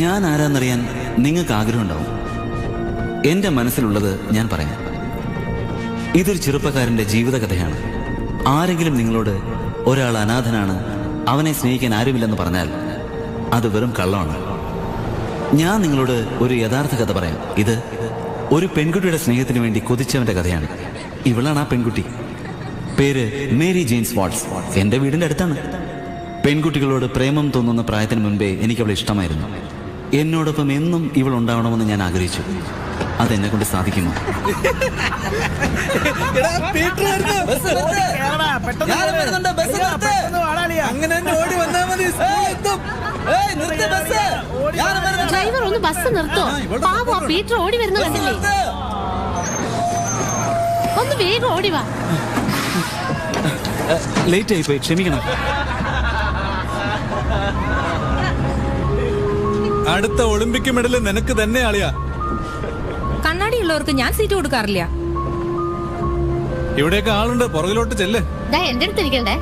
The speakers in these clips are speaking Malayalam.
ഞാൻ ആരാന്നറിയാൻ നിങ്ങൾക്ക് ആഗ്രഹമുണ്ടാവും. എൻ്റെ മനസ്സിലുള്ളത് ഞാൻ പറയാം. ഇതൊരു ചെറുപ്പക്കാരൻ്റെ ജീവിതകഥയാണ്. ആരെങ്കിലും നിങ്ങളോട് ഒരാൾ അനാഥനാണ്, അവനെ സ്നേഹിക്കാൻ ആരുമില്ലെന്ന് പറഞ്ഞാൽ അത് വെറും കള്ളമാണ്. ഞാൻ നിങ്ങളോട് ഒരു യഥാർത്ഥ കഥ പറയാം. ഇത് ഒരു പെൺകുട്ടിയുടെ സ്നേഹത്തിന് വേണ്ടി കൊതിച്ചവൻ്റെ കഥയാണ്. ഇവളാണ് ആ പെൺകുട്ടി. പേര് മേരി ജെയിൻസ് വാട്സ്. എൻ്റെ വീടിൻ്റെ അടുത്താണ്. പെൺകുട്ടികളോട് പ്രേമം തോന്നുന്ന പ്രായത്തിന് മുൻപേ എനിക്കവളെ ഇഷ്ടമായിരുന്നു. എന്നോടൊപ്പം എന്നും ഇവൾ ഉണ്ടാവണമെന്ന് ഞാൻ ആഗ്രഹിച്ചു. അതെന്നെ കൊണ്ട് സാധിക്കുമോ? ഡ്രൈവർ ഒന്ന് ബസ് നിർത്തോ? പാവം, പീറ്റർ ഓടി വരുന്ന കണ്ടില്ലേ? ഒന്ന് വേഗം ഓടിവാ. ലേറ്റ് ആയി പോയി, ക്ഷമിക്കണം. അടുത്ത ഒളിമ്പിക് മെഡൽ നിനക്ക് തന്നെ ആളിയാ. കണ്ണാടിയുള്ളവർക്ക് ഞാൻ സീറ്റ് കൊടുക്കാറില്ല. ഇവിടെയൊക്കെ ആളുണ്ട്, പുറകിലോട്ട് ചെല്ല്. എന്റെ അടുത്ത് ഇരിക്കണ്ടേ?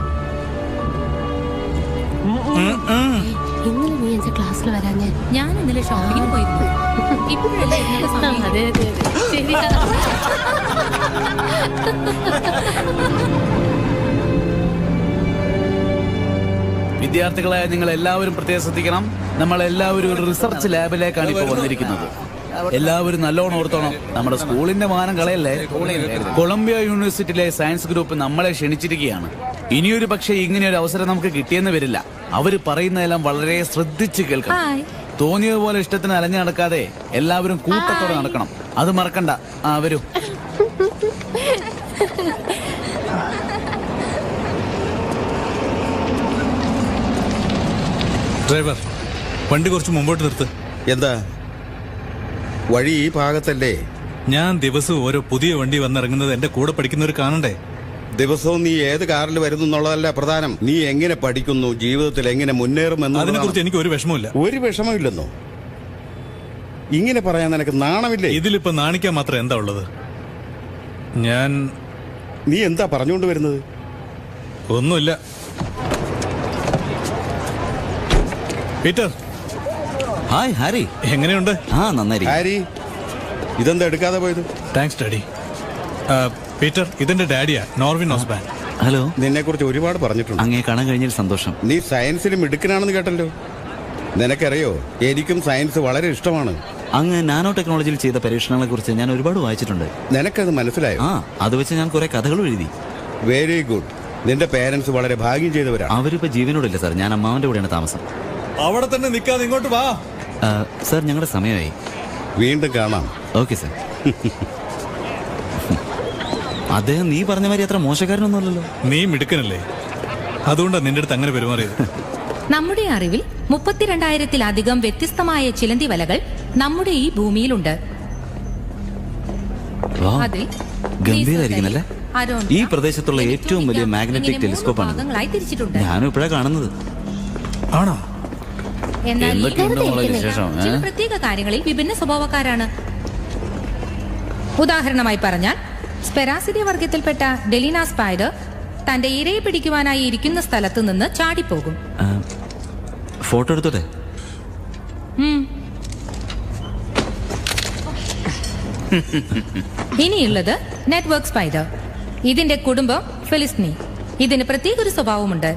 ഇന്നലെ നീ എന്റെ ക്ലാസ്സിൽ വരാഞ്ഞേ? ഞാൻ ഇന്നലെ ഷോപ്പിങ്ങിന് പോയിരുന്നു. ഇപ്പോഴല്ലേ ഇതിനൊക്കെ സമയം? അതെ അതെ അതെ, ശരിയാ. വിദ്യാർത്ഥികളായ നിങ്ങൾ എല്ലാവരും പ്രത്യേകം ശ്രദ്ധിക്കണം. നമ്മൾ എല്ലാവരും ഒരു റിസർച്ച് ലാബിലേക്കാണ് ഇപ്പോൾ വന്നിരിക്കുന്നത്. എല്ലാവരും നല്ലോണം ഓർത്തോണം, നമ്മുടെ സ്കൂളിന്റെ മാനം കളയല്ലേ. കൊളംബിയ യൂണിവേഴ്സിറ്റിയിലെ സയൻസ് ഗ്രൂപ്പ് നമ്മളെ ക്ഷണിച്ചിരിക്കുകയാണ്. ഇനിയൊരു പക്ഷേ ഇങ്ങനെ ഒരു അവസരം നമുക്ക് കിട്ടിയെന്ന് വരില്ല. അവര് പറയുന്നതെല്ലാം വളരെ ശ്രദ്ധിച്ച് കേൾക്കണം. തോന്നിയതുപോലെ ഇഷ്ടത്തിന് അലഞ്ഞു നടക്കാതെ എല്ലാവരും കൂട്ടത്തോടെ നടക്കണം. അത് മറക്കണ്ട. വരൂ. ഡ്രൈവർ, വണ്ടി കുറച്ച് മുമ്പോട്ട് നിർത്ത്. എന്താ വഴി ഈ ഭാഗത്തല്ലേ? ഞാൻ ദിവസവും ഓരോ പുതിയ വണ്ടി വന്നിറങ്ങുന്നത് എന്റെ കൂടെ പഠിക്കുന്നവർ കാണണ്ടേ? ദിവസവും നീ ഏത് കാറിൽ വരുന്നു എന്നുള്ളതല്ല പ്രധാനം. നീ എങ്ങനെ പഠിക്കുന്നു, ജീവിതത്തിൽ എങ്ങനെ മുന്നേറുമെന്ന്. അതിനെ കുറിച്ച് എനിക്ക് ഒരു വിഷമമില്ല. ഒരു വിഷമമില്ലെന്നോ? ഇങ്ങനെ പറയാൻ നിനക്ക് നാണമില്ലേ? ഇതിലിപ്പോ നാണിക്കാൻ മാത്രം എന്താ ഉള്ളത്? നീ എന്താ പറഞ്ഞുകൊണ്ട് വരുന്നത്? ഒന്നുമില്ല. പീറ്റർ. ഹായ് ഹാരി, എങ്ങനെയുണ്ട്? നന്നായി. ഹാരി, ഇതെന്താ എടുക്കാതെ പോയത്? Thanks daddy. പീറ്റർ, ഇതെന്റെ ഡാഡിയാ, നോർവിൻ ഓസ്ബാൻ. ഹലോ. നിന്നെ കുറിച്ച് ഒരുപാട് പറഞ്ഞിട്ടുണ്ട്. അങ്ങേ കാണാൻ കഴിഞ്ഞാൽ സന്തോഷം. നീ സയൻസിൽ മിടുക്കനാണെന്ന് കേട്ടല്ലോ. നിനക്കറിയോ, എനിക്കും സയൻസ് വളരെ ഇഷ്ടമാണ്. അങ്ങ് നാനോ ടെക്നോളജിയിൽ ചെയ്ത പരീക്ഷണങ്ങളെ കുറിച്ച് ഞാൻ ഒരുപാട് വായിച്ചിട്ടുണ്ട്. നിനക്കത് മനസ്സിലായോ? അത് വെച്ച് ഞാൻ കുറെ കഥകളും എഴുതി. Very good. നിന്റെ പേരൻസ് വളരെ ഭാഗ്യം ചെയ്തവരാണ്. അവരിപ്പോ ജീവനോടില്ല സാർ. ഞാൻ അമ്മാവന്റെ കൂടെയാണ് താമസം. അവിടെ തന്നെ നിൽക്കാതെ ഇങ്ങോട്ട് വാ. സാർ, ഞങ്ങളുടെ സമയമായി. വീണ്ടും കാണാം. Okay sir. അദ്ദേഹം നീ പറഞ്ഞ മാതിരി അത്ര മോശക്കാരനൊന്നുമല്ലല്ലോ. നീ മിടുക്കനല്ലേ, അതുകൊണ്ടാണ് നിന്റെ അടുത്ത് അങ്ങനെ പെരുമാറിയത്. നമ്മുടെ അറിവിൽ 32,000-ത്തിലധികം വ്യത്യസ്തമായ ചിലന്തി വലകൾ നമ്മുടെ ഈ ഭൂമിയിലുണ്ട്. അതിൽ ഗംഭീരായിരിക്കുന്നല്ലേ? ഈ പ്രദേശത്തുള്ള ഏറ്റവും വലിയ മാഗ്നറ്റിക് ടെലിസ്കോപ്പാണ്. ഞാനും ഇപ്പോഴാണ് കാണുന്നത്. ആണോ? എന്നാൽ ഈ വിശേഷം ചില പ്രത്യേക കാര്യങ്ങളിൽ വിഭിന്ന സ്വഭാവക്കാരാണ്. ഉദാഹരണമായി പറഞ്ഞാൽ, സ്പെറാസിഡി വർഗത്തിൽപ്പെട്ട ഡെലിന സ്പൈഡർ തന്റെ ഇരയെ പിടിക്കുവാനായി ഇരിക്കുന്ന സ്ഥലത്ത് നിന്ന് ചാടിപ്പോകും. ഫോട്ടോ എടുത്തോട്ടെ? ഇനിയുള്ളത് നെറ്റ്വർക്ക് സ്പൈഡർ. ഇതിന്റെ കുടുംബം ഫെലിസ്നി. ഇതിന് പ്രത്യേക ഒരു സ്വഭാവമുണ്ട്.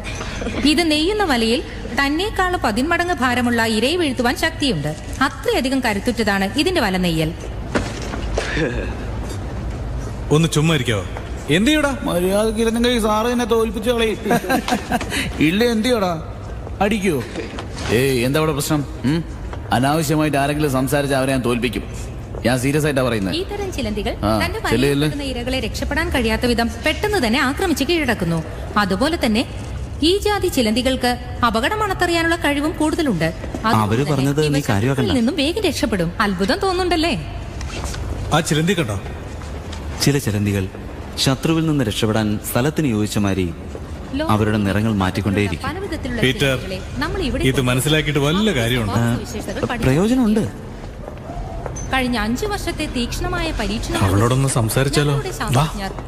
ഇത് നെയ്യുന്ന വലയിൽ തന്നേക്കാൾ 10 മടങ്ങ് ഭാരമുള്ള ഇരയെ വീഴ്ത്തുവാൻ ശക്തിയുണ്ട്. അത്രയധികം കരുത്തുറ്റതാണ് ഇതിന്റെ വല നെയ്യൽ. ഒന്ന് ചുമ്മാ ഇരിക്കാവോ? എന്തിയോടാ മര്യാദക്കിരുന്നെങ്കിൽ സാറ് എന്നെ തോൽപ്പിച്ചു കളി. ഇല്ല, എന്തിയോടാ അടിക്കോ? എന്താ ഇവിടെ പ്രശ്നം? അനാവശ്യമായിട്ട് ആരെങ്കിലും സംസാരിച്ച് അവരെ ഞാൻ തോൽപ്പിക്കും. ഞാൻ സീരിയസ് ആയിട്ടാ പറയുന്നത്. ഇത്തരം ചിലന്തികൾ തന്റെ വലയിലിരിക്കുന്ന ഇരകളെ രക്ഷപ്പെടാൻ കഴിയാത്ത വിധം പെട്ടെന്ന് തന്നെ ആക്രമിച്ച് കീഴടക്കുന്നു. അതുപോലെ തന്നെ ഈ ജാതി ചിലന്തികൾക്ക് അപകടം മണത്തറിയാനുള്ള കഴിവും കൂടുതലുണ്ട്. അവര് പറഞ്ഞത് നീ കാര്യമാക്കണ്ട. നിന്നും വേഗം രക്ഷപ്പെടും. അത്ഭുതം തോന്നുന്നുണ്ടല്ലേ? ആ ചിലന്തി കണ്ടോ? ചില ചിലന്തികൾ ശത്രുവിൽ നിന്ന് രക്ഷപ്പെടാൻ സ്ഥലത്തിന് യോജിച്ച മാതിരി അവരുടെ നിറങ്ങൾ മാറ്റിക്കൊണ്ടേയിരിക്കും. പീറ്റർ, ഇത് മനസ്സിലാക്കിയിട്ട് വല്ല കാര്യമുണ്ട്? പ്രയോജനമുണ്ട്. കഴിഞ്ഞ 5 വർഷത്തെ തീക്ഷ്ണമായ അവളോടൊന്ന് സംസാരിച്ചാലോ?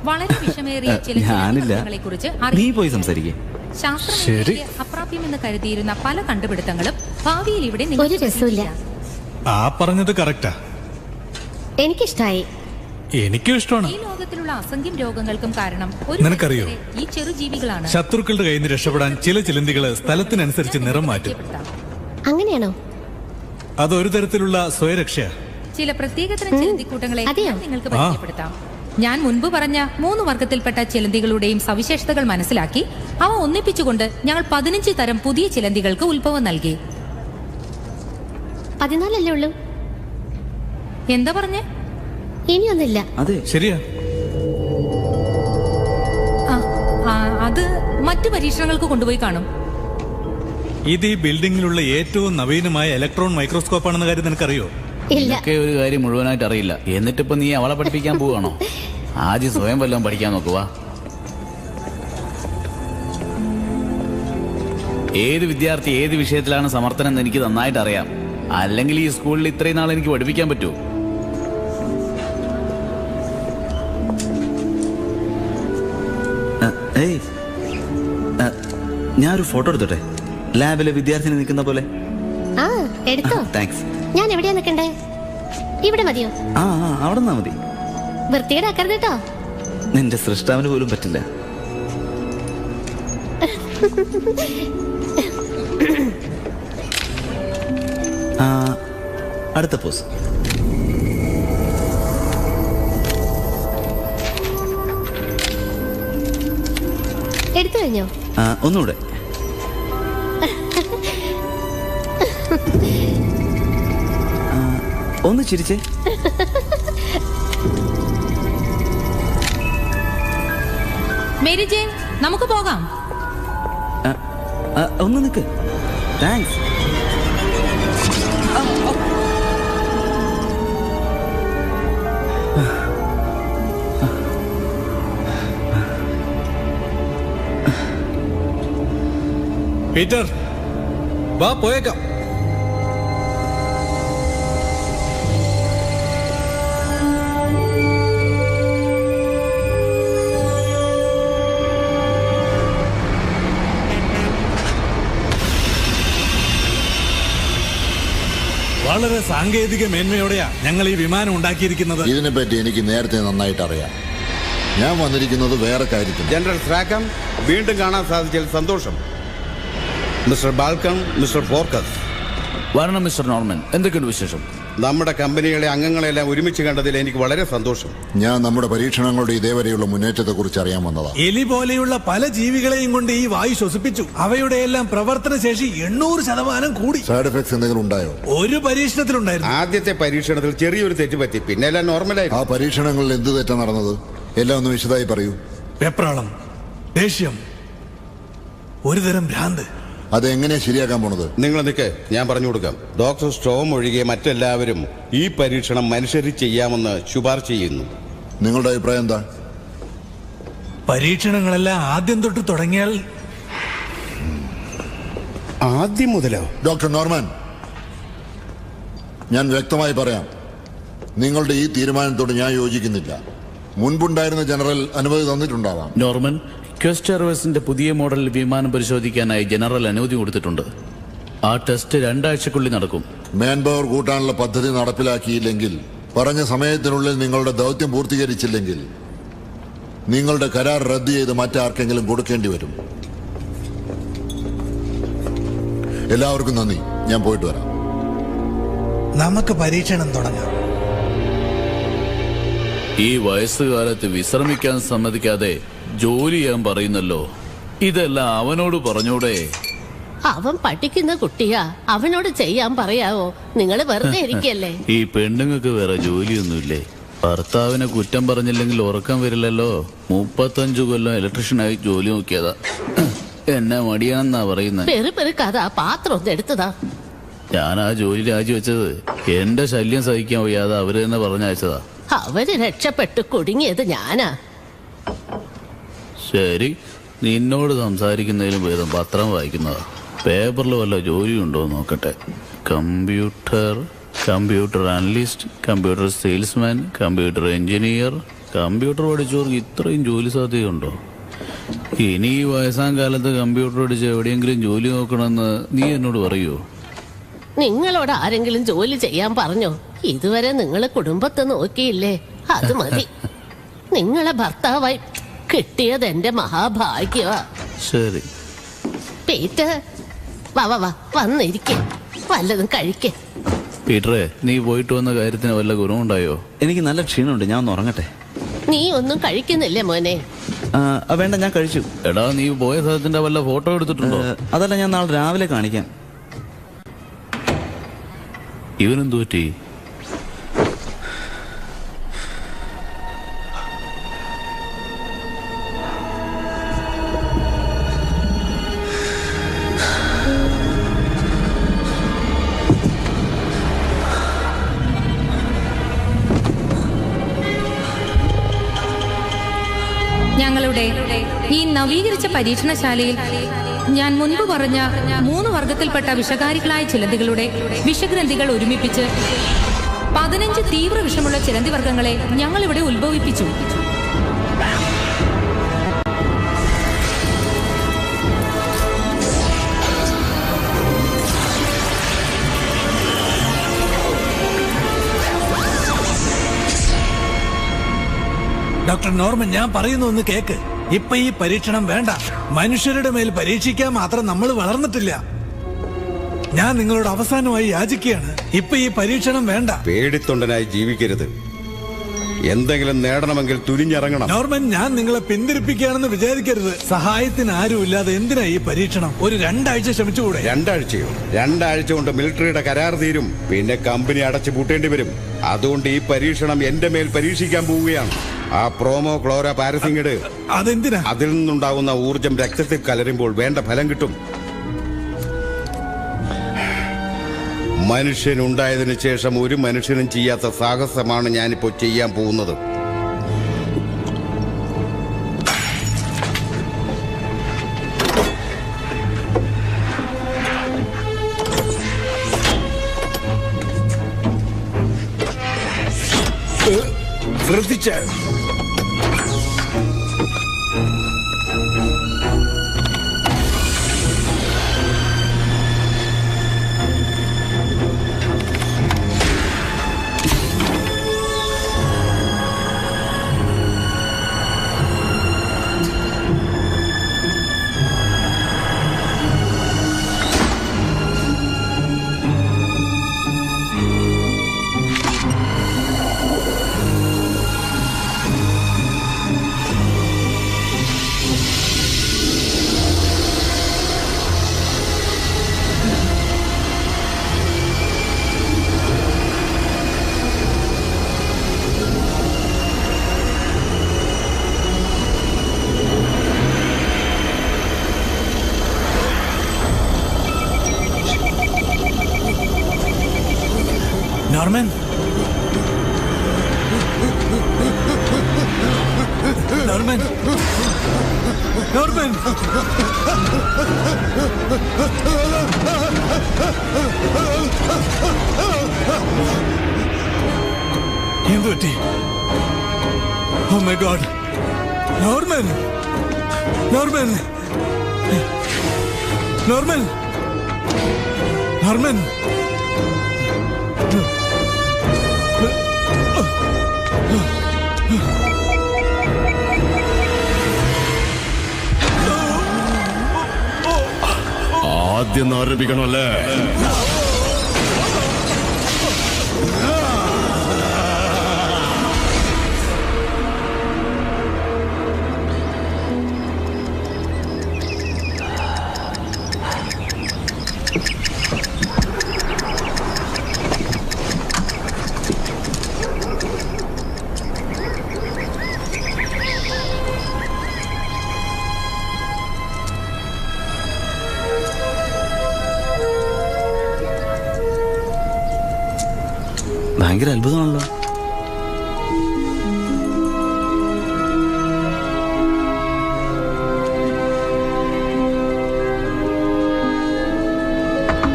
വളരെ വിഷമേറിയ ചില കുറിച്ച് നീ പോയി സംസാരിക്കേ. ശാസ്ത്രം അപ്രാപ്യമെന്ന് കരുതിയിരുന്ന പല കണ്ടുപിടുത്തങ്ങളും ഭാവിയിൽ ഇവിടെ ഒരു രസമില്ല. ആ പറഞ്ഞത് കറക്റ്റാ. എനിക്കിഷ്ടായി. എനിക്കും ഇഷ്ടമാണ്. ഈ ലോകത്തിലുള്ള അസംഖ്യം രോഗങ്ങൾക്കും കാരണം നിനക്കറിയോ? ഈ ചെറുജീവികളാണ്. ശത്രുക്കളുടെ കയ്യിൽ നിന്ന് രക്ഷപ്പെടാൻ ചില ചിലന്തികള് സ്ഥലത്തിനനുസരിച്ച് നിറം മാറ്റും. അങ്ങനെയാണോ? അതൊരു തരത്തിലുള്ള സ്വയരക്ഷയാ. ചില പ്രത്യേകതരം ചിലന്തിക്കൂട്ടങ്ങളെ അതെയോ? ഞാൻ നിങ്ങൾക്ക് പരിചയപ്പെടുത്താം. ഞാൻ മുൻപ് പറഞ്ഞ 3 വർഗത്തിൽപ്പെട്ട ചിലന്തികളുടെയും സവിശേഷതകൾ മനസ്സിലാക്കി അവ ഒന്നിപ്പിച്ചുകൊണ്ട് ഞങ്ങൾ 15 തരം പുതിയ ചിലന്തികൾക്ക് ഉത്ഭവം നൽകി. 14 അല്ലേ ഉള്ളൂ? എന്താ പറഞ്ഞേ? ഇനിയൊന്നില്ല. അതെ, ശരിയാ. അത് മറ്റു പരീക്ഷണങ്ങൾക്ക് കൊണ്ടുപോയി കാണും. ഇത് ഈ ബിൽഡിംഗിലുള്ള ഏറ്റവും നവീനമായ ഇലക്ട്രോൺ മൈക്രോസ്കോപ്പാണെന്ന കാര്യം നിനക്കറിയോ? ഇല്ല. ഒക്കെ ഒരു കാര്യം മുഴുവനായിട്ട് അറിയില്ല. എന്നിട്ടിപ്പോ നീ അവളെ പഠിപ്പിക്കാൻ പോവാണോ? ആദ്യം സ്വയം വല്ലതും പഠിക്കാൻ നോക്കുക. ഏത് വിദ്യാർത്ഥി ഏത് വിഷയത്തിലാണ് സമർത്ഥനെന്ന് എനിക്ക് നന്നായിട്ട് അറിയാം. അല്ലെങ്കിൽ ഈ സ്കൂളിൽ ഇത്രയും നാൾ എനിക്ക് പഠിപ്പിക്കാൻ പറ്റൂ? ഏയ്, ഞാനൊരു ഫോട്ടോ എടുത്തോട്ടെ, ലാബിലെ വിദ്യാർത്ഥിനി നിൽക്കുന്ന പോലെ. ആ, എടുത്തോ. താങ്ക്സ്. ഞാൻ എവിടെയാ നിൽക്കണ്ടേ? ഇവിടെ മതിയോ? ആ, അവിടെ നിന്നാ മതി. വൃത്തികേടാക്കരുത് കേട്ടോ. നിന്റെ സൃഷ്ടാവിന് പോലും പറ്റില്ല. അടുത്ത പോസ്. എടുത്തു കഴിഞ്ഞോ? ഒന്നുകൂടെ. ഒന്ന് ചിരിച്ചേ. മേരി ജെയിൻ, നമുക്ക് പോകാം. ഒന്ന് നിൽക്ക്. താങ്ക്സ്. പീറ്റർ, വാ പോയേക്കാം. വളരെ സാങ്കേതിക മേന്മയോടെയാ ഞങ്ങൾ ഈ വിമാനം ഉണ്ടാക്കിയിരിക്കുന്നത്. ഇതിനെപ്പറ്റി എനിക്ക് നേരത്തെ നന്നായിട്ട് അറിയാം. ഞാൻ വന്നിരിക്കുന്നത് വേറെ കാര്യത്തിൽ. ജനറൽ സ്രാക്കം, വീണ്ടും കാണാൻ സാധിച്ചതിൽ സന്തോഷം. Mister Balkan, mister Fergus. വരണം മിസ്റ്റർ നോർമൻ. എന്തൊക്കെയുണ്ട് വിശേഷം? നമ്മുടെ കമ്പനികളെ അംഗങ്ങളെല്ലാം ഒരുമിച്ച് കണ്ടതിൽ എനിക്ക് വളരെ സന്തോഷം. ഞാൻ നമ്മുടെ പരീക്ഷണങ്ങളുടെ ഇതേവരെയുള്ള മുന്നേറ്റത്തെക്കുറിച്ച് അറിയാൻ വന്നതാണ്. എലി പോലെയുള്ള പല ജീവികളെയും കൊണ്ട് ഈ വായു ശ്വസിപ്പിച്ചു. അവയുടെ എല്ലാം പ്രവർത്തന ശേഷി 800% കൂടി. സൈഡ് എഫക്ട്സ് എന്തെങ്കിലും ഉണ്ടായോ? ഒരു പരീക്ഷണത്തിലുണ്ടായിരുന്നു. ആദ്യത്തെ പരീക്ഷണത്തിൽ ചെറിയൊരു തെറ്റ് പറ്റി, പിന്നെ എല്ലാം നോർമലായി. ആ പരീക്ഷണങ്ങളിൽ എന്ത് തെറ്റാ നടന്നത്? എല്ലാം ഒന്ന് വിശദമായി പറയൂ. വെപ്രാളം, ദേഷ്യം, ഒരുതരം ഭ്രാന്ത്. അതെങ്ങനെയാ ശരിയാക്കാൻ പോണത്? നിങ്ങൾ നിൽക്ക്, ഞാൻ പറഞ്ഞു കൊടുക്കാം. ഡോക്ടർ സ്റ്റോം ഒഴികെ മറ്റെല്ലാവരും ഈ പരീക്ഷണം മനുഷ്യരിൽ ചെയ്യാമെന്ന് ശുപാർശ ചെയ്യുന്നു. നിങ്ങളുടെ അഭിപ്രായം എന്താ? പരീക്ഷണങ്ങളെല്ലാം ആദ്യം തൊട്ട് തുടങ്ങിയാൽ. ആദ്യം മുതലോ? ഡോക്ടർ നോർമൻ, ഞാൻ വ്യക്തമായി പറയാം, നിങ്ങളുടെ ഈ തീരുമാനത്തോട് ഞാൻ യോജിക്കുന്നില്ല. മുൻപുണ്ടായിരുന്ന ജനറൽ അനുമതി തന്നിട്ടുണ്ടാവാം. നോർമൻ, ക്വസ്റ്റ് എയർവേസിന്റെ പുതിയ മോഡൽ വിമാനം പരിശോധിക്കാനായി ജനറൽ അനുമതി കൊടുത്തിട്ടുണ്ട്. ആ ടെസ്റ്റ് 2 ആഴ്ചക്കുള്ളിൽ നടക്കും. മാൻ പവർ കൂട്ടാനുള്ള പദ്ധതി നടപ്പിലാക്കിയില്ലെങ്കിൽ, പറഞ്ഞ സമയത്തിനുള്ളിൽ നിങ്ങളുടെ ദൗത്യം പൂർത്തീകരിച്ചില്ലെങ്കിൽ നിങ്ങളുടെ കരാർ റദ്ദ് ചെയ്ത് മറ്റാർക്കെങ്കിലും കൊടുക്കേണ്ടി വരും. എല്ലാവർക്കും നന്ദി. ഞാൻ പോയിട്ട് വരാം. നമുക്ക് പരീക്ഷണം തുടങ്ങാം. ഈ വയസ്സുകാലത്ത് വിശ്രമിക്കാൻ സമ്മതിക്കാതെ ജോലി ചെയ്യാൻ പറയുന്നല്ലോ. ഇതെല്ലാം അവനോട് പറഞ്ഞൂടെ? അവൻ പഠിക്കുന്ന കുട്ടിയാ, അവനോട് ചെയ്യാൻ പറയാവോ? നിങ്ങൾ വെറുതെ ഇരിക്കല്ലേ? ഈ പെണ്ണുങ്ങൾക്ക് വേറെ ജോലിയൊന്നുമില്ലേ? ഭർത്താവിനെ കുറ്റം പറഞ്ഞില്ലെങ്കിൽ ഉറക്കം വരില്ലല്ലോ. 35 കൊല്ലം ഇലക്ട്രീഷ്യനായി ജോലി നോക്കിയതാ. എന്നെ മടിയാണെന്നാ പറയുന്നത്. പെറുപെറുക്കാതെ ആ പാത്രം ഒന്ന് എടുത്തതാ. ഞാൻ ആ ജോലി രാജിവെച്ചത് എന്റെ ശല്യം സഹിക്കാൻ വയ്യാതെ അവര് തന്നെ പറഞ്ഞയച്ചതാ. അവര് രക്ഷപ്പെട്ട് കുടുങ്ങിയത് ഞാനാ. ശരി, നിന്നോട് സംസാരിക്കുന്നതിലും ഭേദം പത്രം വായിക്കുന്നതാ. പേപ്പറിൽ വല്ല ജോലിയുണ്ടോ നോക്കട്ടെ. Computer analyst, computer salesman, computer engineer. Computer പഠിച്ചവർക്ക് ഇത്രയും ജോലി സാധ്യതയുണ്ടോ? ഇനി ഈ വയസ്സാം കാലത്ത് കമ്പ്യൂട്ടർ പഠിച്ച് എവിടെയെങ്കിലും ജോലി നോക്കണമെന്ന് നീ എന്നോട് പറയൂ? നിങ്ങളോട് ആരെങ്കിലും ജോലി ചെയ്യാൻ പറഞ്ഞോ? ഇതുവരെ നിങ്ങൾ കുടുംബത്തെ നോക്കിയില്ലേ? അത് മതി. നിങ്ങളെ ഭർത്താവായി കിട്ടിയത് എന്റെ മഹാഭാഗ്യമാ. ശരി പീറ്റർ, വാ വന്നിരിക്കേ, വല്ലതും കഴിക്കേ. പീറ്ററെ, നീ പോയിട്ട് വന്ന കാര്യത്തിന് വല്ല ഗുണമുണ്ടായോ? എനിക്ക് നല്ല ക്ഷീണമുണ്ട്, ഞാൻ ഒന്ന് ഉറങ്ങട്ടെ. നീ ഒന്നും കഴിക്കുന്നില്ലേ മോനെ? വേണ്ട, ഞാൻ കഴിച്ചു. എടാ, നീ പോയ സ്ഥലത്തിന്റെ വല്ല ഫോട്ടോ എടുത്തിട്ടുണ്ടോ? അതല്ല, ഞാൻ നാളെ രാവിലെ കാണിക്കാം. ഇവനെന്തു പറ്റി? ഞങ്ങളുടെ ഈ നവീകരിച്ച പരീക്ഷണശാലയിൽ ഞാൻ മുൻപ് പറഞ്ഞ 3 വർഗത്തിൽപ്പെട്ട വിഷകാരികളായ ചിലന്തികളുടെ വിഷഗ്രന്ഥികൾ ഒരുമിപ്പിച്ച് 15 തീവ്ര വിഷമുള്ള ചിലന്തി വർഗങ്ങളെ ഞങ്ങളിവിടെ ഉത്ഭവിപ്പിച്ചു. ഡോക്ടർ നോർമൻ, ഞാൻ പറയുന്ന ഒന്ന് കേക്ക്. ഇപ്പൊ ഈ പരീക്ഷണം വേണ്ട. മനുഷ്യരുടെ മേൽ പരീക്ഷിക്കാൻ മാത്രം നമ്മൾ വളർന്നിട്ടില്ല. ഞാൻ നിങ്ങളോട് അവസാനമായി യാചിക്കുകയാണ്, ഇപ്പൊ ഈ പരീക്ഷണം വേണ്ട. പേടിത്തൊണ്ടനായി ജീവിക്കരുത്. എന്തെങ്കിലും നേടണമെങ്കിൽ തുനിഞ്ഞിറങ്ങണം. നോർമൻ, ഞാൻ നിങ്ങളെ പിന്തിരിപ്പിക്കുകയാണെന്ന് വിചാരിക്കരുത്. സഹായത്തിന് ആരുമില്ലാതെ എന്തിനാ ഈ പരീക്ഷണം? ഒരു 2 ആഴ്ച ശ്രമിച്ചുകൂടെ? 2 ആഴ്ചയോ? 2 ആഴ്ച കൊണ്ട് മിലിറ്ററിയുടെ കരാർ തീരും. പിന്നെ കമ്പനി അടച്ചു പൂട്ടേണ്ടി വരും. അതുകൊണ്ട് ഈ പരീക്ഷണം എന്റെ മേൽ പരീക്ഷിക്കാൻ പോവുകയാണ്. ആ പ്രോമോ ക്ലോറ പാരസിംഗിഡ്. അതെന്തിനാ? അതിൽ നിന്നുണ്ടാകുന്ന ഊർജം രക്തത്തിൽ കലരുമ്പോൾ വേണ്ട ഫലം കിട്ടും. മനുഷ്യനുണ്ടായതിനു ശേഷം ഒരു മനുഷ്യനും ചെയ്യാത്ത സാഹസമാണ് ഞാനിപ്പോ ചെയ്യാൻ പോകുന്നത്. ശ്രദ്ധിച്ച്. Norman, Norman, Norman. എന്തു പറ്റി? Oh my god. Norman, Norman, Norman, Norman. ആദ്യം ആരംഭിക്കണമല്ലേ? ഭയങ്കര അത്ഭുതമാണല്ലോ.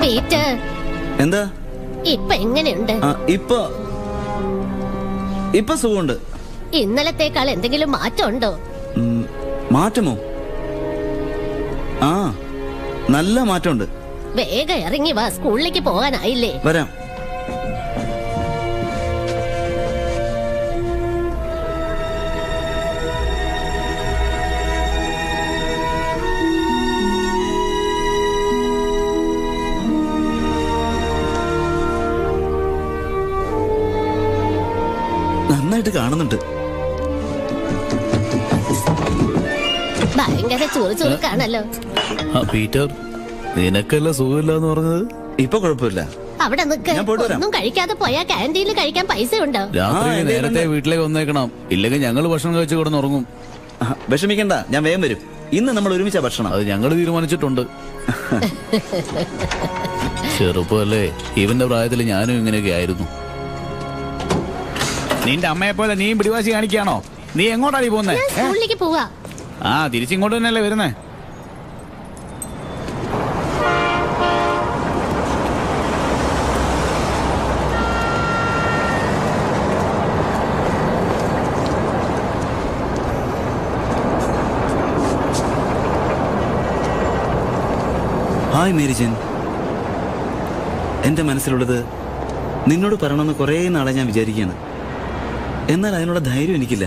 പീറ്റർ, എന്താ ഇപ്പൊ എങ്ങനെയുണ്ട്? ഇപ്പൊ സുഖമുണ്ട്. ഇന്നലത്തേക്കാൾ എന്തെങ്കിലും മാറ്റമുണ്ടോ? മാറ്റമോ? നല്ല മാറ്റമുണ്ട്. വേഗം ഇറങ്ങി വാ, സ്കൂളിലേക്ക് പോകാനായില്ലേ? വരാം. നന്നായിട്ട് കാണുന്നുണ്ട്. ഭയങ്കര ചുറുചുറുക്കാണല്ലോ. പീറ്റർ, നിനക്കല്ല സുഖമില്ലാന്ന് പറഞ്ഞത്? ഇപ്പൊ കുഴപ്പമില്ല. അവിടെ നിക്ക്. ഞാൻ പോയിട്ട് വരാം. ഒന്നും കഴിക്കാതെ പോയാ ക്യാൻറ്റീനിൽ കഴിക്കാൻ പൈസ ഉണ്ടോ? രാത്രി നേരത്തെ വീട്ടിലേക്ക് വന്നേക്കണം, ഇല്ലെങ്കിൽ ഞങ്ങൾ ഭക്ഷണം കഴിച്ച് കിടന്നുറങ്ങും. വിഷമിക്കണ്ട, ഞാൻ വേഗം വരും. ഇന്ന് നമ്മൾ ഒരുമിച്ച ഭക്ഷണം. അത് ഞങ്ങൾ തീരുമാനിച്ചിട്ടുണ്ട്. ചെറുപ്പമല്ലേ, ഇവന്റെ പ്രായത്തിൽ ഞാനും ഇങ്ങനെയൊക്കെ ആയിരുന്നു. നിന്റെ അമ്മയെ പോലെ നീ പിടിവാശി കാണിക്കാണോ? നീ എങ്ങോട്ടാണ് ഈ പോകുന്നേ? സ്കൂളിലേക്ക് പോവാ. ആ, തിരിച്ചിങ്ങോട്ട് തന്നെയല്ലേ വരുന്നേ? ഹായ് മേരിജൻ. എൻ്റെ മനസ്സിലുള്ളത് നിന്നോട് പറയണമെന്ന് കുറേ നാളെ ഞാൻ വിചാരിക്കുകയാണ്. എന്നാൽ അതിനുള്ള ധൈര്യം എനിക്കില്ല.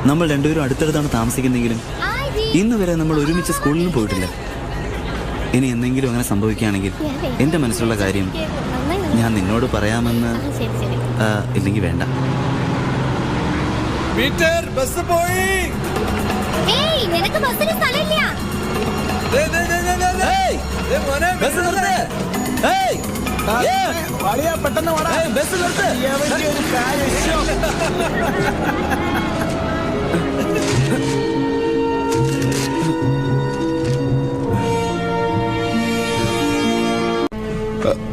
നമ്മൾ രണ്ടുപേരും അടുത്തടുത്താണ് താമസിക്കുന്നെങ്കിലും ഇന്ന് വരെ നമ്മൾ ഒരുമിച്ച് സ്കൂളിലും പോയിട്ടില്ല. ഇനി എന്തെങ്കിലും അങ്ങനെ സംഭവിക്കുകയാണെങ്കിൽ എൻ്റെ മനസ്സിലുള്ള കാര്യം ഞാൻ നിന്നോട് പറയാമെന്ന്. ഇല്ലെങ്കിൽ വേണ്ട. പീറ്റർ, ബസ് പോയി. നിനക്ക് ബസ്സിന് സ്ഥലമില്ല. പെട്ടെന്ന്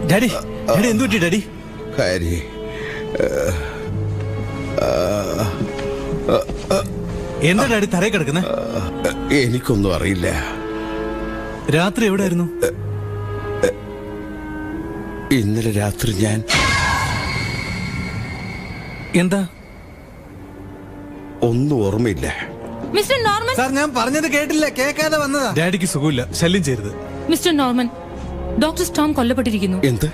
ഡാഡി, ഡാഡി എന്തു പറ്റി ഡാഡി? ഹരി, എന്താ ഡാഡി തറയിൽ കിടക്കുന്നത്? എനിക്കൊന്നും അറിയില്ല. രാത്രി എവിടെയായിരുന്നു? ഇന്നലെ രാത്രി ഞാൻ എന്താ? ഒന്നും ഓർമ്മയില്ല. Mister Norman. സാർ, ഞാൻ പറഞ്ഞത് കേട്ടില്ല, കേൾക്കാതെ വന്നതാ. ഡാഡിക്ക് സുഖമില്ല, ശല്യം ചെയ്യരുത്. മിസ്റ്റർ നോർമൻ, ഡോക്ടർ സ്റ്റോം കൊല്ലപ്പെട്ടിരിക്കുന്നു. എന്ത്?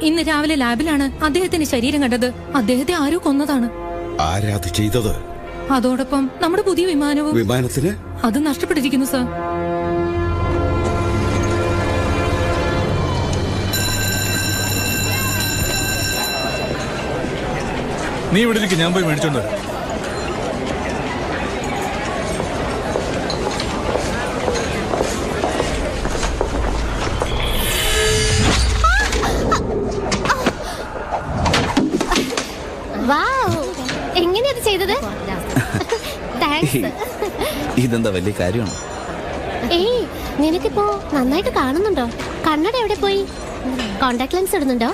ഇന്ന് രാവിലെ ലാബിലാണ് അദ്ദേഹത്തിന്റെ ശരീരം കണ്ടത്. അദ്ദേഹത്തെ ആരോ കൊന്നതാണ്. ആരാ അത് ചെയ്തത്? അതോടൊപ്പം നമ്മുടെ പുതിയ വിമാനവും. വിമാനത്തിന് അത് നഷ്ടപ്പെട്ടിരിക്കുന്നു സാർ. നീ ഇവിടെ ഇരിക്കും, ഞാൻ പോയി മേടിച്ചോണ്ട് വരാം. എങ്ങനെയത് ചെയ്തത്? ഇതെന്താ വലിയ കാര്യമാണ്? ഏയ്, നിനക്കിപ്പോ നന്നായിട്ട് കാണുന്നുണ്ടോ? കണ്ണട എവിടെ പോയി? കോണ്ടാക്ട് ലെൻസ് ഇടുന്നുണ്ടോ?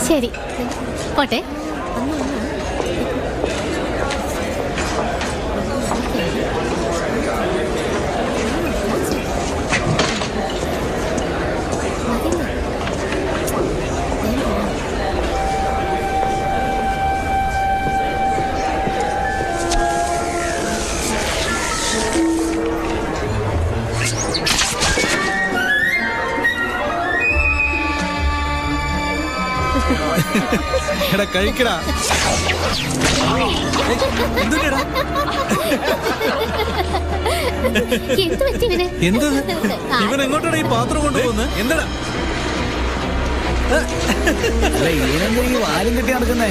ശരി, പോട്ടെ. എടാ, കഴിക്കടാ. എന്തുടാ? എന്ത് പറ്റി ഇവന്? എന്തത്? ഇവൻ എങ്ങോട്ടാണ് ഈ പാത്രം കൊണ്ടുപോകുന്നത്? എന്താടാ? ഇവനെന്താ ഈ വാലും കെട്ടി നടക്കുന്നേ?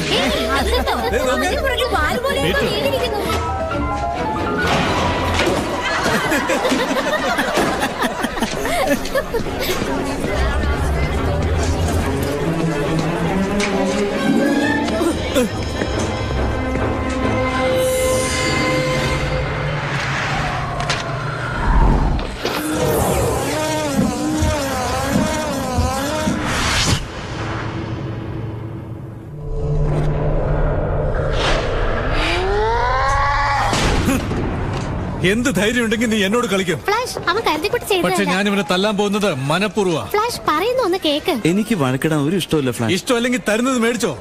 എന്ത് ധൈര്യം ഉണ്ടെങ്കിൽ നീ എന്നോട് കളിക്കും. ഫ്ലാഷ്, അവൻ കരുതിക്കുട്ടി പക്ഷെ ചെയ്തതല്ല. ഞാൻ ഇവനെ തല്ലാൻ പോകുന്നത് മനഃപൂർവ്വ. ഫ്ലാഷ്, പറയുന്ന ഒന്ന് കേക്ക്. എനിക്ക് വഴക്കിടാൻ ഒരു ഇഷ്ടമില്ല ഫ്ലാഷ്. ഇഷ്ടമല്ലെങ്കിൽ തരുന്നത് മേടിച്ചോ.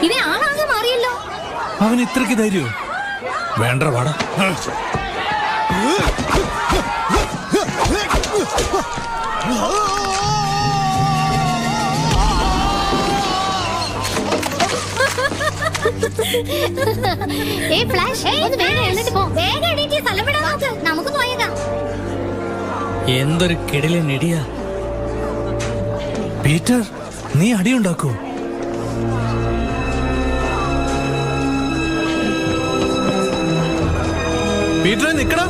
ഇവൻ ആളാകെ മാറിയല്ലോ. അവൻ ഇത്രയ്ക്ക് ധൈര്യോ? വേണ്ട വാടാ. ഫ്ലാഷ്, ഒന്ന് വേഗം എഴുന്നേറ്റ് പോ. വേഗം എണീറ്റ് സ്ഥലം വിടാൻ നോക്ക്. നമുക്ക് പോയേക്കാം. എന്തൊരു കിടിലൻ ഇടിയാ. പീറ്റർ, നീ അടിയുണ്ടാക്കൂ. പീറ്റർ നിക്കടാ.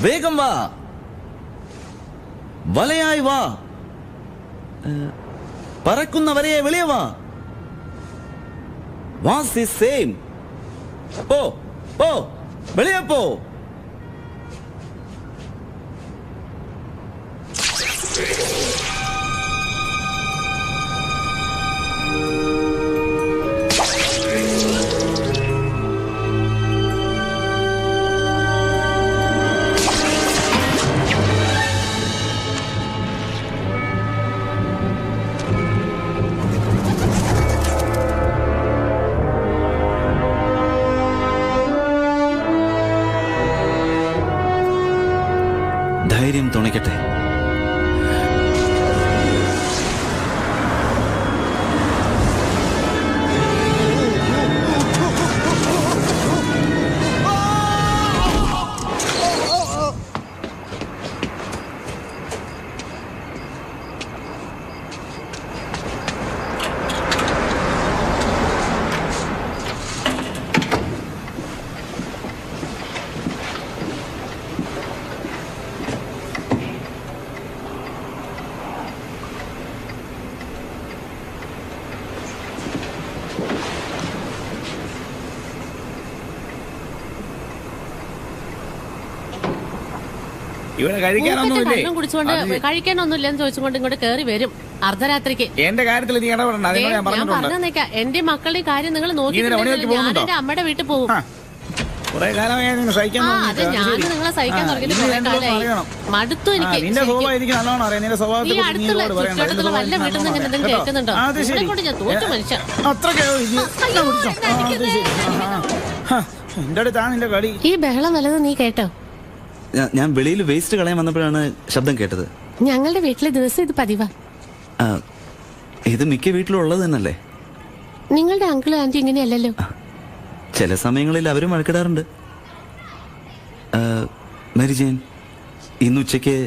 വേഗം വാ, വലയായി വാ, പറക്കുന്ന വരയെ വെളിയെ വാ. Was is same. പോ പോ, വെളിയെ പോ. ധൈര്യം തുണയ്ക്കട്ടെ. ഇവിടെ കഴിക്കാനൊന്നുമില്ലേ? വെള്ളം കുടിച്ചുകൊണ്ട് കഴിക്കാനൊന്നുമില്ലെന്ന് ചോദിച്ചുകൊണ്ട് ഇങ്ങോട്ട് കേറി വരും അർദ്ധരാത്രിക്ക്. എന്റെ കാര്യത്തിൽ നീ ഇടപെടണ്ട. അതിനോട് ഞാൻ ഞാൻ പറഞ്ഞിട്ടുണ്ട്. പറഞ്ഞു നിൽക്കാം, എന്റെ മക്കളുടെ കാര്യം നിങ്ങൾ നോക്കി. ഇതിനെ പണിയൊക്കെ ഞാൻ പോകുന്നുണ്ടോ? എന്റെ അമ്മയുടെ വീട്ടിൽ പോകും. കുറെ കാലമായി നിങ്ങൾ സഹിക്കാൻ അത് ഞാൻ നിങ്ങളെ സഹിക്കാൻ തുടങ്ങിയിട്ട് കുറെ കാലമായി. മടുത്തു എനിക്ക്. നിന്റെ സ്വഭാവം എനിക്ക് നല്ലോണം അറിയാം. നിന്റെ സ്വഭാവത്തെ ഈ അടുത്തുള്ള ചുറ്റുവട്ടത്തുള്ള വല്ല വീട്ടിൽ നിന്ന് എന്തെങ്കിലും കേൾക്കുന്നുണ്ടോ? ഇവിടെ കൊണ്ട് ഞാൻ തോറ്റു മനുഷ്യൻ. എന്റെ അടുത്താണ് നിന്റെ കളി. ഈ ബഹളം വല്ലതും നീ കേട്ടോ? ഞാൻ വെളിയിൽ വേസ്റ്റ് കളയാൻ വന്നപ്പോഴാണ് ശബ്ദം കേട്ടത്. ഞങ്ങളുടെ വീട്ടിലെ ദിവസം ഇത് പതിവാ. ഇത് മിക്ക വീട്ടിലും ഉള്ളത് തന്നെയല്ലേ? നിങ്ങളുടെ അങ്കിളും ആന്റി ഇങ്ങനെയല്ലല്ലോ. ചില സമയങ്ങളിൽ അവരും വഴക്കിടാറുണ്ട്. മരിജയൻ, ഇന്ന് ഉച്ചയ്ക്ക്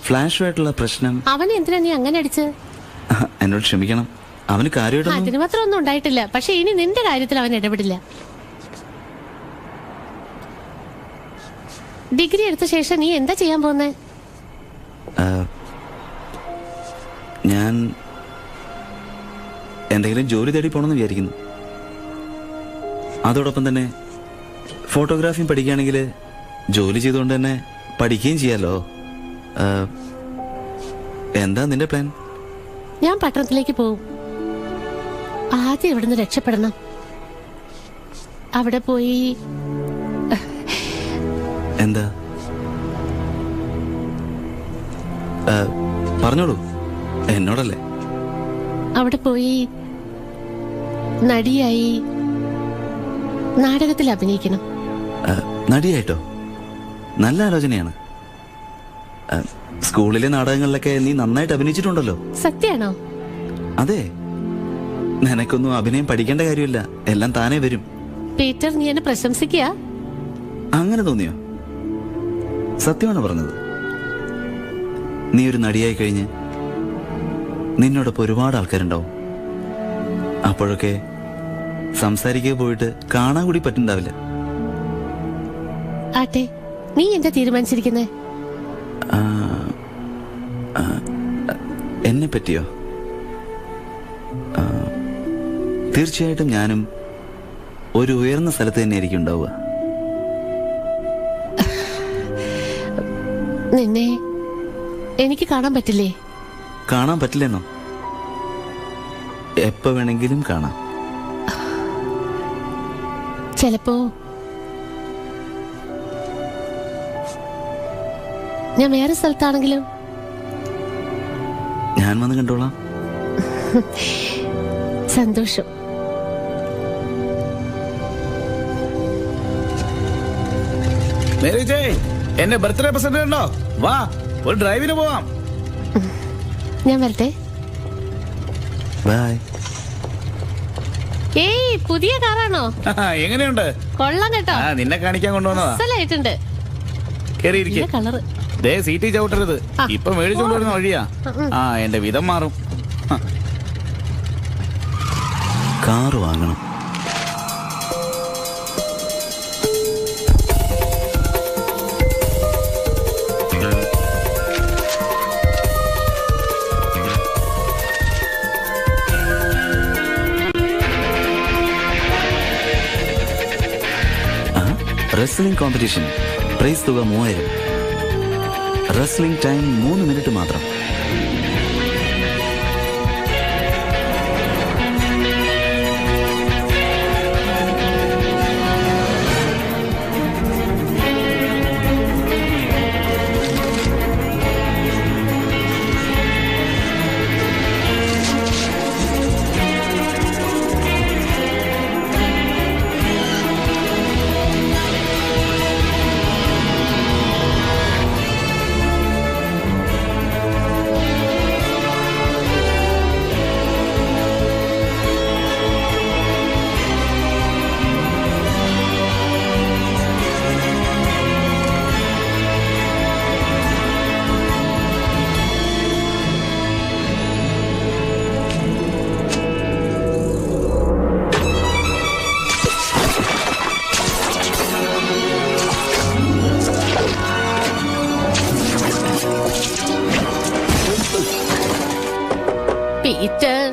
ഫ്ലാഷുമായിട്ടുള്ള പ്രശ്നം. അവനെ എന്തിനാ നീ അങ്ങനെ അടിച്ച്? എന്നോട് ക്ഷമിക്കണം, അവന് കാര്യമായിട്ട് അതിന് മാത്രം ഒന്നും ഉണ്ടായിട്ടില്ല. പക്ഷെ ഇനി നിന്റെ കാര്യത്തിൽ അവൻ ഇടപെടില്ല. ഡിഗ്രി എടുത്ത ശേഷം നീ എന്താ ചെയ്യാൻ പോകുന്നേ? ഞാൻ എന്തെങ്കിലും ജോലി തേടി പോകണമെന്ന് വിചാരിക്കുന്നു. അതോടൊപ്പം തന്നെ ഫോട്ടോഗ്രാഫിയും പഠിക്കുകയാണെങ്കിൽ ജോലി ചെയ്തുകൊണ്ട് തന്നെ പഠിക്കുകയും ചെയ്യാലോ. എന്താ നിന്റെ പ്ലാൻ? ഞാൻ പട്ടണത്തിലേക്ക് പോവും. ആദ്യം ഇവിടുന്ന് രക്ഷപ്പെടണം. അവിടെ പോയി എന്താ പറഞ്ഞോളൂ, എന്നോടല്ലേ? അവിടെ പോയി നടിയായി നാടകത്തിൽ അഭിനയിക്കണം. നടിയായിട്ടോ? നല്ല ആലോചനയാണ്. സ്കൂളിലെ നാടകങ്ങളിലൊക്കെ നീ നന്നായിട്ട് അഭിനയിച്ചിട്ടുണ്ടല്ലോ. സത്യാണോ? അതെ. നിനക്കൊന്നും അഭിനയം പഠിക്കേണ്ട കാര്യമില്ല, എല്ലാം താനേ വരും. പീറ്റർ, നീ എന്നെ പ്രശംസിക്കുക? അങ്ങനെ തോന്നിയോ? സത്യമാണ് പറഞ്ഞത്. നീ ഒരു നടിയായി കഴിഞ്ഞ് നിന്നോടൊപ്പം ഒരുപാട് ആൾക്കാരുണ്ടാവും. അപ്പോഴൊക്കെ സംസാരിക്കുക പോയിട്ട് കാണാൻ കൂടി പറ്റുന്നുണ്ടാവില്ല. ആട്ടെ, നീ എന്താ തീരുമാനിച്ചിരിക്കുന്നേ? എന്നെ പറ്റിയോ? തീർച്ചയായിട്ടും ഞാനും ഒരു ഉയർന്ന സ്ഥലത്ത് തന്നെ ആയിരിക്കും ഉണ്ടാവുക. നിന്നെ എനിക്ക് കാണാൻ പറ്റില്ലേ? കാണാൻ പറ്റില്ലെന്നോ? എപ്പോ വേണമെങ്കിലും കാണാം. ചിലപ്പോ ഞാൻ വേറെ സ്ഥലത്താണെങ്കിലും ഞാൻ വന്ന് കണ്ടോളാം. സന്തോഷം. മേരി ജയ്, എന്റെ ബർത്ത്ഡേ പ്രസന്റ് ഉണ്ടോ? വാ, ഒരു ഡ്രൈവിന് പോവാം. ഞാൻ വരട്ടെ. ബൈ. ഏയ്, പുതിയ കാറാണോ? എങ്ങനെയുണ്ട്? കൊള്ളാം കേട്ടോ. നിന്നെ കാണിക്കാൻ കൊണ്ടുവന്നതാ. അസലായിട്ടുണ്ട്. കേറിയിരിക്കും. കളറ് ദേ, സീറ്റിൽ ചവിട്ടരുത്. ഇപ്പൊ മേടിച്ചോണ്ട് വരുന്ന വഴിയാ. എന്റെ വിധം മാറും. കാറ് വാങ്ങണം. റെസ്ലിംഗ് കോമ്പറ്റീഷൻ, പ്രൈസ് തുക 3000. റെസ്ലിംഗ് ടൈം 3 മിനിറ്റ് മാത്രം. പീറ്റർ,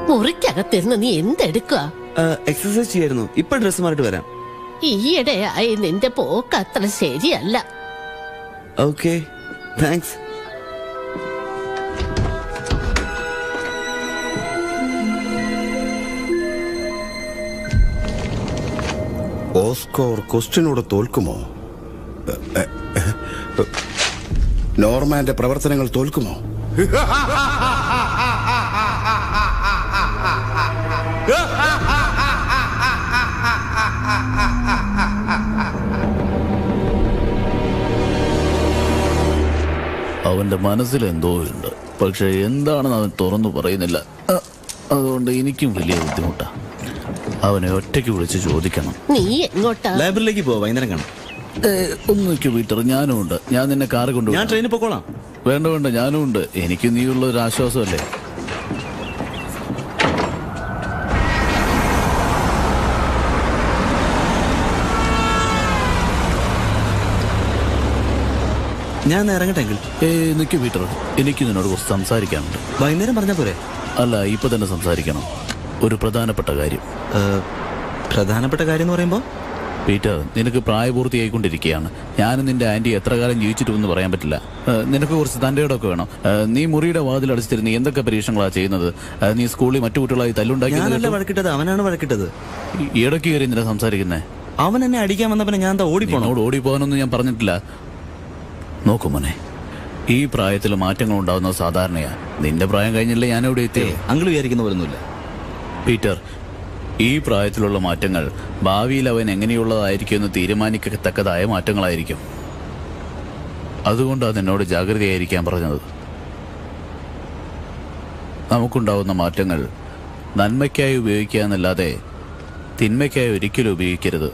മുറിക്കകത്തിരുന്ന് നീ എന്തെടുക്കുക? എക്സസൈസ് ചെയ്യായിരുന്നു. ഇപ്പൊ ഡ്രസ് മാറിട്ട് വരാം. ഈയിടെയായി നിന്റെ പോക്ക് അത്ര ശരിയല്ല. Okay, thanks. ഓസ്കോർ ക്വസ്റ്റിനോട് തോൽക്കുമോ? നോർമാന്റെ പ്രവർത്തനങ്ങൾ തോൽക്കുമോ? അവന്റെ മനസ്സിൽ എന്തോ ഉണ്ട്, പക്ഷെ എന്താണെന്ന് അവൻ തുറന്നു പറയുന്നില്ല. അതുകൊണ്ട് എനിക്കും വലിയ ബുദ്ധിമുട്ടാ. അവനെ ഒറ്റയ്ക്ക് വിളിച്ച് ചോദിക്കണം. നീ എങ്ങോട്ടാ? ലൈബ്രറിയിലേക്ക് പോവാ, വൈകുന്നേരം കാണാം. ഒന്നിക്ക് വീട്ടർ, ഞാനും ഉണ്ട്. ഞാൻ നിന്നെ കാറ് കൊണ്ടുപോകും. ഞാൻ ട്രെയിനിൽ പോക്കോളാം. വേണ്ട വേണ്ട, ഞാനും ഉണ്ട്. എനിക്ക് നീയുള്ള ഒരു ആശ്വാസമല്ലേ. ഞാൻ ഇറങ്ങട്ടെങ്കിൽ? നിക്ക് വീട്ടർ, എനിക്ക് നിന്നോട് കുറച്ച് സംസാരിക്കാനുണ്ട്. വൈകുന്നേരം പറഞ്ഞാൽ പോരെ? അല്ല, ഇപ്പൊ തന്നെ സംസാരിക്കണം. ഒരു പ്രധാനപ്പെട്ട കാര്യം. പ്രധാനപ്പെട്ട കാര്യം എന്ന് പറയുമ്പോൾ പീറ്റർ, നിനക്ക് പ്രായപൂർത്തിയായിക്കൊണ്ടിരിക്കുകയാണ്. ഞാനും നിന്റെ ആന്റി എത്ര കാലം ജീവിച്ചിട്ടുമെന്ന് പറയാൻ പറ്റില്ല. നിനക്ക് കുറച്ച് തൻ്റെയോടൊക്കെ വേണം. നീ മുറിയുടെ വാതിൽ അടച്ചിരുന്ന് എന്തൊക്കെ പരീക്ഷണങ്ങളാണ് ചെയ്യുന്നത്? നീ സ്കൂളിൽ മറ്റു കുട്ടികളായി തല്ലുണ്ടാക്കി. വഴക്കിട്ടത് അവനാണ് വഴക്കിട്ടത്. ഇടയ്ക്ക് കയറി എന്തിനാ സംസാരിക്കുന്നേ? അവൻ എന്നെ അടിക്കാൻ വന്നപ്പോ ഞാൻ എന്താ ഓടിപ്പോണോട് ഓടിപ്പോകാനൊന്നും ഞാൻ പറഞ്ഞിട്ടില്ല. നോക്കൂ മോനെ, ഈ പ്രായത്തിൽ മാറ്റങ്ങൾ ഉണ്ടാവുന്നത് സാധാരണയാ. നിന്റെ പ്രായം കഴിഞ്ഞല്ലേ ഞാൻ ഇവിടെ എത്തിയേ. അങ്കിൾ വിചാരിക്കുന്ന പോലൊന്നുമില്ല പീറ്റർ. ഈ പ്രായത്തിലുള്ള മാറ്റങ്ങൾ ഭാവിയിൽ അവൻ എങ്ങനെയുള്ളതായിരിക്കുമെന്ന് തീരുമാനിക്കത്തക്കതായ മാറ്റങ്ങളായിരിക്കും. അതുകൊണ്ടാണ് എന്നോട് ജാഗ്രതയായിരിക്കാൻ പറഞ്ഞത്. നമുക്കുണ്ടാവുന്ന മാറ്റങ്ങൾ നന്മയ്ക്കായി ഉപയോഗിക്കുക എന്നല്ലാതെ തിന്മയ്ക്കായി ഒരിക്കലും ഉപയോഗിക്കരുത്.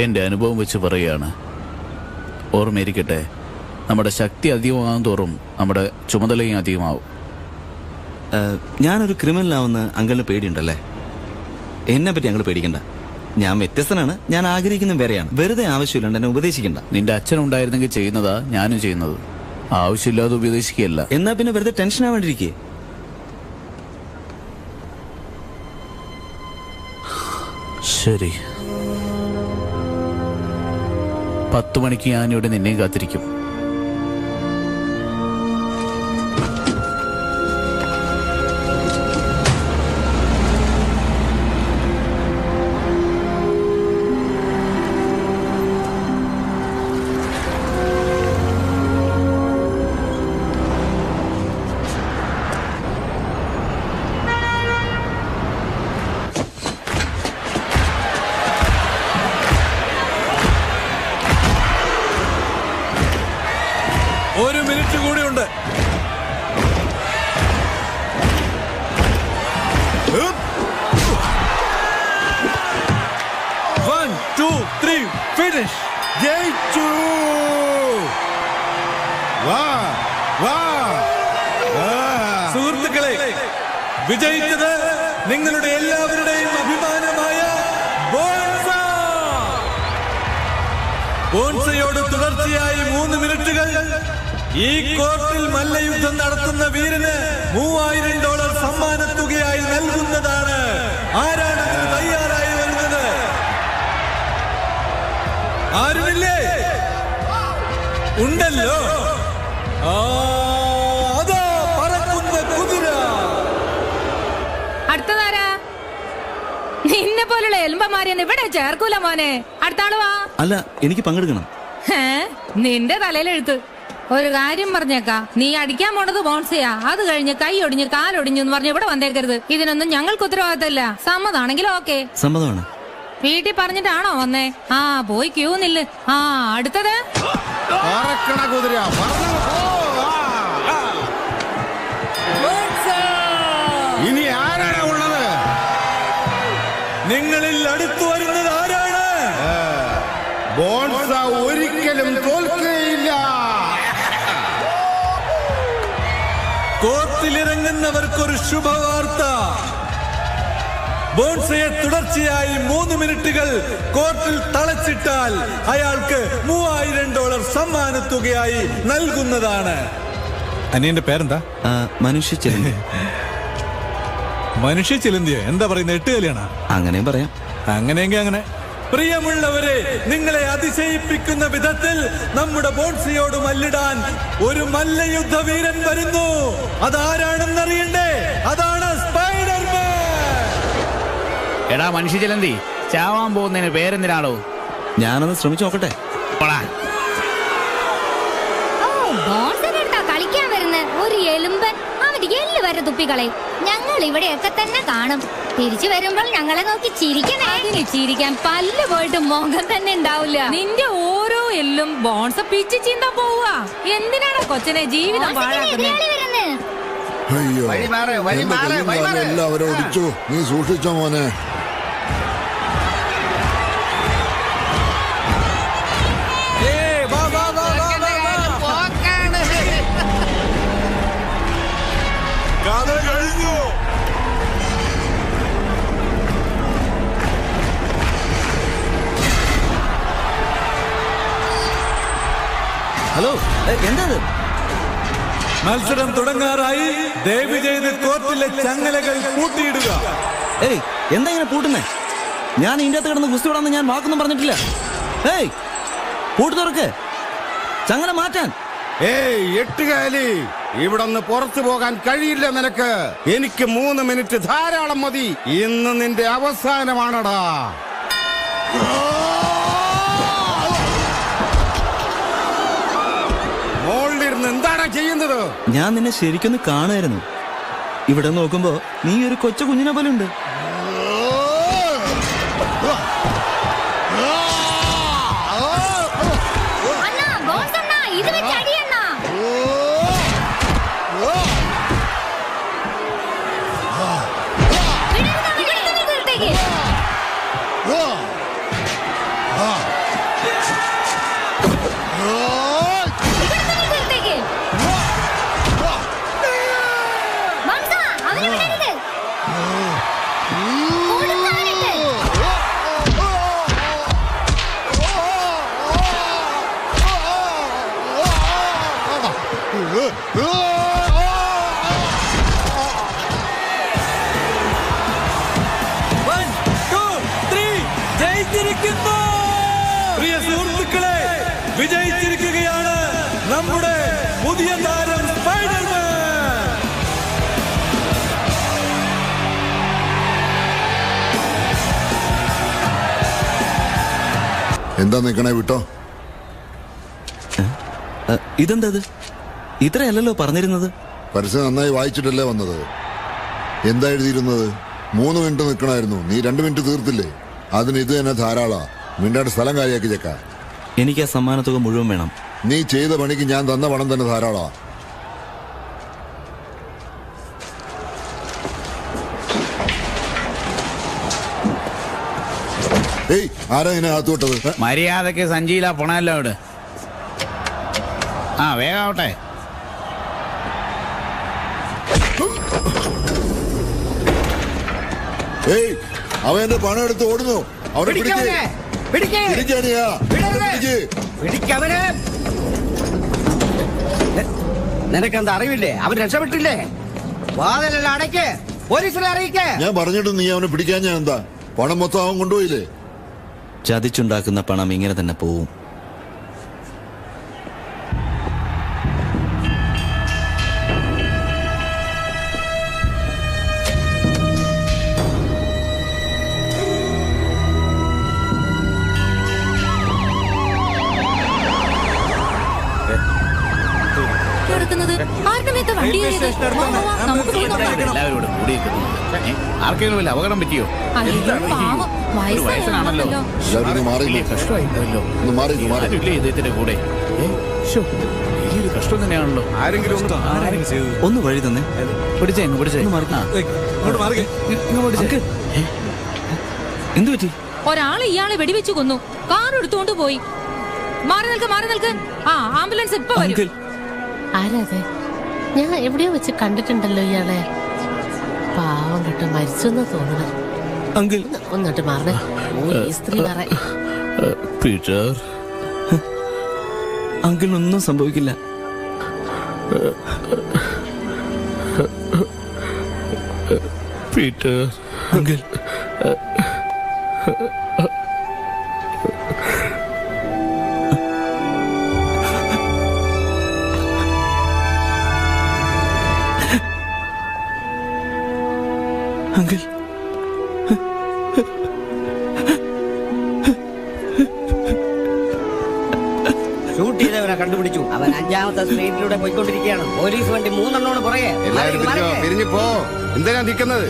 എൻ്റെ അനുഭവം വെച്ച് പറയുകയാണ്. ഓർമ്മയിരിക്കട്ടെ, നമ്മുടെ ശക്തി അധികമാകും തോറും നമ്മുടെ ചുമതലയും അധികമാവും. ഞാനൊരു ക്രിമിനലാവുന്ന അങ്കിളിന് പേടിയുണ്ടല്ലേ? എന്നെ പറ്റി അങ്കിൾ പേടിക്കണ്ട. ഞാൻ വ്യത്യസ്തനാണ്. ഞാൻ ആഗ്രഹിക്കുന്ന വേറെയാണ്. വെറുതെ ആവശ്യമില്ലാണ്ട് എന്നെ ഉപദേശിക്കണ്ട. നിന്റെ അച്ഛനുണ്ടായിരുന്നെങ്കിൽ ചെയ്യുന്നതാ ഞാനും ചെയ്യുന്നത്. ആവശ്യമില്ലാതെ ഉപദേശിക്കുകയല്ല. എന്നാ പിന്നെ വെറുതെ ടെൻഷൻ ആവാണ്ടിരിക്കേ. ശരി, 10 മണിക്ക് ഞാനിവിടെ നിന്നെയും കാത്തിരിക്കും. ഒരു മിനിറ്റ് കൂടിയുണ്ട്. One, two, three, finish. ജയിച്ചു! വാ വാ! സുഹൃത്തുക്കളെ, വിജയിച്ചത് നിങ്ങളുടെ എല്ലാവരുടെയും അഭിമാനമായ ബോൺസയോട് തുടർച്ചയായി 3 മിനിറ്റുകൾ ഈ കോർട്ടിൽ മല്ലയുദ്ധം നടത്തുന്ന വീരന് $3000 സമ്മാനത്തുകയായി നൽകുന്നതാണ്. ആരാണ് തയ്യാറായി വരുന്നത്? ആരുമില്ലേ? ഉണ്ടല്ലോ. അതാ പറക്കുന്ന കുതിര. അടുത്തതാരാ? നിന്നെ പോലുള്ള എലുമ്പമാരെയൊന്നും ഇവിടെ ചേർക്കൂല മോനെ. അടുത്ത ആള് വാ. അല്ല, എനിക്ക് പങ്കെടുക്കണം. നിന്റെ തലയിലെഴുത്ത്. ഒരു കാര്യം പറഞ്ഞേക്കാ, നീ അടിക്കാൻ പോണത് ബോൺസിയാ. അത് കഴിഞ്ഞ് കൈ ഒടിഞ്ഞ് കാലൊടിഞ്ഞു എന്ന് പറഞ്ഞ് ഇവിടെ വന്നേക്കരുത്. ഇതിനൊന്നും ഞങ്ങൾക്ക് ഉത്തരവാദിത്തമില്ല. സമ്മതാണെങ്കിൽ ഓക്കെ. സമ്മതമാണ്. വീട്ടിൽ പറഞ്ഞിട്ടാണോ വന്നേ? ആ, പോയി ക്യൂ നില്ല്. ആ, അടുത്തത് കുതിര. ഇനി ആരാണ് ഉള്ളത്? നിങ്ങളിൽ അടുത്തു വരുന്നത് ആരാണ്? ബോൺസ ഒരിക്കലും തോൽക്കുകയില്ല. കോർട്ടിലിറങ്ങുന്നവർക്കൊരു ശുഭവാർത്ത. ബോൺസയെ തുടർച്ചയായി 3 മിനിറ്റുകൾ കോർട്ടിൽ തളച്ചിട്ടാൽ അയാൾക്ക് $3000 സമ്മാനത്തുകയായി നൽകുന്നതാണ്. അനിയന്റെ പേരെന്താ? മനുഷ്യ ചിലന്തി. മനുഷ്യ ചിലന്തിയോ? എന്താ പറയുന്നത്? 8 കലിയാണോ? അങ്ങനെയും പറയാം. അങ്ങനെയെങ്കിൽ അങ്ങനെ. പ്രിയമുള്ളവരെ, നിങ്ങളെ അതിശയിപ്പിക്കുന്ന വിധത്തിൽ നമ്മുടെ ബോൺസിയോട് മല്ലിടാൻ ഒരു മല്ലയുദ്ധ വീരൻ വരുന്നു. അതാരാണെന്നറിയണ്ടേ? അതാണ് സ്പൈഡർമാൻ. എടാ മനുഷ്യ ചിലന്തി, ചാവാൻ പോകുന്നതിന് പേരെന്തിനാണോ? ഞാനൊന്ന് ശ്രമിച്ചു നോക്കട്ടെ. കളിക്കാൻ വരുന്ന ഒരു എലുമ്പൻ. അവന്റെ എല്ല് വരെ തുപ്പിക്കളെ. ഞങ്ങൾ ഇവിടെയൊക്കെ തന്നെ കാണും. തിരിച്ചു വരുമ്പോൾ ഞങ്ങളെ നോക്കി ചിരിക്കണേ. അതിന് ചിരിക്കാൻ പല്ല് പോയിട്ട് മുഖം തന്നെ ഉണ്ടാവില്ല. നിന്റെ ഓരോ എല്ലും ബോൺസ് പിച്ച് ചീന്താ പോവുക. എന്തിനാണ് കൊച്ചനെ ജീവിതം പാഴാക്കുന്നത്? അയ്യോ, എല്ലാവരും ഓടിച്ചു. നീ സൂക്ഷിച്ചോ മോനെ. ഹലോ, എന്താ? മത്സരം തുടങ്ങാറായി. ദയവ് ചെയ്ത് കോർട്ടിലെ ചങ്ങലകൾ കൂട്ടിയിടുക. ഏയ് എന്താ ഇങ്ങനെ പൂട്ടുന്നേ? ഞാൻ ഇതിൻ്റെ അകത്ത് കിടന്ന് ഗുസ്തി വിടാന്ന് ഞാൻ വാക്കൊന്നും പറഞ്ഞിട്ടില്ല. ഏയ് പൂട്ട് തുറക്ക്, ചങ്ങല മാറ്റാൻ. ഏയ് എട്ടുകാലി, ഇവിടന്ന് പുറത്തു പോകാൻ കഴിയില്ല നിനക്ക്. എനിക്ക് 3 മിനിറ്റ് ധാരാളം മതി. ഇന്ന് നിന്റെ അവസാനമാണടാ. മോളിലിരുന്ന് എന്താണ് ചെയ്യുന്നത്? ഞാൻ നിന്നെ ശരിക്കൊന്ന് കാണുമായിരുന്നു. ഇവിടെ നോക്കുമ്പോ നീ ഒരു കൊച്ചു കുഞ്ഞിനെ പോലെ ഉണ്ട്. പ്രിയ സുഹൃത്തുക്കളെ, വിജയിച്ചിരിക്കുകയാണ് നമ്മുടെ പുതിയ താരം സ്പൈഡർമാൻ. എന്താ നിക്കണേ, വിട്ടോ. ഇതെന്തത്? ഇത്രയല്ലല്ലോ പറഞ്ഞിരുന്നത്. പരസ്യം നന്നായി വായിച്ചിട്ടല്ലേ വന്നത്. എന്താ എഴുതിയിരുന്നത്? 3 മിനിറ്റ് നിൽക്കണമായിരുന്നു. നീ 2 മിനിറ്റ് തീർത്തില്ലേ? അതിന് ഇത് തന്നെ ധാരാളാ. മിണ്ടാട് സ്ഥലം കാര്യാക്കി ചെക്ക. എനിക്ക് ആ സമ്മാനത്തുക മുഴുവൻ വേണം. നീ ചെയ്ത പണിക്ക് ഞാൻ തന്ന പണം തന്നെ ധാരാളാ. ഏയ്, ആരാ ഇതിനെ അകത്ത് വിട്ടത്? മര്യാദക്ക് സഞ്ചിയിലാ പോണല്ലോ അവിടെ. ആ വേഗാവട്ടെ. ഏയ്, അവൻ എന്റെ പണം എടുത്ത് ഓടുന്നു. അവനെ നിനക്കെന്താ അറിവില്ലേ? അവൻ രക്ഷപ്പെട്ടില്ലേ? വാതിലെല്ലാം അടയ്ക്ക്, പോലീസിനെ അറിയിക്കേ. ഞാൻ പറഞ്ഞിട്ട് നീ അവനെ പിടിക്കാൻ ഞാൻ എന്താ? പണം മൊത്തം അവൻ കൊണ്ടുപോയില്ലേ? ചതിച്ചുണ്ടാക്കുന്ന പണം ഇങ്ങനെ തന്നെ പോവും. എല്ലാവരും കൂടി ആർക്കെങ്കിലും വല്ല അപകടം പറ്റിയോ? വയസ്സനാണല്ലോ. കഷ്ടമായില്ലേ ഇദ്ദേഹത്തിന്റെ കൂടെ? വലിയൊരു കഷ്ടം തന്നെയാണല്ലോ. ഒന്ന് വഴി തന്നെ പിടിച്ചേ. എന്തു പറ്റി? ഒരാൾ ഇയാളെ വെടിവെച്ചു കൊന്നു. കാർ എടുത്തുകൊണ്ട് പോയി. മാറി നിൽക്ക്. ആ ആംബുലൻസ് ഇപ്പൊ വരും. ആരാതെ? ഞാൻ എവിടെയോ വെച്ച് കണ്ടിട്ടുണ്ടല്ലോ ഇയാളെ. പാവം കേട്ടോ, മരിച്ചെന്ന് തോന്നണം. അങ്കിൾ ഒന്നിട്ട് മാറണേ. ഈ സ്ത്രീ പറ. പീറ്റർ, അങ്കിളിനൊന്നും സംഭവിക്കില്ല. പീറ്റർ അങ്കിൾ, അങ്കിൾ, ഷൂട്ട് ചെയ്തവനെ കണ്ടുപിടിച്ചു. അവൻ 5ാമത്തെ സ്ട്രീറ്റിലൂടെ പോയിക്കൊണ്ടിരിക്കുകയാണ്. പോലീസ് വണ്ടി 3 എണ്ണോട് പുറകെ. പിരിഞ്ഞു പോ. എന്തിനാ നിൽക്കുന്നത്?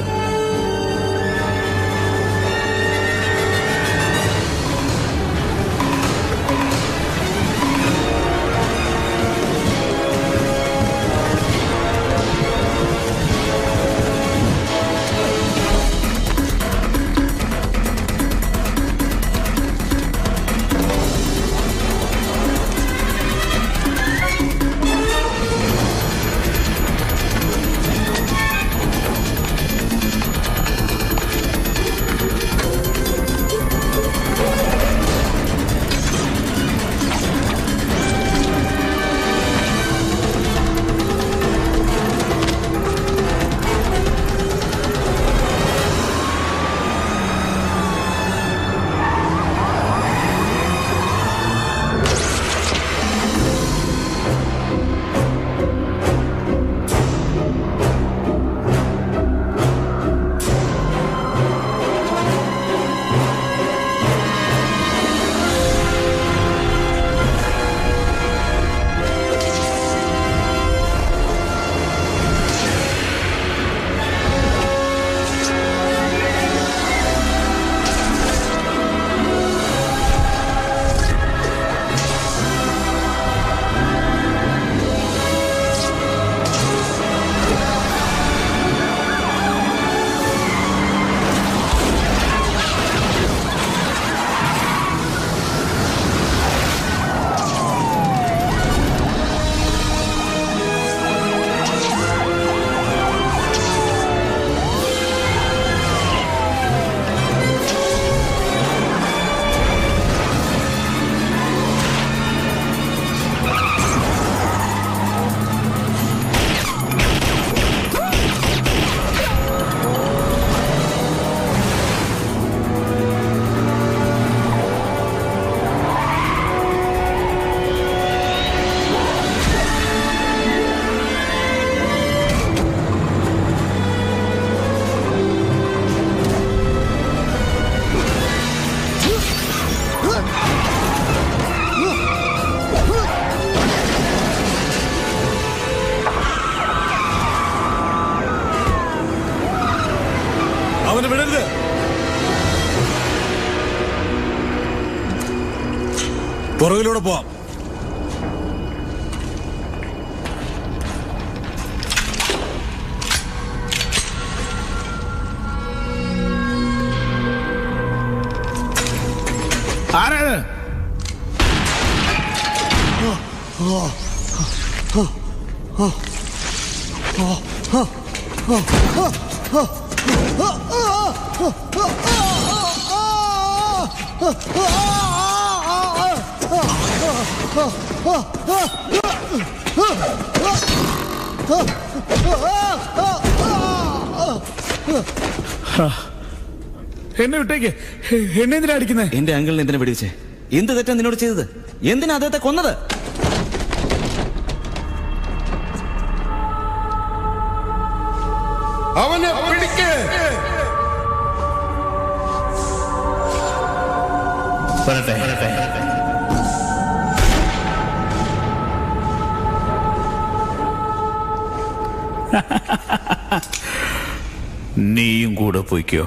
പുറകിലൂടെ പോവാം. ആരാണ്? എന്നെ വിട്ടേക്ക്. എന്നെ എന്തിനാ അടിക്കുന്നത്? എന്റെ അങ്കിളിനെ എന്തിനാ വെടിവെച്ചേ? എന്ത് തെറ്റാ നിന്നോട് ചെയ്തത്? എന്തിനാ അദ്ദേഹത്തെ കൊന്നത്? അവനെ പിടിക്ക്. നീയും കൂടെ പോയിക്കോ.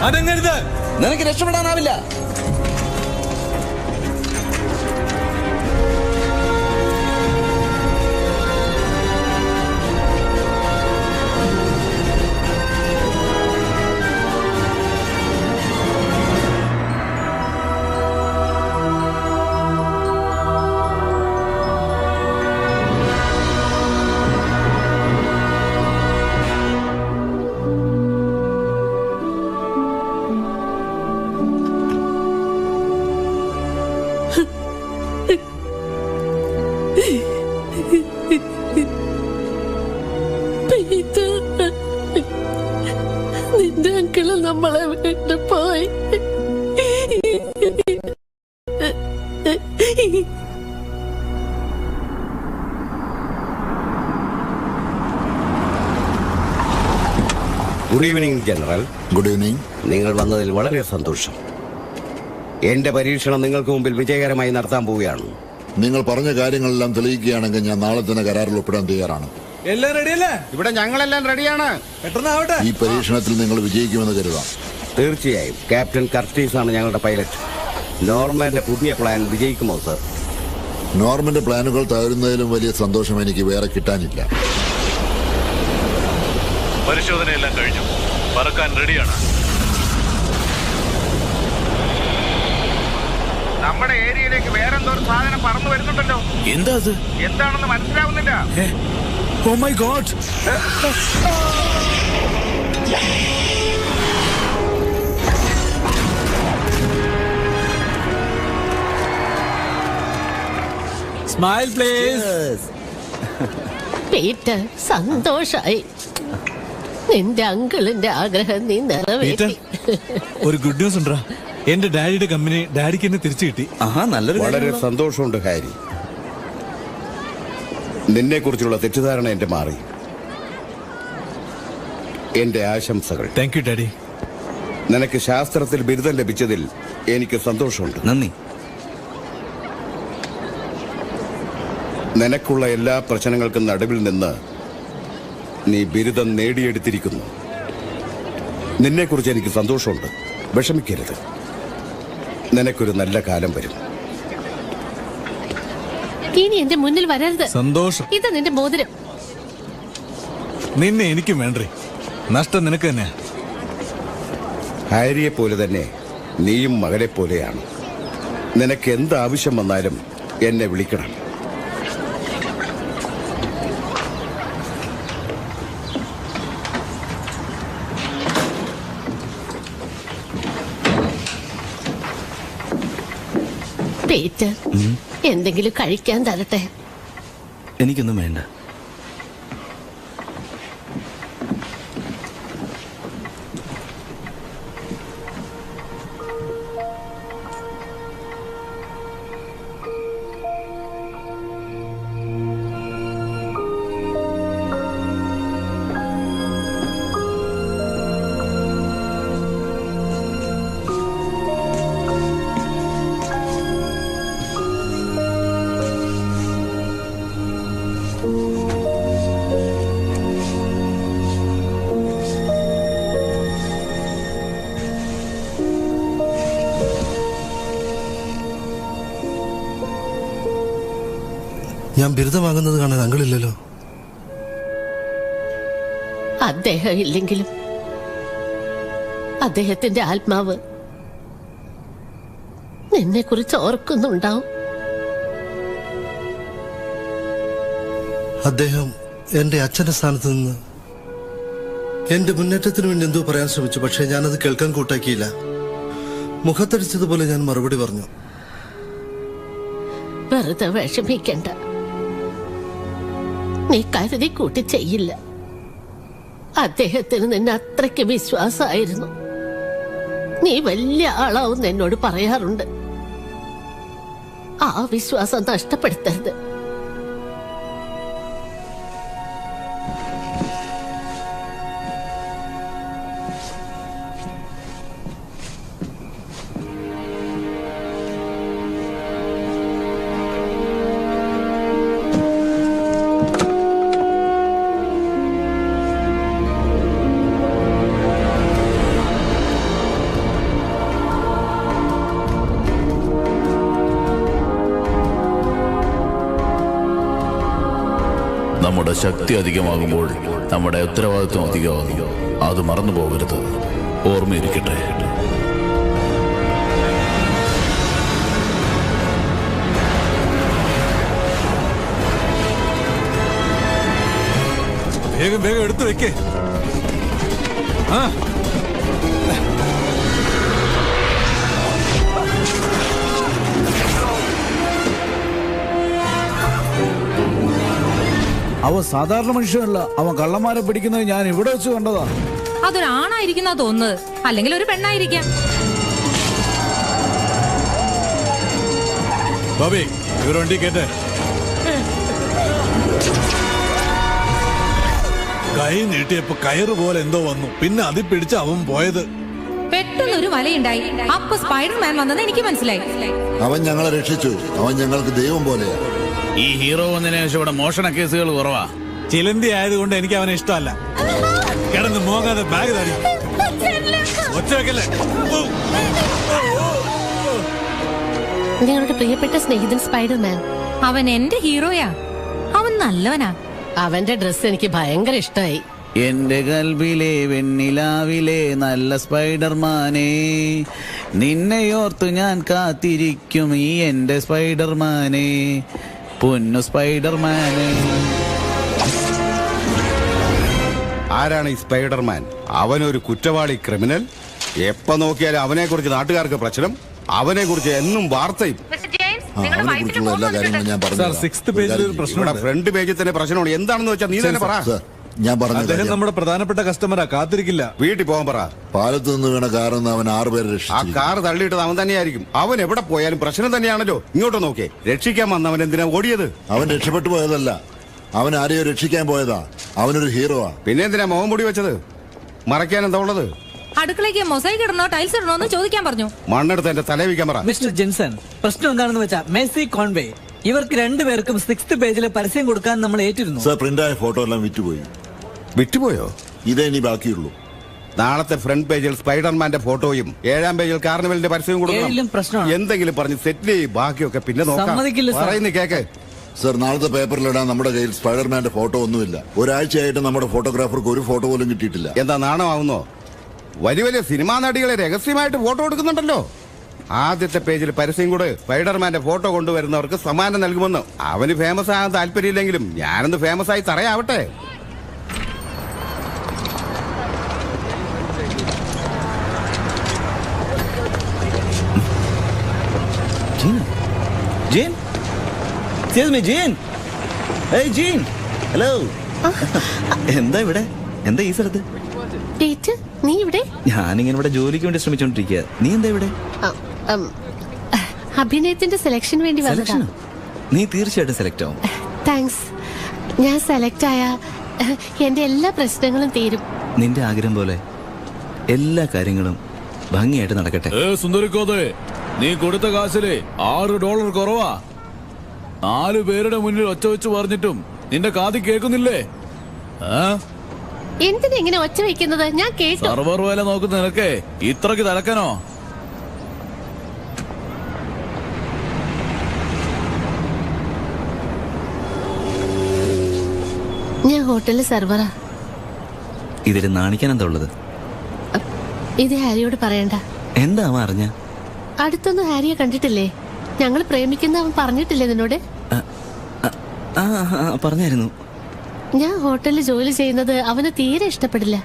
അതെങ്ങരുത്. നിനക്ക് രക്ഷപ്പെടാനാവില്ല. നിന്റെ അങ്കിള് നമ്മളെ വിട്ടു പോയി. Good evening general. Good evening. നിങ്ങൾ വന്നതിൽ വളരെ സന്തോഷം. എന്റെ പരീക്ഷണം നിങ്ങൾക്ക് മുമ്പിൽ വിജയകരമായി നടത്താൻ പോവുകയാണ്. നിങ്ങൾ പറഞ്ഞ കാര്യങ്ങളെല്ലാം തെളിയിക്കുകയാണെങ്കിൽ ഞാൻ നാളെ തന്നെ കരാറിൽ ഒപ്പിടാൻ തയ്യാറാണ്. എല്ലാം റെഡിയല്ലേ? ഇവിടെ ഞങ്ങളെല്ലാം റെഡിയാണ്. പെട്ടെന്നാവട്ടെ. ഈ പരീക്ഷണത്തിൽ നിങ്ങൾ വിജയിക്കുമെന്ന് കരുതാം. തീർച്ചയായും. ക്യാപ്റ്റൻ കർട്ടീസ് ആണ് ഞങ്ങളുടെ പൈലറ്റ്. നോർമന്റെ പുതിയ പ്ലാൻ വിജയിക്കുമോ സർ? നോർമന്റെ പ്ലാനുകൾ തകരുന്നതിലും വലിയ സന്തോഷം എനിക്ക് വേറെ കിട്ടാനില്ല. പരിശോധനയെല്ലാം കഴിഞ്ഞു. പറക്കാൻ റെഡിയാണ്. നമ്മുടെ ഏരിയയിലേക്ക് വേറെന്തോ ഒരു സാധനം പറന്നു വരുന്നുണ്ടല്ലോ. എന്താ അത്? എന്താണെന്ന് മനസ്സിലാവുന്നില്ല. Oh my god. Smile please. Peter, സന്തോഷായി. നിന്റെ അങ്കിളിന്റെ ആഗ്രഹം നീ നിറവേറ്റി. ഒരു ഗുഡ് ന്യൂസ് ഉണ്ടാ. എന്റെ ഡാഡിയുടെ കമ്പനി ഡാഡിക്ക് എന്നെ തിരിച്ചു കിട്ടി. വളരെ സന്തോഷമുണ്ട് ഹാരി. നിന്നെ കുറിച്ചുള്ള തെറ്റിദ്ധാരണ എന്റെ മാറി. എന്റെ ആശംസകൾ. Thank you daddy. നിനക്ക് ശാസ്ത്രത്തിൽ ബിരുദം ലഭിച്ചതിൽ എനിക്ക് സന്തോഷമുണ്ട്. നന്ദി. നിനക്കുള്ള എല്ലാ പ്രശ്നങ്ങൾക്കും നടുവിൽ നിന്ന് നീ ബിരുദം നേടിയെടുത്തിരിക്കുന്നു. നിന്നെക്കുറിച്ച് എനിക്ക് സന്തോഷമുണ്ട്. വിഷമിക്കരുത്. നിനക്കൊരു നല്ല കാലം വരും. ഇനി എന്റെ മുന്നിൽ വരരുത്. സന്തോഷം. ഇത് നിന്റെ മോതിരം. നിന്നെ എനിക്കും വേണ്ടേ. നഷ്ടം നിനക്ക് തന്നെ. ഹാരിയെ പോലെ തന്നെ നീയും മകനെ പോലെയാണ്. നിനക്ക് എന്ത് ആവശ്യം വന്നാലും എന്നെ വിളിക്കണം. പീറ്റർ, എന്തെങ്കിലും കഴിക്കാൻ തരട്ടെ? എനിക്കൊന്നും വേണ്ട. ഞാൻ ബിരുദം വാങ്ങുന്നത് കാണാൻ അങ്കിളില്ലല്ലോ. അദ്ദേഹം ഇല്ലെങ്കിലും അദ്ദേഹത്തിന്റെ ആത്മാവ് നിന്നെ കുറിച്ച് ഓർക്കുന്നുണ്ടാവും. അദ്ദേഹം എന്റെ അച്ഛന്റെ സ്ഥാനത്ത് നിന്ന് എന്റെ മുന്നേറ്റത്തിന് വേണ്ടി എന്തോ പറയാൻ ശ്രമിച്ചു. പക്ഷെ ഞാനത് കേൾക്കാൻ കൂട്ടാക്കിയില്ല. മുഖത്തടിച്ചതുപോലെ ഞാൻ മറുപടി പറഞ്ഞു. വെറുതെ വിഷമിക്കണ്ട. നീ കരുതി കൂട്ടി ചെയ്യില്ല. അദ്ദേഹത്തിന് നിന്നെ അത്രയ്ക്ക് വിശ്വാസമായിരുന്നു. നീ വലിയ ആളാവും എന്നോട് പറയാറുണ്ട്. ആ വിശ്വാസം നഷ്ടപ്പെടുത്തരുത്. നമ്മുടെ ശക്തി അധികമാകുമ്പോൾ നമ്മുടെ ഉത്തരവാദിത്വം അധികമാകും. അത് മറന്നു പോകരുത്. ഓർമ്മയിരിക്കട്ടെ. വേഗം വേഗം എടുത്തു വെക്കേ. അവൻ സാധാരണ മനുഷ്യനല്ല. അവൻ കള്ളന്മാരെ പിടിക്കുന്നത് ഞാൻ ഇവിടെ വെച്ച് കണ്ടതാ. അതൊരാണായിരിക്കുന്ന തോന്നുന്നത്, അല്ലെങ്കിൽ ഒരു പെണ്ണായിരിക്കാം. ബോബി, ഇവർ വണ്ടി കേട്ടെ. കൈ നീട്ടിയപ്പോ കയറ് പോലെ എന്തോ വന്നു. പിന്നെ അതിൽ പിടിച്ച് അവൻ പോയത്. പെട്ടെന്നൊരു വലയുണ്ടായി. അപ്പൊ സ്പൈഡർമാൻ വന്നത് എനിക്ക് മനസ്സിലായി. അവൻ ഞങ്ങളെ രക്ഷിച്ചു. അവൻ ഞങ്ങൾക്ക് ദൈവം പോലെയാ. ഈ ഹീറോ വന്നതിന് ശേഷം ഇവിടെ മോഷണ കേസുകൾ കുറവാ. ചിലന്തി ആയതുകൊണ്ട് എനിക്ക് അവനെ ഇഷ്ടമല്ല. കിടന്ന് മോങ്ങാതെ ബാഗ് തടി. ഒച്ച വെക്കല്ലേ. നിങ്ങളുടെ പ്രിയപ്പെട്ട സ്നേഹിതൻ സ്പൈഡർമാൻ. അവൻ എന്റെ ഹീറോയാ. അവൻ നല്ലവനാ. അവന്റെ ഡ്രസ് എനിക്ക് ഭയങ്കര ഇഷ്ടമായി. എന്റെ കൽബിലെ വെണ്ണിലാവിലെ നല്ല സ്പൈഡർമാനെ, നിന്നെയോർത്ത് ഞാൻ കാത്തിരിക്കും ഈ എന്റെ സ്പൈഡർമാനെ, പൊന്നു സ്പൈഡർമാനെ. ആരാണ് ഈ സ്പൈഡർമാൻ? അവനൊരു കുറ്റവാളി ക്രിമിനൽ. എപ്പോ നോക്കിയാലും അവനെ കുറിച്ച് നാട്ടുകാർക്ക് പ്രശ്നം, അവനെ കുറിച്ച് എന്നും വാർത്തയും. അവനെ കുറിച്ചുള്ള എല്ലാ കാര്യങ്ങളും ഞാൻ പറഞ്ഞു. ഫ്രണ്ട് പേജിൽ തന്നെ പ്രശ്നമാണ്. എന്താണെന്ന് വെച്ചാൽ നീ തന്നെ പറ. ഞാൻ പറഞ്ഞു. അദ്ദേഹം നമ്മുടെ പ്രധാനപ്പെട്ട കസ്റ്റമറാ. കാത്തിരിക്കില്ല. വീട്ടിൽ പോകാൻ പറ. പാലത്ത് നിന്ന് വീണ കാറിൽ അവൻ 6 പേരെ രക്ഷിച്ചു. ആ കാർ തള്ളിയിട്ടത് അവൻ തന്നെയായിരിക്കും. അവൻ എവിടെ പോയാലും പ്രശ്നം തന്നെയാണല്ലോ. ഇങ്ങോട്ട് നോക്കേ. രക്ഷിക്കാൻ വന്നവൻ എന്തിനാ ഓടിയത്? അവൻ രക്ഷപ്പെട്ടു പോയതല്ല, അവൻ ആരെയോ രക്ഷിക്കാൻ പോയതാ. അവനൊരു ഹീറോവാ. പിന്നെ എന്തിനാ മുഖം മൂടി വെച്ചത്? മറയ്ക്കാൻ എന്താ ഉള്ളത്? അടുക്കളയ്ക്ക് മൊസൈക്ക് ഇടണോ ടൈൽസ് ഇടണോ എന്ന് ചോദിക്കാൻ പറഞ്ഞു. മണ്ണെടുത്ത് എന്റെ തല വയ്ക്കാൻ പറ. മിസ്റ്റർ ജെൻസൺ, പ്രശ്നം എന്താണെന്ന് വെച്ചാൽ മെസ്സി കോൺവേ ഇവർക്ക് രണ്ടുപേർക്കും 6th പേജിലെ പരസ്യം കൊടുക്കാൻ നമ്മൾ ഏറ്റിരുന്നു. സർ, പ്രിന്റായ ഫോട്ടോ എല്ലാം വിറ്റുപോയി. വിറ്റുപോയോ? ഇതേ ഇനി ബാക്കിയുള്ളൂ. നാളത്തെ ഫ്രണ്ട് പേജിൽ സ്പൈഡർമാന്റെ ഫോട്ടോയും 7ാം പേജിൽ കാർണിവലിന്റെ പരസ്യവും കൊടുക്കണം. എന്തെങ്കിലും പറഞ്ഞ് സെറ്റിൽ ചെയ്യും. ബാക്കിയൊക്കെ പിന്നെ നോക്കാം. പറയുന്ന കേക്ക്. സർ, നാളത്തെ പേപ്പറിലിടാൻ നമ്മുടെ കയ്യിൽ സ്പൈഡർമാന്റെ ഫോട്ടോ ഒന്നുമില്ല. ഒരാഴ്ചയായിട്ട് നമ്മുടെ ഫോട്ടോഗ്രാഫർക്ക് ഒരു ഫോട്ടോ പോലും കിട്ടിയിട്ടില്ല. എന്താ നാണമാവുന്നോ? വലിയ വലിയ സിനിമാ നടികളെ രഹസ്യമായിട്ട് ഫോട്ടോ എടുക്കുന്നുണ്ടല്ലോ. ആദ്യത്തെ പേജിൽ പരസ്യം കൂടെ സ്പൈഡർമാന്റെ ഫോട്ടോ കൊണ്ടുവരുന്നവർക്ക് സമ്മാനം നൽകുമെന്ന്. അവന് ഫേമസ് ആകാൻ താല്പര്യമില്ലെങ്കിലും ഞാനൊന്ന് ഫേമസ് ആയി തറയാവട്ടെ. ഹലോ, എന്താ ഇവിടെ? എന്താ ഈ സ്ഥലത്ത്? നീ ഇവിടെ? ഞാനിങ്ങനെ ഇവിടെ ജോലിക്ക് വേണ്ടി ശ്രമിച്ചോണ്ടിരിക്കുക. നീ എന്താ ഇവിടെ? അഭിനയത്തിന്റെ സെലക്ഷൻ വേണ്ടി വന്നതാ. നീ തീർച്ചയായിട്ടും സെലക്ട് ആവും. താങ്ക്സ്. ഞാൻ സെലക്ട് ആയ എന്റെ എല്ലാ പ്രശ്നങ്ങളും തീരും. നിന്റെ ആഗ്രഹം പോലെ എല്ലാ കാര്യങ്ങളും ഭംഗിയായിട്ട് നടക്കട്ടെ. സുന്ദരിക്കോതെ, നീ കൊടുത്ത കാശില് $6 കുറവാ. 4 പേരുടെ മുന്നിൽ ഒച്ച വെച്ച് പറഞ്ഞിട്ടും നിന്റെ കാതി കേൾക്കുന്നില്ലേ? എന്തിനാ ഇങ്ങനെ ഒച്ച വെക്കുന്നത്? ഞാൻ കേട്ടു. സർവർ വേല നോക്കുന്ന നിനക്ക് ഇത്രക്ക് തലക്കനോ? ഞാൻ ഹോട്ടലിൽ സെർവറാ. ഇതിൽ നാണിക്കാൻ എന്താ ഉള്ളത്? ഇത് ഹാരിയോട് പറയണ്ട. എന്താ അവൻ അറിഞ്ഞ? അടുത്തൊന്നും ഹാരിയെ കണ്ടിട്ടില്ലേ? ഞങ്ങൾ പ്രേമിക്കുന്ന അവൻ പറഞ്ഞിട്ടില്ലേ നിന്നോട്? പറഞ്ഞായിരുന്നു. ഞാൻ ഹോട്ടലിൽ ജോലി ചെയ്യുന്നത് അവന് തീരെ ഇഷ്ടപ്പെടില്ല.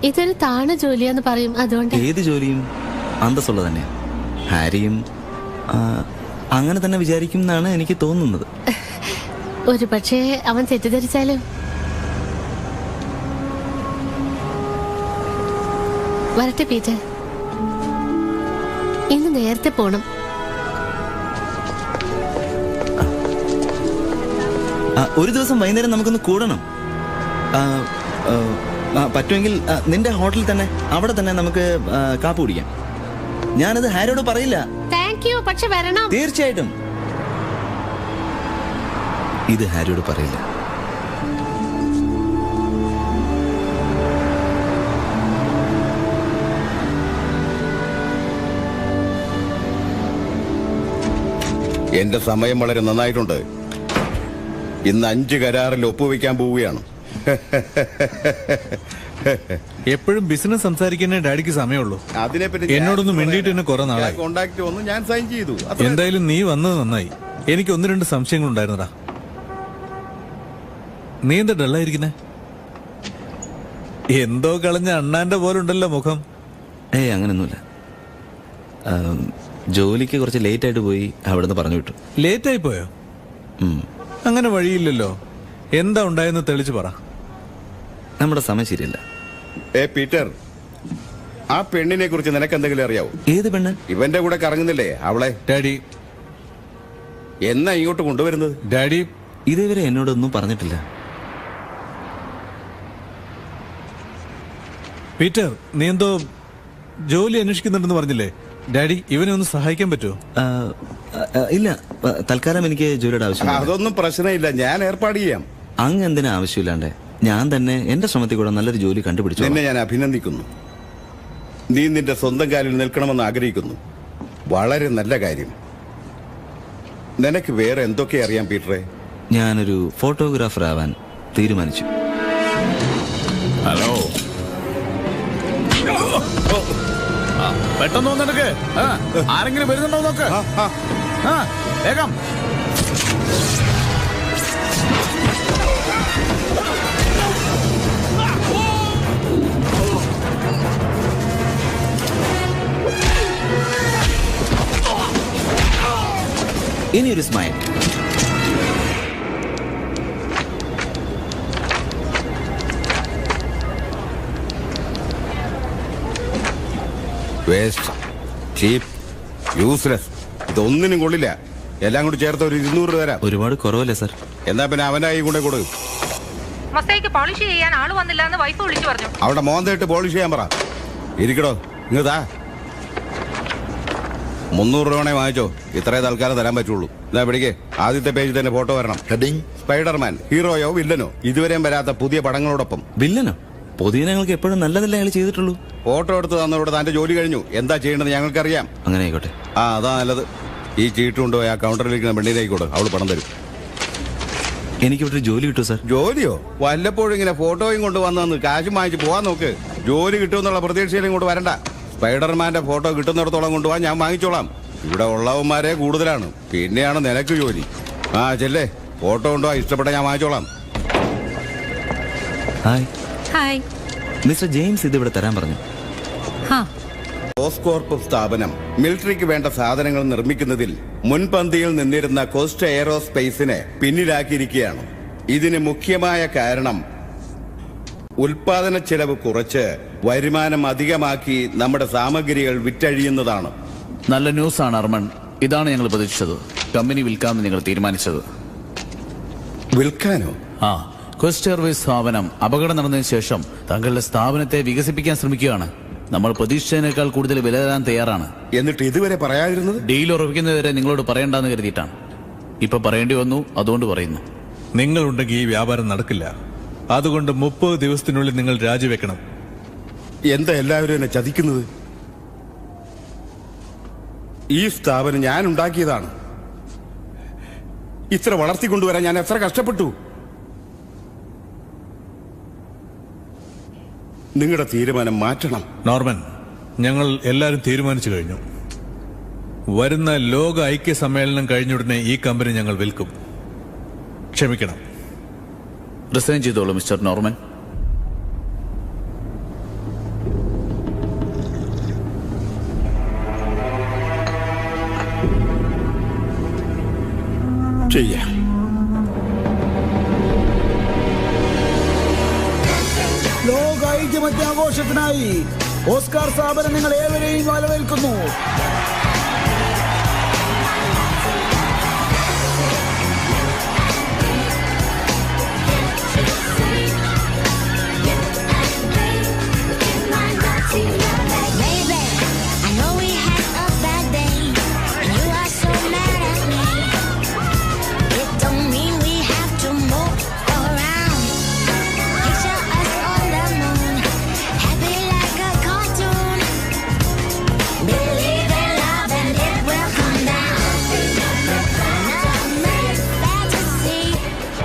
ഇതൊരു താണ ജോലിയാന്ന് പറയും. അതുകൊണ്ട് ഏത് ജോലിയും അന്തസ്സുള്ള തന്നെ. ഹാരിയും അങ്ങനെ തന്നെ വിചാരിക്കും എന്നാണ് എനിക്ക് തോന്നുന്നത്. ഒരു പക്ഷേ അവൻ തെറ്റിദ്ധരിച്ചാലും. വരട്ടെ പീറ്റർ, ഇന്ന് നേരത്തെ പോണം. ഒരു ദിവസം വൈകുന്നേരം നമുക്കൊന്ന് കൂടണം. പറ്റുമെങ്കിൽ നിന്റെ ഹോട്ടലിൽ തന്നെ, അവിടെ തന്നെ നമുക്ക് കാപ്പി കുടിക്കാം. ഞാനത് ഹാരിയോട് പറയില്ല. താങ്ക് യു, പക്ഷെ വരണം. തീർച്ചയായിട്ടും ഇത് ഹാരിയോട് പറയില്ല. എന്റെ സമയം വളരെ നന്നായിട്ടുണ്ട്. ഇന്ന് 5 കരാറിൽ ഒപ്പുവെക്കാൻ പോവുകയാണ്. എപ്പോഴും ബിസിനസ് സംസാരിക്കാനേ ഡാഡിക്ക് സമയമുള്ളൂ. അതിനെപ്പറ്റി എന്നോടൊന്നും മിണ്ടിയിട്ട് തന്നെ കുറെ നാളായി. കോണ്ടാക്ട് വന്നു, ഞാൻ സൈൻ ചെയ്തു. എന്തായാലും നീ വന്നത് നന്നായി. എനിക്ക് 1-2 സംശയങ്ങൾ ഉണ്ടായിരുന്നടാ. നീ എന്താ ഡള്ളായിരിക്കുന്നേ? എന്തോ കളഞ്ഞ അണ്ണാന്റെ പോലെ ഉണ്ടല്ലോ മുഖം. അങ്ങനൊന്നുമില്ല. ജോലിക്ക് കുറച്ച് ലേറ്റ് ആയിട്ട് പോയി, അവിടുന്ന് പറഞ്ഞു വിട്ടു. ലേറ്റ് ആയി പോയോ? അങ്ങനെ വഴിയില്ലല്ലോ. എന്താ ഉണ്ടായെന്ന് തെളിച്ചു പറ. നമ്മുടെ സമയം ശരിയല്ല. പീറ്റർ, ആ പെണ്ണിനെ കുറിച്ച് നിനക്ക് എന്തെങ്കിലും അറിയാവോ? ഏത് പെണ്ണ്? ഇവന്റെ കൂടെ കറങ്ങുന്നില്ലേ അവളെ? ഡാഡി എന്നാ ഇങ്ങോട്ട് കൊണ്ടുവരുന്നത്? ഡാഡി ഇതേവരെ എന്നോടൊന്നും പറഞ്ഞിട്ടില്ല. പീറ്റർ, നീ എന്തോ ജോലി അന്വേഷിക്കുന്നുണ്ടെന്ന് പറഞ്ഞില്ലേ? ഡാഡി, ഇവനെ ഒന്ന് സഹായിക്കാൻ പറ്റുമോ? ഇല്ല, തൽക്കാലം എനിക്ക് ജോലിയുടെ ആവശ്യമില്ല. അതൊന്നും പ്രശ്നമില്ല, ഞാൻ ഏർപ്പാട് ചെയ്യാം. അങ്ങ് എന്തിനാ ആവശ്യമില്ലാണ്ടേ? ഞാൻ തന്നെ എന്റെ ശ്രമത്തിൽ കൂടെ നല്ലൊരു ജോലി കണ്ടുപിടിച്ചു. നിന്നെ ഞാൻ അഭിനന്ദിക്കുന്നു. നീ നിന്റെ സ്വന്തം കാലിൽ നിൽക്കണമെന്ന് ആഗ്രഹിക്കുന്നു. വളരെ നല്ല കാര്യം. നിനക്ക് വേറെ എന്തൊക്കെ അറിയാം പീറ്ററെ? ഞാനൊരു ഫോട്ടോഗ്രാഫർ ആവാൻ തീരുമാനിച്ചു. ഹലോ, പെട്ടെന്ന് നിനക്ക് ആരെങ്കിലും വരുന്നുണ്ടോ നോക്ക്. വേഗം. ഇനിയൊരു സ്മൈൽ. വേസ്റ്റ്, ചീപ്പ്, യൂസ്ലെസ്. ഇതൊന്നിനും കൊള്ളില്ല. എല്ലാം കൂടി ചേർത്ത് ഒരു 200 രൂപ തരാം. ഒരുപാട് കുറവല്ലേ സാർ? എന്നാ പിന്നെ അവനായി കൂടെ കൊടുക്കും. പോളിഷ് ചെയ്യാൻ ആള് വന്നില്ല എന്ന് വൈഫ് വിളിച്ചു പറഞ്ഞു. അവിടെ മോന്തയിട്ട് പോളിഷ് ചെയ്യാൻ പറ. ഇരിക്കടോ, ഇങ്ങതാ 300 രൂപ വാങ്ങിച്ചോ. ഇത്രേ തൽക്കാലം തരാൻ പറ്റുള്ളൂ. എന്നാ പിടിക്കേ. ആദ്യത്തെ പേജിൽ തന്നെ ഫോട്ടോ വരണം. ഹെഡിങ് സ്പൈഡർമാൻ, ഹീറോയോ വില്ലനോ, ഇതുവരെയും വരാത്ത പുതിയ പടങ്ങളോടൊപ്പം. വില്ലനോ? പൊതുജനങ്ങൾക്ക് എപ്പോഴും നല്ലതല്ലേ അയാൾ ചെയ്തിട്ടുള്ളൂ. ഫോട്ടോ എടുത്ത് തന്നവിടെ തന്റെ ജോലി കഴിഞ്ഞു. എന്താ ചെയ്യേണ്ടത് ഞങ്ങൾക്കറിയാം. അങ്ങനെ ആയിക്കോട്ടെ. അതാ നല്ലത്. ഈ ചീട്ട് കൊണ്ടുപോയി ആ കൗണ്ടറിലിരിക്കുന്ന പെണ്ണിനായിക്കോട്ടെ, അവള് പണം തരും. എനിക്കിവിടെ ജോലി കിട്ടും സാർ? ജോലിയോ? വല്ലപ്പോഴും ഇങ്ങനെ ഫോട്ടോയും കൊണ്ട് വന്നു കാശും വാങ്ങിച്ച് പോവാൻ നോക്ക്. ജോലി കിട്ടുമെന്നുള്ള പ്രതീക്ഷയിലും കൊണ്ട് വരണ്ട. സ്പൈഡർമാന്റെ ഫോട്ടോ കിട്ടുന്നിടത്തോളം കൊണ്ടുപോകാൻ ഞാൻ വാങ്ങിച്ചോളാം. ഇവിടെ ഉള്ളവന്മാരെ കൂടുതലാണ്. പിന്നെയാണ് നിനക്ക് ജോലി. ചെല്ലേ, ഫോട്ടോ കൊണ്ടുപോവാ. ഇഷ്ടപ്പെട്ട ഞാൻ വാങ്ങിച്ചോളാം. ഹായ്. ഹായ്. മിസ്റ്റർ ജെയിംസ് ഇതിവിടെ തരാൻ പറഞ്ഞു. ഓസ്കോർപ്പ് സ്ഥാപനം മിലിറ്ററിക്ക് വേണ്ട സാധനങ്ങൾ നിർമ്മിക്കുന്നതിൽ മുൻപന്തിയിൽ നിന്നിരുന്ന കോസ്റ്റ് എയറോസ്പേസിനെ പിന്നിലാക്കിയിരിക്കുകയാണ്. ഇതിന് മുഖ്യമായ കാരണം ഉൽപാദന ചെലവ് കുറച്ച് വരുമാനം അധികമാക്കി നമ്മുടെ സാമഗ്രികൾ വിറ്റഴിയുന്നതാണ്. നല്ല ന്യൂസ് ആണ് അർമൺ. ഇതാണ് ഞങ്ങൾ പ്രതീക്ഷിച്ചത്. കമ്പനി വിൽക്കാമെന്ന് നിങ്ങൾ തീരുമാനിച്ചത്. വിൽക്കാനോ? ക്വസ്റ്റ് എയർവേസ് സ്ഥാപനം അപകടം നടന്നതിന് ശേഷം തങ്ങളുടെ സ്ഥാപനത്തെ വികസിപ്പിക്കാൻ ശ്രമിക്കുകയാണ്. നമ്മൾ പ്രതീക്ഷിച്ചതിനേക്കാൾ കൂടുതൽ വില തരാൻ തയ്യാറാണ്. എന്നിട്ട് ഇതുവരെ പറയാതിരുന്നത്? ഡീൽ ഉറപ്പിക്കുന്നതുവരെ നിങ്ങളോട് പറയണ്ടെന്ന് കരുതിയിട്ടാണ്. ഇപ്പൊ പറയേണ്ടി വന്നു, അതുകൊണ്ട് പറയുന്നു. നിങ്ങളുണ്ടെങ്കിൽ ഈ വ്യാപാരം നടക്കില്ല. അതുകൊണ്ട് 30 ദിവസത്തിനുള്ളിൽ നിങ്ങൾ രാജിവെക്കണം. എന്താ എല്ലാവരും എന്നെ ചതിക്കുന്നത്? ഈ സ്ഥാപനം ഞാൻ ഉണ്ടാക്കിയതാണ്. ഇത്ര വളർത്തിക്കൊണ്ടുവരാൻ ഞാൻ എത്ര കഷ്ടപ്പെട്ടു. നിങ്ങളുടെ തീരുമാനം മാറ്റണം. നോർമൻ, ഞങ്ങൾ എല്ലാവരും തീരുമാനിച്ചു കഴിഞ്ഞു. വരുന്ന ലോക ഐക്യ സമ്മേളനം കഴിഞ്ഞുടനെ ഈ കമ്പനി ഞങ്ങൾ വിൽക്കും. ക്ഷമിക്കണം. റിസൈൻ ചെയ്തോളൂ മിസ്റ്റർ നോർമൻ. ചെയ്യാം. ലോക ഐക്യമത്യാഘോഷത്തിനായി ഓസ്കാർ സ്ഥാപനം നിങ്ങൾ ഏവരെയും വരവേൽക്കുന്നു.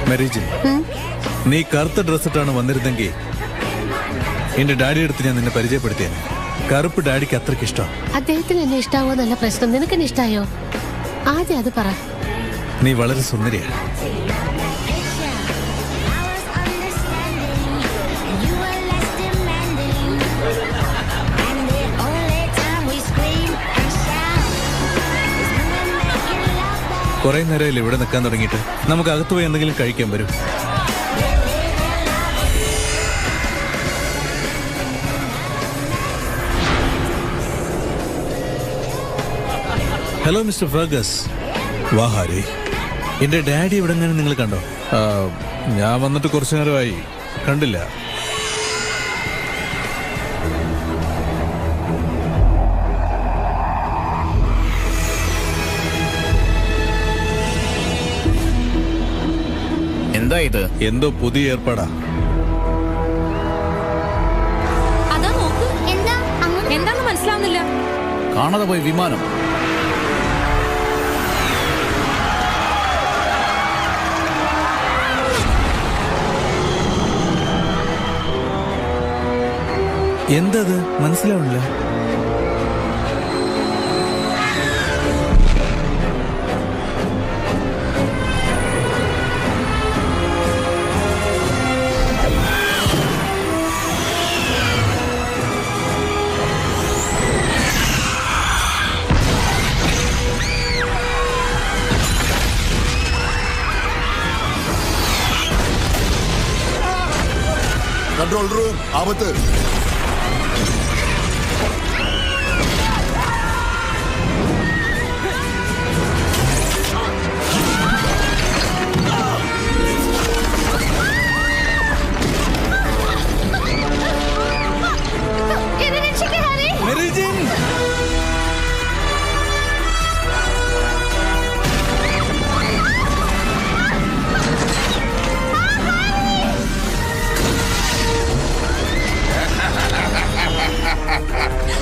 മെറിജിൻ, നീ കറുത്ത ഡ്രസ്സിട്ടാണ് വന്നിരുന്നെങ്കിൽ എന്റെ ഡാഡി അടുത്ത് ഞാൻ നിന്നെ പരിചയപ്പെടുത്തിയാണ്. കറുപ്പ് ഡാഡിക്ക് അത്രയ്ക്ക് ഇഷ്ടം. അദ്ദേഹത്തിന് എന്നെ ഇഷ്ടാവോ എന്നല്ല പ്രശ്നം, നിനക്കെന്നെ ഇഷ്ടായോ? ആദ്യം അത് പറ. നീ വളരെ സുന്ദരിയാണ്. കുറെ നേരമല്ലേ ഇവിടെ നിൽക്കാൻ തുടങ്ങിയിട്ട്? നമുക്ക് അകത്ത് പോയി എന്തെങ്കിലും കഴിക്കാൻ വരും. Hello mister Fergus. വാ ഹാരി. എന്റെ ഡാഡി ഇവിടെ എങ്ങനെ നിങ്ങൾ കണ്ടോ? ഞാൻ വന്നിട്ട് കുറച്ചു നേരമായി, കണ്ടില്ല. എന്താ ഇത്? എന്തോ പുതിയ ഏർപ്പാടാ. എന്താന്ന് മനസ്സിലാവുന്നില്ല. കാണാതെ പോയി വിമാനം. എന്തത് മനസ്സിലാവില്ല. കൺട്രോൾ റൂം, ആപത്ത്.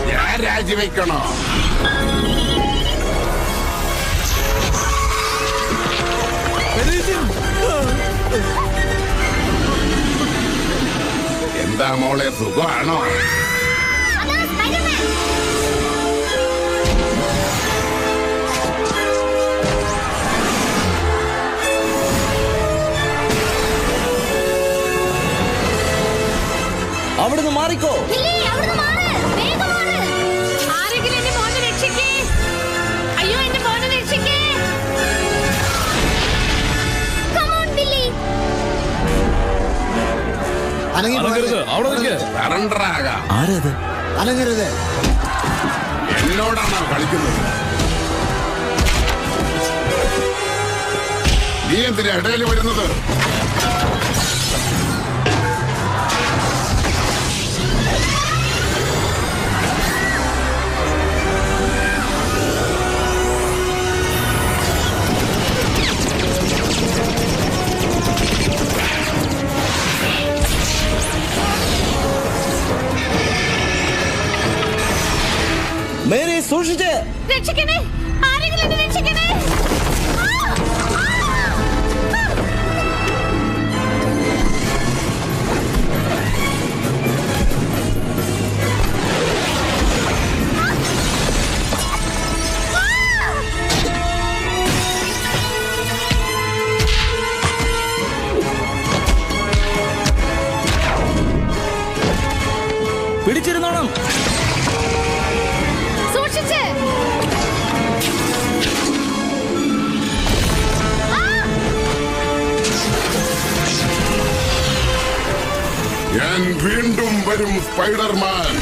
ഞാൻ രാജിവെക്കണോ? എന്താ മോളെ, സുഖമാണോ? അവിടുന്ന് മാറിക്കോ. ആരത്? അനങ്ങരുത്. എന്നോടാണോ കളിക്കുന്നത്? നീ എന്തിനാ ഇടയിൽ വരുന്നത്? മേരി, സൂക്ഷിച്ച്. രക്ഷിക്കണേ, ആരെങ്കിലും എന്നെ രക്ഷിക്കണേ. പിടിച്ചിരുന്നോണം. സൂക്ഷിച്ച്. ഞാൻ വീണ്ടും വരും സ്പൈഡർമാൻ.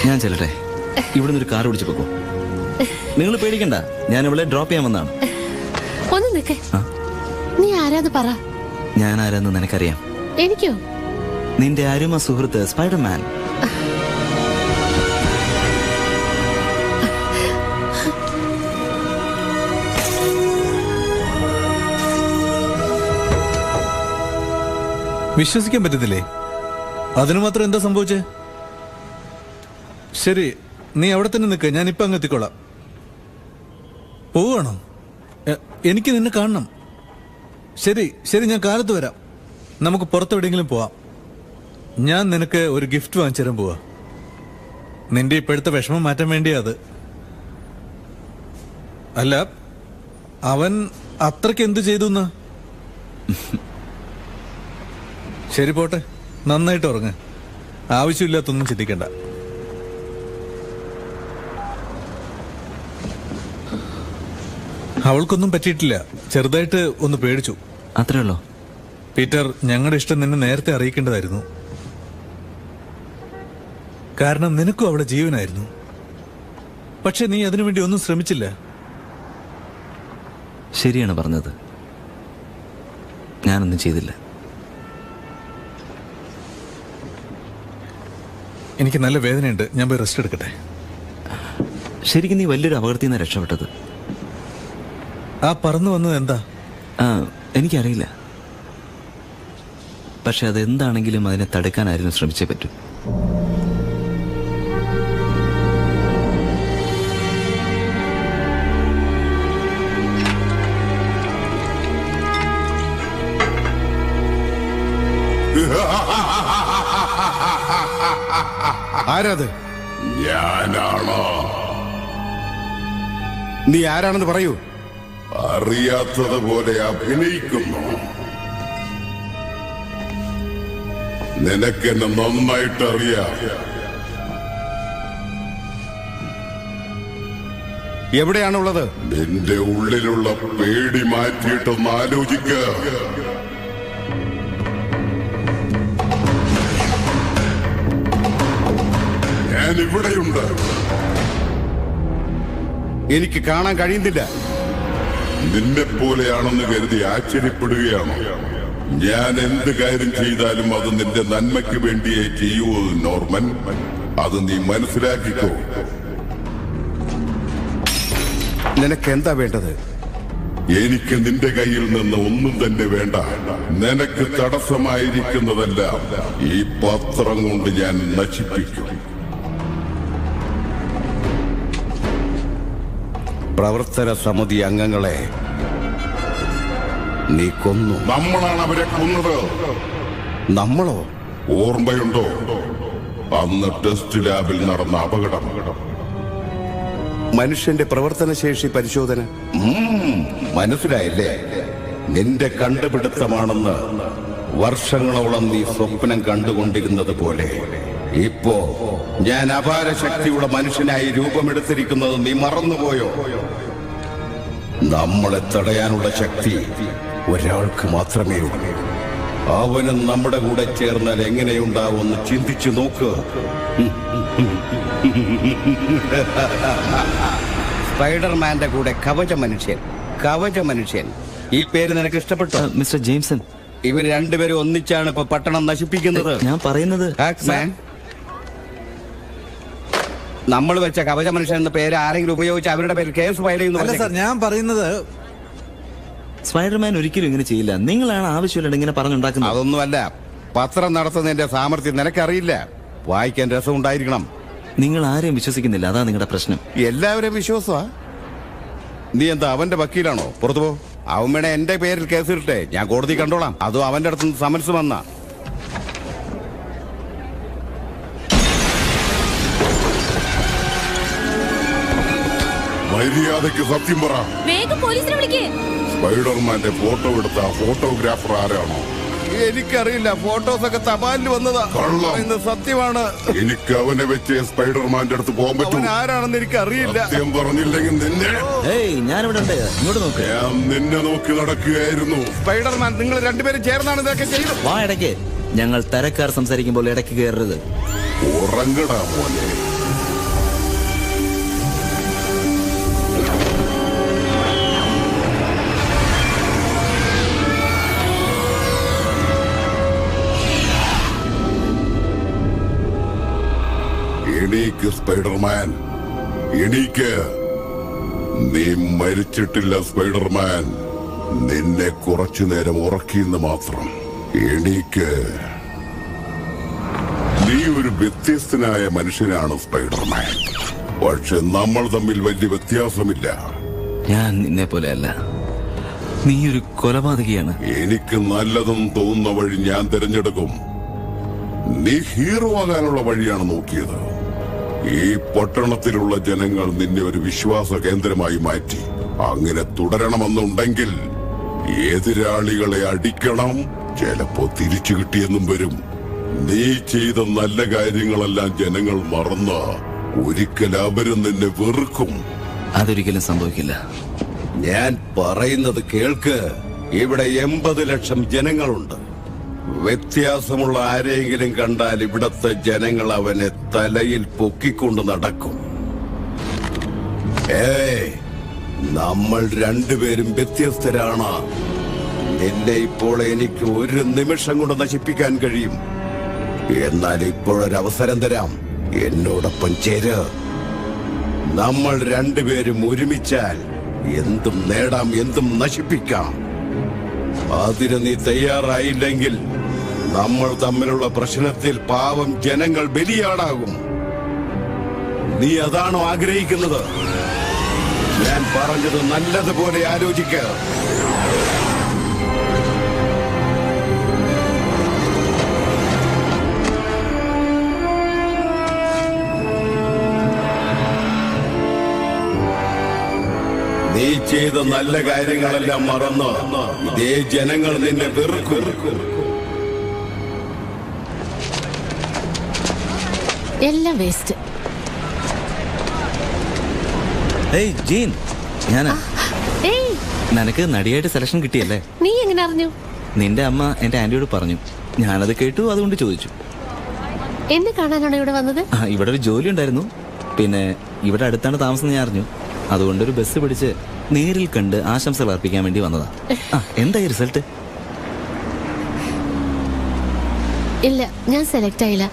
ഞാൻ ചെല്ലട്ടെ, ഇവിടുന്ന് ഒരു കാർ ഓടിച്ചു പോകൂ. നിങ്ങൾ പേടിക്കണ്ട, ഞാൻ ഇവിടെ ഡ്രോപ്പ് ചെയ്യാൻ വന്നതാണ്. ഒന്ന് നിൽക്കേ. നീ ആരാന്ന് പറ. ഞാൻ ആരാന്ന് നിനക്കറിയാം. എനിക്കോ? നിന്റെ അരുമ സുഹൃത്ത് സ്പൈഡർമാൻ. വിശ്വസിക്കാൻ പറ്റത്തില്ലേ? അതിനു മാത്രം എന്താ സംഭവിച്ചേ? ശരി, നീ അവിടെ തന്നെ നിൽക്ക്, ഞാൻ ഇപ്പൊ അങ്ങ് എത്തിക്കോളാം. പോവുകയാണോ? എനിക്ക് നിന്നെ കാണണം. ശരി ശരി, ഞാൻ കാലത്ത് വരാം. നമുക്ക് പുറത്തെവിടെയെങ്കിലും പോവാം. ഞാൻ നിനക്ക് ഒരു ഗിഫ്റ്റ് വാങ്ങിച്ചു തരാൻ പോവാ. നിന്റെ ഇപ്പോഴത്തെ വിഷമം മാറ്റാൻ വേണ്ടിയാ അത്. അല്ല, അവൻ അത്രയ്ക്ക് എന്തു ചെയ്തു എന്നാ? ശരി, പോട്ടെ. നന്നായിട്ട് ഉറങ്ങ്. ആവശ്യമില്ലാത്തൊന്നും ചിന്തിക്കണ്ട. അവൾക്കൊന്നും പറ്റിയിട്ടില്ല. ചെറുതായിട്ട് ഒന്ന് പേടിച്ചു, അത്രേ ഉള്ളൂ. പീറ്റർ, ഞങ്ങളുടെ ഇഷ്ടം നിന്നെ നേരത്തെ അറിയിക്കേണ്ടതായിരുന്നു. കാരണം നിനക്കും അവളുടെ ജീവനായിരുന്നു. പക്ഷെ നീ അതിനുവേണ്ടി ഒന്നും ശ്രമിച്ചില്ല. ശരിയാണ് പറഞ്ഞത്, ഞാനൊന്നും ചെയ്തില്ല. എനിക്ക് നല്ല വേദനയുണ്ട്, ഞാൻ പോയി റെസ്റ്റ് എടുക്കട്ടെ. ശരിക്കും നീ വലിയൊരു അപകടത്തിൽ നിന്ന് രക്ഷപ്പെട്ടത്. ആ പറന്നു വന്നത് എന്താ? എനിക്കറിയില്ല. പക്ഷെ അതെന്താണെങ്കിലും അതിനെ തടുക്കാനായിരുന്നു ശ്രമിച്ചേ പറ്റൂ. ആരാത്? ഞാനാണോ? നീ ആരാണെന്ന് പറയൂ. അറിയാത്തതുപോലെ അഭിനയിക്കുന്നു. നിനക്കെന്നെ നന്നായിട്ട് അറിയാം. എവിടെയാണുള്ളത്? നിന്റെ ഉള്ളിലുള്ള പേടി മാറ്റിയിട്ടൊന്ന് ആലോചിക്ക. ഞാൻ ഇവിടെയുണ്ട്. എനിക്ക് കാണാൻ കഴിയുന്നില്ല. നിന്നെ പോലെയാണെന്ന് കരുതി ആശ്ചര്യപ്പെടുകയാണോ? ഞാൻ എന്ത് കാര്യം ചെയ്താലും അത് നിന്റെ നന്മയ്ക്ക് വേണ്ടിയേ ചെയ്യൂ നോർമൻ. അത് നീ മനസ്സിലാക്കിക്കോ. നിനക്ക് എന്താ വേണ്ടത്? എനിക്ക് നിന്റെ കയ്യിൽ നിന്ന് ഒന്നും തന്നെ വേണ്ട. നിനക്ക് തടസ്സമായിരിക്കുന്നതെല്ലാം ഈ പത്രം കൊണ്ട് ഞാൻ നശിപ്പിക്കും. പ്രവർത്തന സമിതി അംഗങ്ങളെ നീ കൊന്നു. നമ്മളാണ് അവരെ കൊന്നത്. നമ്മളോ? ഓർമ്മയുണ്ടോ അന്ന് ടെസ്റ്റ് ലാബിൽ നടന്ന അപകടം? മനുഷ്യന്റെ പ്രവർത്തനശേഷി പരിശോധന. മനസ്സിലായില്ലേ? നിന്റെ കണ്ടുപിടുത്തമാണെന്ന് വർഷങ്ങളോളം നീ സ്വപ്നം കണ്ടുകൊണ്ടിരുന്നത് പോലെ ഇപ്പോ ഞാൻ അപാര ശക്തിയുള്ള മനുഷ്യനായി രൂപമെടുത്തിരിക്കുന്നത് നീ മറന്നുപോയോ? നമ്മളെ തടയാനുള്ള ശക്തി ഒരാൾക്ക് മാത്രമേ ഉള്ളൂ. അവനും നമ്മുടെ കൂടെ ചേർന്നാൽ എങ്ങനെയുണ്ടാവുമെന്ന് ചിന്തിച്ചു നോക്ക്. സ്പൈഡർമാന്റെ കൂടെ കവച മനുഷ്യൻ. ഈ പേര് നിനക്ക് ഇഷ്ടപ്പെട്ടോ? മിസ്റ്റർ ജെയിംസൺ, ഇവർ രണ്ടുപേരും ഒന്നിച്ചാണ് ഇപ്പൊ പട്ടണം നശിപ്പിക്കുന്നത്. ഞാൻ പറയുന്നത് നമ്മൾ വെച്ച കവച മനുഷ്യൻ എന്ന പേര് ആരെങ്കിലും ഉപയോഗിച്ച് അവരുടെ പേര് കേസ് ഫയൽ അല്ല ചെയ്യുന്നു. സാർ, ഞാൻ പറയുന്നത് സ്പൈഡർമാൻ ഒരിക്കലും ഇങ്ങനെ ചെയ്യില്ല. നിങ്ങളാണ് ആവശ്യമില്ല ഇങ്ങനെ പറഞ്ഞുണ്ടാക്കുന്നത്. അതൊന്നുമല്ല, പത്രം നടത്തുന്നതിന്റെ സാമർത്ഥ്യം നിനക്കറിയില്ല. വായിക്കാൻ രസം ഉണ്ടായിരിക്കണം. നിങ്ങൾ ആരെയും വിശ്വസിക്കുന്നില്ല, അതാ നിങ്ങളുടെ പ്രശ്നം. എല്ലാവരെയും വിശ്വാസമാ? നീ എന്താ അവന്റെ വക്കീലാണോ? പുറത്തു പോ. അവൻ വേണേ എന്റെ പേരിൽ കേസിട്ടെ, ഞാൻ കോടതി കണ്ടോളാം. അതും അവന്റെ അടുത്ത് സമൻസ് വന്ന. മര്യാദയ്ക്ക് സത്യം പറ. വേഗം പോലീസിനെ വിളിക്കേ. സ്പൈഡർമാന്റെ ഫോട്ടോ എടുത്ത ഫോട്ടോഗ്രാഫർ ആരാണോ? എനിക്കറിയില്ല. ഫോട്ടോസൊക്കെ തപാലിൽ വന്നതാ. ഇന്ന് സത്യമാണ്. എനിക്ക് അവനെ വെച്ച് സ്പൈഡർമാന്റെ അടുത്ത് പോകാൻ പറ്റും. ആരാണെന്ന് എനിക്ക് അറിയില്ല. സത്യം പറഞ്ഞില്ലെങ്കിൽ നിന്നെ ഞാനിവിടെ ഉണ്ട്, ഇങ്ങോട്ട് നോക്ക്. ഞാൻ നിന്നെ നോക്കി നടക്കുകയായിരുന്നു. സ്പൈഡർമാൻ, നിങ്ങൾ രണ്ടുപേരും ചേർന്നാണ് ഇതൊക്കെ ചെയ്തു. വാ ഇടയ്ക്ക്. ഞങ്ങൾ തരക്കാർ സംസാരിക്കുമ്പോൾ ഇടയ്ക്ക് കയറരുത്. ഉറങ്ങടാ പോലെ. എണീക്ക് സ്പൈഡർമാൻ, എണീക്ക്. നീ മരിച്ചിട്ടില്ല സ്പൈഡർമാൻ. നിന്നെ കുറച്ചു നേരം ഉറക്കിയെന്ന് മാത്രം. എണീക്ക്. നീ ഒരു വ്യത്യസ്തനായ മനുഷ്യനാണ് സ്പൈഡർമാൻ. പക്ഷെ നമ്മൾ തമ്മിൽ വലിയ വ്യത്യാസമില്ല. ഞാൻ നിന്നെ പോലെയല്ല. നീ ഒരു കൊലപാതകിയാണ്. എനിക്ക് നല്ലതും തോന്നുന്ന വഴി ഞാൻ തിരഞ്ഞെടുക്കും. നീ ഹീറോ ആകാനുള്ള വഴിയാണ് നോക്കിയത്. ഈ പട്ടണത്തിലുള്ള ജനങ്ങൾ നിന്നെ ഒരു വിശ്വാസ കേന്ദ്രമായി മാറ്റി. അങ്ങനെ തുടരണമെന്നുണ്ടെങ്കിൽ എതിരാളികളെ അടിക്കണം. ചിലപ്പോ തിരിച്ചു കിട്ടിയെന്നും വരും. നീ ചെയ്ത നല്ല കാര്യങ്ങളെല്ലാം ജനങ്ങൾ മറന്ന് ഒരിക്കൽ അവരും നിന്നെ വെറുക്കും. അതൊരിക്കലും സംഭവിക്കില്ല. ഞാൻ പറയുന്നത് കേൾക്ക്. ഇവിടെ 80 ലക്ഷം ജനങ്ങളുണ്ട്. വ്യത്യാസമുള്ള ആരെങ്കിലും കണ്ടാൽ ഇവിടത്തെ ജനങ്ങൾ അവനെ തലയിൽ പൊക്കിക്കൊണ്ട് നടക്കും. നമ്മൾ രണ്ടുപേരും വ്യത്യസ്തരാണ്. നിന്നെ ഇപ്പോൾ എനിക്ക് ഒരു നിമിഷം കൊണ്ട് നശിപ്പിക്കാൻ കഴിയും. എന്നാൽ ഇപ്പോഴൊരവസരം തരാം. എന്നോടൊപ്പം ചേര്. നമ്മൾ രണ്ടുപേരും ഒരുമിച്ചാൽ എന്തും നേടാം, എന്തും നശിപ്പിക്കാം. അതിന് നീ തയ്യാറായില്ലെങ്കിൽ നമ്മൾ തമ്മിലുള്ള പ്രശ്നത്തിൽ പാവം ജനങ്ങൾ ബലിയാടാകും. നീ അതാണോ ആഗ്രഹിക്കുന്നത്? ഞാൻ പറഞ്ഞത് നല്ലതുപോലെ ആലോചിക്കുക. നീ ചെയ്ത നല്ല കാര്യങ്ങളെല്ലാം മറന്ന് ഇതേ ജനങ്ങൾ നിന്നെ വെറുക്കും. എല്ലാം വേസ്റ്റ്. ജീൻ, ഞാനാ. നിനക്ക് നടിയായിട്ട് സെലക്ഷൻ കിട്ടിയല്ലേ? നീ എങ്ങനെ അറിഞ്ഞു? നിന്റെ അമ്മ എന്റെ ആന്റിയോട് പറഞ്ഞു. ഞാനത് കേട്ടു, അതുകൊണ്ട് ചോദിച്ചു. എന്നെ കാണാനാണോ ഇവിടെ വന്നത്? ഇവിടെ ഒരു ജോലി ഉണ്ടായിരുന്നു. പിന്നെ ഇവിടെ അടുത്താണ് താമസം ഞാൻ അറിഞ്ഞു. അതുകൊണ്ടൊരു ബസ് പിടിച്ച് നേരിൽ കണ്ട് ആശംസകൾ അർപ്പിക്കാൻ വേണ്ടി വന്നതാ. എന്തായി റിസൾട്ട്? ഇല്ല, ഞാൻ സെലക്ട് ആയില്ല.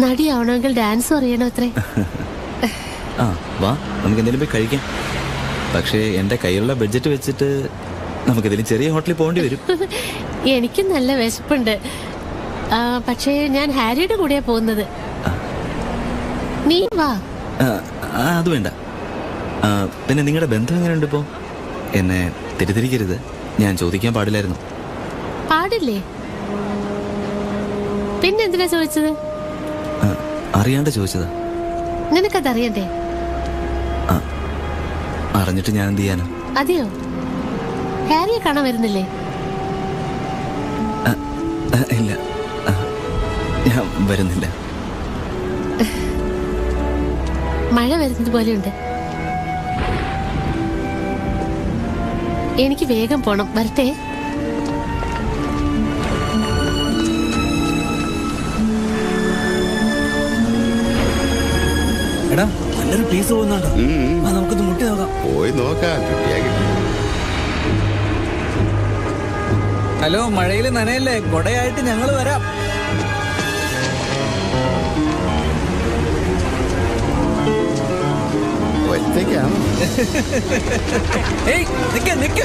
നടിയാവണമെങ്കിൽ ഡാൻസും അറിയണോ അത്രേ. വാ, നമുക്ക് എന്തെങ്കിലും പോയി കഴിക്കാം. പക്ഷേ എന്റെ കയ്യിലുള്ള ബഡ്ജറ്റ് വെച്ചിട്ട് നമുക്കിതിലും ചെറിയ ഹോട്ടലിൽ പോകേണ്ടി വരും. എനിക്ക് നല്ല വിശപ്പുണ്ട്. പക്ഷേ ഞാൻ ഹാരിയുടെ കൂടെയാ പോകുന്നത്. നീ വാ. അത് വേണ്ട. പിന്നെ നിങ്ങളുടെ ബന്ധം എങ്ങനെയുണ്ട് ഇപ്പോ? എന്നെ തെറ്റിദ്ധരിക്കരുത്, ഞാൻ ചോദിക്കാൻ പാടില്ലായിരുന്നു. പാടില്ലേ? പിന്നെന്തിനാ ചോദിച്ചത്? അറിയാണ്ട് ചോദിച്ചതാ. നിനക്കതറിയണ്ടേ? അറിഞ്ഞിട്ട് ഞാൻ എന്ത് ചെയ്യാനോ? അതെയോ? ഹാരിയെ കാണാൻ വരുന്നില്ലേ? ഇല്ല, ഞാൻ വരുന്നില്ല. മഴ വരുന്നത് പോലെയുണ്ട്. എനിക്ക് വേഗം പോണം. വരട്ടെ. എടാ, നല്ലൊരു പീസ് പോകുന്നുണ്ടോ? നമുക്കൊന്ന് മുട്ടി നോക്കാം. പോയി നോക്കാം. ഹലോ, മഴയിൽ നനയല്ലേ? കൊടയായിട്ട് ഞങ്ങൾ വരാം. ഏയ് നിക്ക നിക്ക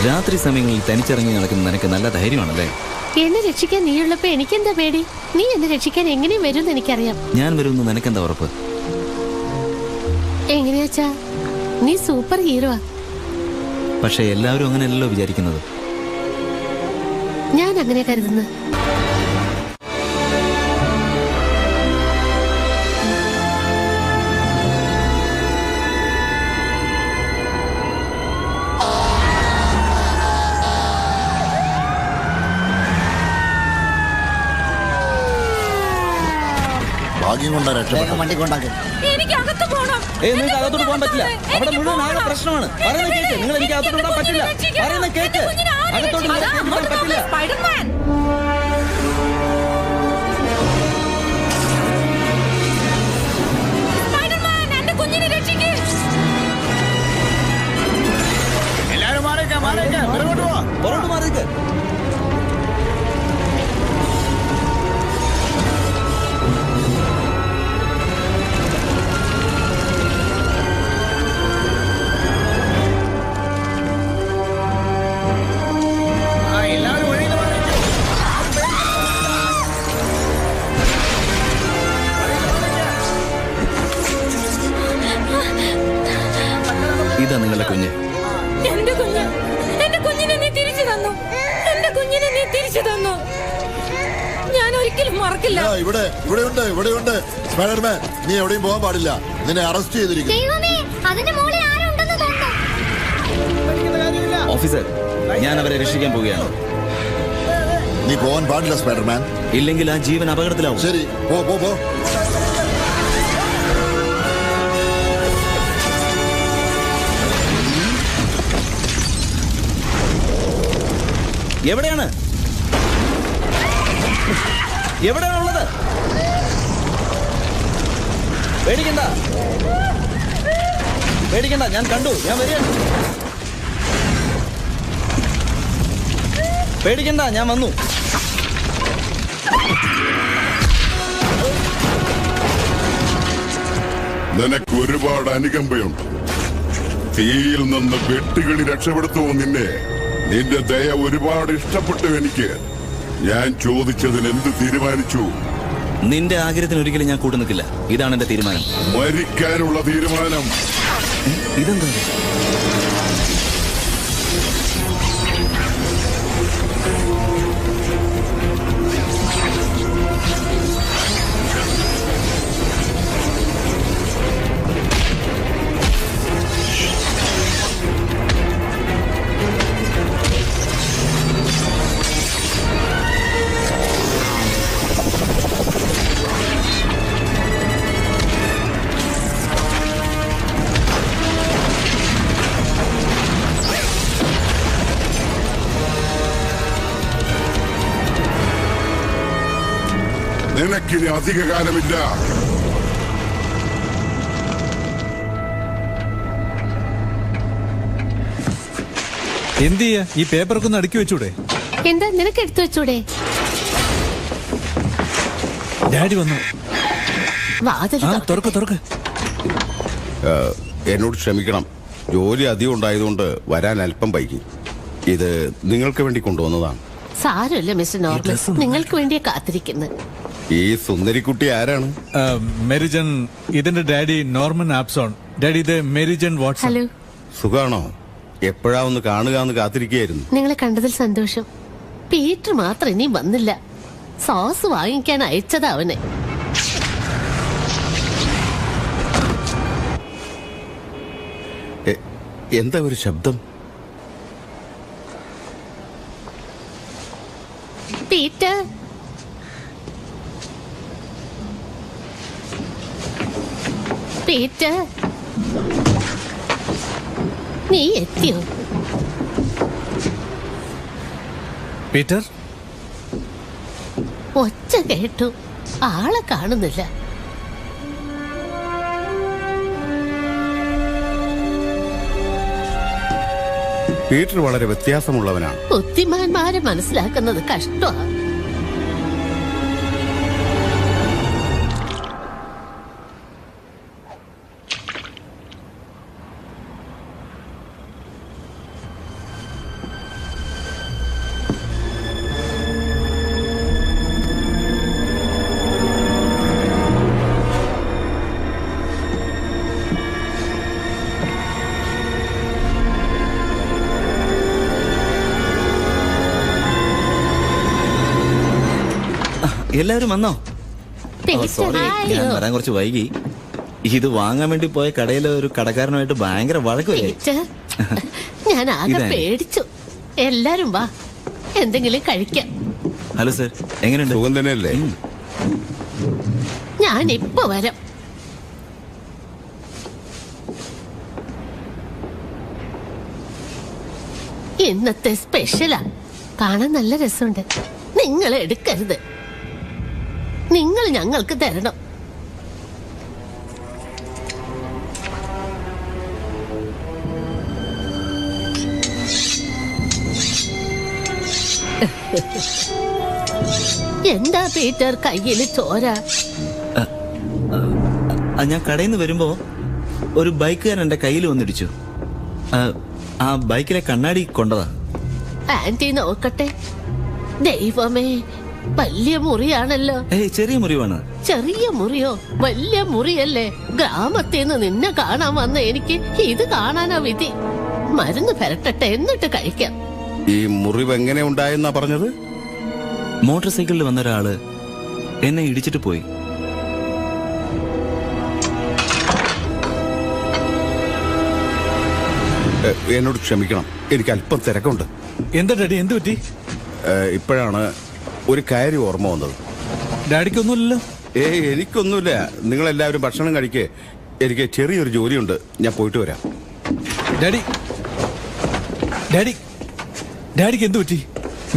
രാത്രി സമയങ്ങളിൽ തനിച്ചിറങ്ങി നടക്കുന്ന നിനക്ക് നല്ല ധൈര്യമാണല്ലേ? എന്നെ രക്ഷിക്കാൻ നീയുള്ളപ്പോ എനിക്കെന്താ പേടി? നീ എന്നെ രക്ഷിക്കാൻ എങ്ങനെയും വരുമെന്ന് എനിക്കറിയാം. ഞാൻ വരുമെന്ന് നിനക്കെന്താ ഉറപ്പ്? എങ്ങനെയാച്ചാ നീ സൂപ്പർ ഹീറോയാ. പക്ഷെ എല്ലാവരും അങ്ങനെയല്ലല്ലോ വിചാരിക്കുന്നത്. ഞാൻ അങ്ങനെ കരുതുന്നു. ഭാഗ്യം കൊണ്ടാ രക്ഷപ്പെട്ടു. വണ്ടി കൊണ്ടാക്കും. എനിക്ക് അകത്ത് പോകണം. നിങ്ങൾക്ക് അകത്തോട്ട് പോകാൻ പറ്റില്ല. അവിടെ മുഴുവൻ ആകെ പ്രശ്നമാണ്. പറയുന്നത് കേക്ക്. നിങ്ങൾ എനിക്ക് അകത്തോട്ട് വിടാൻ പറ്റില്ല. പറയുന്നത് കേക്ക്. അകത്തോട്ട് വിടാൻ പറ്റില്ല. സ്പൈഡർമാൻ എന്റെ കുഞ്ഞിനെ രക്ഷിക്ക്. എല്ലാവരും മാറിയേക്കാം, മാറിയേക്കാം. പുറകോട്ട് മാറിയേക്ക്. ഇതാ നിങ്ങളുടെ കുഞ്ഞ്. എന്റെ കുഞ്ഞിനെ നീ തിരിച്ചു തന്നു. എന്റെ കുഞ്ഞിനെ നീ തിരിച്ചു തന്നു. ഞാൻ ഒരിക്കലും മറക്കില്ല. ഇവിടെയുണ്ട് സ്പൈഡർമാൻ. നീ എവിടെയും പോകാൻ പാടില്ല. നിന്നെ അറസ്റ്റ് ചെയ്തിരിക്കും. ഓഫീസർ, ഞാൻ അവരെ രക്ഷിക്കാൻ പോവുകയാണ്. നീ പോകാൻ പാടില്ല സ്പൈഡർമാൻ. ഇല്ലെങ്കിൽ ആ ജീവൻ അപകടത്തിലാവും. ശരി, പോ പോ പോ. എവിടെയാണ് എവിടെയാണുള്ളത്? പേടിക്കണ്ട, പേടിക്കണ്ട. ഞാൻ കണ്ടു, ഞാൻ വരികയാണ്. പേടിക്കണ്ട, ഞാൻ വന്നു. നിനക്ക് ഒരുപാട് അനുകമ്പയുണ്ട്. തീയിൽ നിന്ന് വെട്ടുകിളി രക്ഷപ്പെടുത്തുമോ നിന്നെ? നിന്റെ ദയ ഒരുപാട് ഇഷ്ടപ്പെട്ടു എനിക്ക്. ഞാൻ ചോദിച്ചതിന് എന്ത് തീരുമാനിച്ചു? നിന്റെ ആഗ്രഹത്തിന് ഒരിക്കലും ഞാൻ കൂട്ടു നിൽക്കില്ല. ഇതാണ് എന്റെ തീരുമാനം. മരിക്കാനുള്ള തീരുമാനം. ഇതെന്താ? നിനക്കിനി അധിക കാലമില്ല. എന്ത് ചെയ്യാ? ഈ പേപ്പറൊക്കെ ഒന്ന് അടുക്കി വെച്ചൂടെ? എന്താ നിനക്ക് എടുത്തു വെച്ചൂടെ? ഡാഡി വന്നു. തുറക്ക്. എന്നോട് ക്ഷമിക്കണം. ജോലി അധികം ഉണ്ടായതുകൊണ്ട് വരാൻ അല്പം വൈകി. ഇത് നിങ്ങൾക്ക് വേണ്ടി കൊണ്ടുവന്നതാണ്. സാരമില്ല മിസ്റ്റർ നോർമൻ, നിങ്ങൾക്ക് വേണ്ടിയാ കാത്തിരിക്കുന്നത്. ഈ സുന്ദരിക്കുട്ടി ആരാണ്? മെരിജൻ. ഇതിന്റെ ഡാഡി നോർമൻ ആപ്സോൺ. ഡാഡി, ഇത് മെരിജൻ വാട്സൺ. ഹലോ. സുഖാണോ? എപ്പോഴാ ഒന്ന് കാണുക എന്ന് കാത്തിരിക്കുകയായിരുന്നു. നിങ്ങളെ കണ്ടതിൽ സന്തോഷം. പീറ്റർ മാത്രം ഇനിയും വന്നില്ല. സോസ് വാങ്ങിക്കാൻ അയച്ചതാ അവനെ. എന്താ ഒരു ശബ്ദം? പീറ്റർ, പീറ്റർ, നീ എത്തിയോ? പീറ്റർ, ഒച്ച കേട്ടു, ആളെ കാണുന്നില്ല. പീറ്റർ വളരെ വ്യത്യാസമുള്ളവനാണ്. ബുദ്ധിമാന്മാരെ മനസ്സിലാക്കുന്നത് കഷ്ടമാണ്. എല്ലാവരും വന്നോ? സോറി, അയ്യോ. ഞാൻ വരാൻ കുറച്ച് വൈകി. ഇത് വാങ്ങാൻ വേണ്ടി പോയ കടയിലെ ഒരു കടക്കാരനുമായിട്ട് ഭയങ്കര വഴക്കുമല്ലേ? പീറ്റർ, ഞാൻ ആകെ ഇതാ. പേടിച്ചു. എല്ലാരും വാ, എന്തെങ്കിലും കഴിക്കാം. ഹലോ സർ, എങ്ങനെയുണ്ട്? സുഖം തന്നെയല്ലേ? ഞാൻ ഇപ്പൊ വരാം. ഇന്നത്തെ സ്പെഷ്യലാ, കാണാൻ നല്ല രസമുണ്ട്. നിങ്ങൾ എടുക്കരുത്, നിങ്ങൾ ഞങ്ങൾക്ക് തരണം. എന്താ പീറ്റർ കയ്യിൽ ചോര? ഞാൻ കടയിൽ നിന്ന് വരുമ്പോ ഒരു ബൈക്കുകാരൻ എന്റെ കയ്യിൽ വന്നിടിച്ചു. ആ ബൈക്കിലെ കണ്ണാടി കൊണ്ടതാ. ആന്റി നോക്കട്ടെ. ദൈവമേ, വലിയ മുറിയാണല്ലോ. ചെറിയ മുറിവാണ്. ചെറിയ മുറിയോ? വലിയ മുറിയല്ലേ? ഗ്രാമത്തിൽ നിന്ന് നിന്നെ കാണാൻ വന്ന എനിക്ക് ഇത് കാണാനാ വിധി. മരുന്ന് പെരട്ടെ, എന്നിട്ട് കഴിക്കാം. ഈ മുറിവ് എങ്ങനെ ഉണ്ടായെന്നാ പറഞ്ഞത്? മോട്ടോർ സൈക്കിളിൽ വന്ന ഒരാള് എന്നെ ഇടിച്ചിട്ട് പോയി. എന്നോട് ക്ഷമിക്കണം, എനിക്ക് അല്പം തിരക്കുണ്ട്. എന്താ ഡാഡി, എന്ത് പറ്റി? ഇപ്പോഴാണ് ഒരു കാര്യം ഓർമ്മ വന്നത്. ഡാഡിക്കൊന്നുമില്ലല്ലോ? എനിക്കൊന്നുമില്ല. നിങ്ങളെല്ലാവരും ഭക്ഷണം കഴിക്കേ. എനിക്ക് ചെറിയൊരു ജോലിയുണ്ട്, ഞാൻ പോയിട്ട് വരാം. ഡാഡി, ഡാഡി, ഡാഡിക്ക് എന്ത് പറ്റി?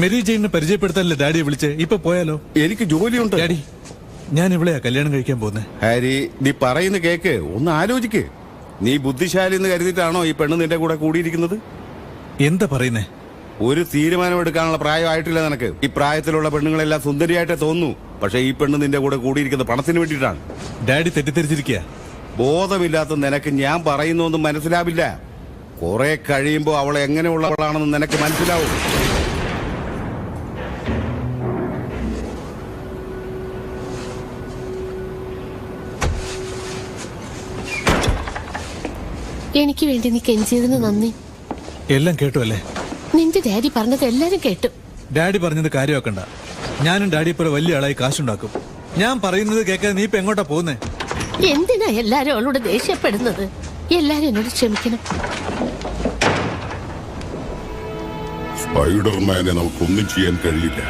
മെരി ജെയിനെ പരിചയപ്പെടുത്താനല്ലേ ഡാഡിയെ വിളിച്ച്? ഇപ്പൊ പോയാലോ? എനിക്ക് ജോലിയുണ്ട്. ഡാഡി, ഞാൻ ഇവിടെയാ കല്യാണം കഴിക്കാൻ പോകുന്നത്. ഹാരി, നീ പറയുന്ന കേക്ക്, ഒന്ന് ആലോചിക്ക്. നീ ബുദ്ധിശാലി എന്ന് കരുതിയിട്ടാണോ ഈ പെണ്ണ് നിന്റെ കൂടെ കൂടിയിരിക്കുന്നത്? എന്താ പറയുന്നേ? ഒരു തീരുമാനമെടുക്കാനുള്ള പ്രായമായിട്ടില്ല നിനക്ക്. ഈ പ്രായത്തിലുള്ള പെണ്ണുങ്ങളെല്ലാം സുന്ദരിയായിട്ടേ തോന്നുന്നു. പക്ഷെ ഈ പെണ്ണ് നിന്റെ കൂടെ കൂടിയിരിക്കുന്നത് പണത്തിന് വേണ്ടിയിട്ടാണ്. ഡാഡി തെറ്റിദ്ധരിച്ചിരിക്കുക. ബോധമില്ലാത്ത നിനക്ക് ഞാൻ പറയുന്നൊന്നും മനസ്സിലാവില്ല. കുറെ കഴിയുമ്പോ അവൾ എങ്ങനെയുള്ളവളാണെന്ന് നിനക്ക് മനസ്സിലാവും. എനിക്ക് വേണ്ടി നീ കെഞ്ചിയതിന് നന്ദി. എല്ലാം കേട്ടു അല്ലേ? നിന്റെ ഡാഡി പറഞ്ഞത് എല്ലാരും കേട്ടു. ഡാഡി പറഞ്ഞത് കാര്യമാക്കണ്ട. ഞാനും ഡാഡി പോലെ വലിയ ആളായി കാശുണ്ടാക്കും. ഞാൻ പറയുന്നത് കേൾക്കാൻ നീ ഇപ്പൊ എങ്ങോട്ടാ പോകുന്നേ? എന്തിനാ എല്ലാരും അവളോട് ദേഷ്യപ്പെടുന്നത്? എല്ലാരും എന്നോട് ക്ഷമിക്കണം. സ്പൈഡർമാനെ നമുക്കൊന്നും ചെയ്യാൻ കഴിയില്ല,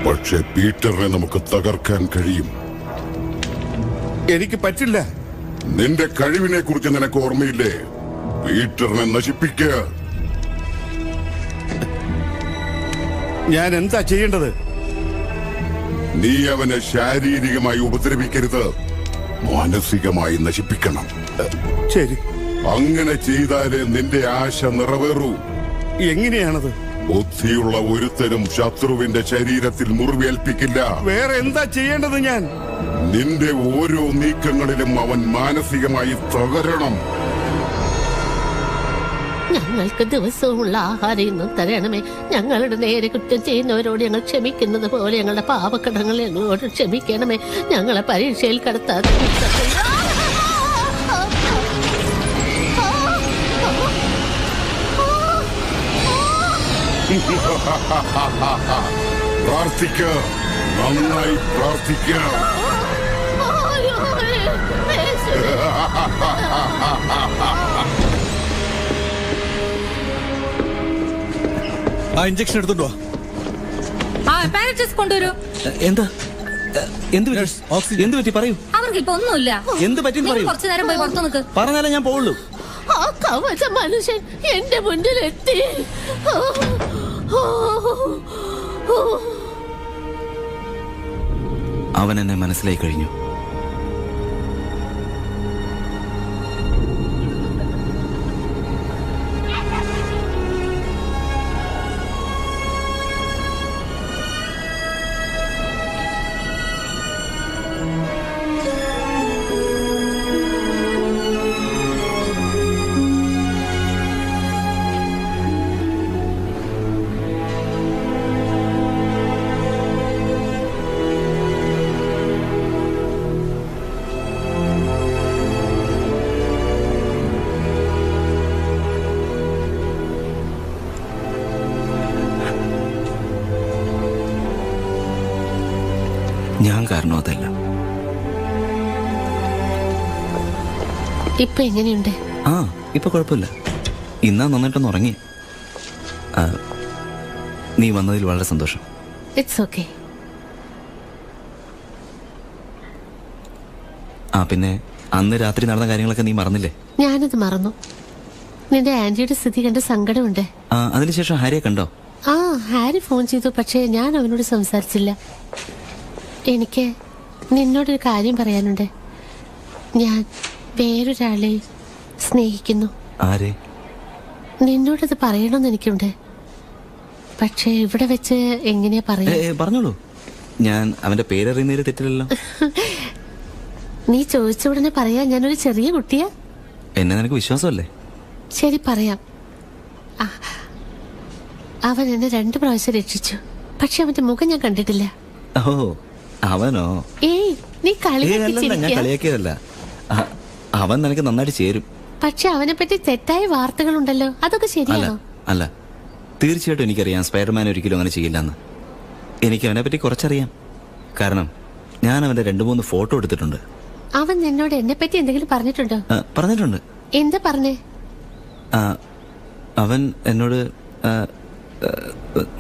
പക്ഷെ പീറ്ററിനെ നമുക്ക് തകർക്കാൻ കഴിയും. എനിക്ക് പറ്റില്ല. നിന്റെ കഴിവിനെ കുറിച്ച് നിനക്ക് ഓർമ്മയില്ലേ? പീറ്ററിനെ നശിപ്പിക്കുക. ഞാൻ എന്താ ചെയ്യേണ്ടത്? നീ അവനെ ശാരീരികമായി ഉപദ്രവിക്കരുത്, മാനസികമായി നശിപ്പിക്കണം. ശരി. അങ്ങനെ ചെയ്താലേ നിന്റെ ആശ നിറവേറൂ. എങ്ങനെയാണത്? ബുദ്ധിയുള്ള ഒരുത്തരും ശത്രുവിന്റെ ശരീരത്തിൽ മുറിവേൽപ്പിക്കില്ല. വേറെ എന്താ ചെയ്യേണ്ടത്? ഞാൻ നിന്റെ ഓരോ നീക്കങ്ങളിലും അവൻ മാനസികമായി തകരണം. ഞങ്ങൾക്ക് ദിവസവുമുള്ള ആഹാരം ഇന്നും തരണമേ. ഞങ്ങളുടെ നേരെ കുറ്റം ചെയ്യുന്നവരോട് ഞങ്ങൾ ക്ഷമിക്കുന്നത് പോലെ ഞങ്ങളുടെ പാപക്കടങ്ങൾ ഞങ്ങളോട് ക്ഷമിക്കണമേ. ഞങ്ങളെ പരീക്ഷയിൽ കടത്താതെ. പ്രാർത്ഥിക്ക, നന്നായി പ്രാർത്ഥിക്ക. ആ ഇഞ്ചക്ഷൻ എടുത്തോണ്ട് വാ. ആ പാരറ്റസ് കൊണ്ടുവരൂ. എന്താ എന്ത് പറ്റി പറയൂ. അവർക്ക് ഇപ്പൊ ഒന്നുമില്ല. എന്ത് പറ്റി പറയൂ. കുറച്ചു നേരം പോയി പുറത്തു നിൽക്ക്. പറഞ്ഞാലേ ഞാൻ പോവുള്ളൂ. ആ കവച മനുഷ്യൻ എന്റെ മുന്നിലെത്തി. അവൻ എന്നെ മനസ്സിലായി കഴിഞ്ഞു. ഞാൻ കാരണം അതല്ല. ഇപ്പൊ എങ്ങനെയുണ്ട്? ആ ഇപ്പൊ കുഴപ്പമില്ല. ഇന്നാ നന്നായിട്ടൊന്ന് ഉറങ്ങി. നീ വന്നതിൽ വളരെ സന്തോഷം. It's okay. ആ പിന്നെ അന്ന് രാത്രി നടന്ന കാര്യങ്ങളൊക്കെ നീ മറന്നില്ലേ? ഞാനത് മറന്നു. നിന്റെ ആന്റിയുടെ സ്ഥിതി കണ്ട് സങ്കടമുണ്ട്. അതിനുശേഷം ഹാരിയെ കണ്ടോ? ആ ഹാരി ഫോൺ ചെയ്തു, പക്ഷേ ഞാൻ അവനോട് സംസാരിച്ചില്ല. എനിക്ക് നിന്നോടൊരു കാര്യം പറയാനുണ്ട്. ഞാൻ വേറൊരാളെ സ്നേഹിക്കുന്നു. ആരെ? നിന്നോടത് പറയണമെന്ന് എനിക്കുണ്ട്, പക്ഷേ ഇവിടെ വെച്ച് എങ്ങനെയാ പറയാ? പറഞ്ഞോളൂ. ഞാൻ അവന്റെ പേരറിയുന്നതിൽ തെറ്റില്ലല്ലോ. നീ ചോദിച്ച ഉടനെ പറയാ ഞാനൊരു ചെറിയ കുട്ടിയാ? എന്നെ നിനക്ക് വിശ്വാസമല്ലേ? ശരി പറയാം. അവൻ എന്നെ 2 പ്രാവശ്യം രക്ഷിച്ചു, പക്ഷെ അവന്റെ മുഖം ഞാൻ കണ്ടിട്ടില്ല. ഓ അവനോ? ഏയ് നീ ഞാൻ കളിയാക്കിയതല്ല. അവൻ നിനക്ക് നന്നായിട്ട് ചേരും. പക്ഷെ അവനെ പറ്റി തെറ്റായ വാർത്തകളുണ്ടല്ലോ, അതൊക്കെ ശരിയാണോ? അല്ല, തീർച്ചയായിട്ടും എനിക്കറിയാം സ്പൈഡർമാൻ ഒരിക്കലും അങ്ങനെ ചെയ്യില്ലെന്ന്. എനിക്ക് അവനെ പറ്റി കുറച്ചറിയാം. കാരണം ഞാൻ അവന്റെ 2-3 ഫോട്ടോ എടുത്തിട്ടുണ്ട്. അവൻ നിന്നോട് എന്നെ പറ്റി എന്തെങ്കിലും പറഞ്ഞിട്ടുണ്ടോ? പറഞ്ഞിട്ടുണ്ട്. എന്താ പറഞ്ഞേ? അവൻ എന്നോട്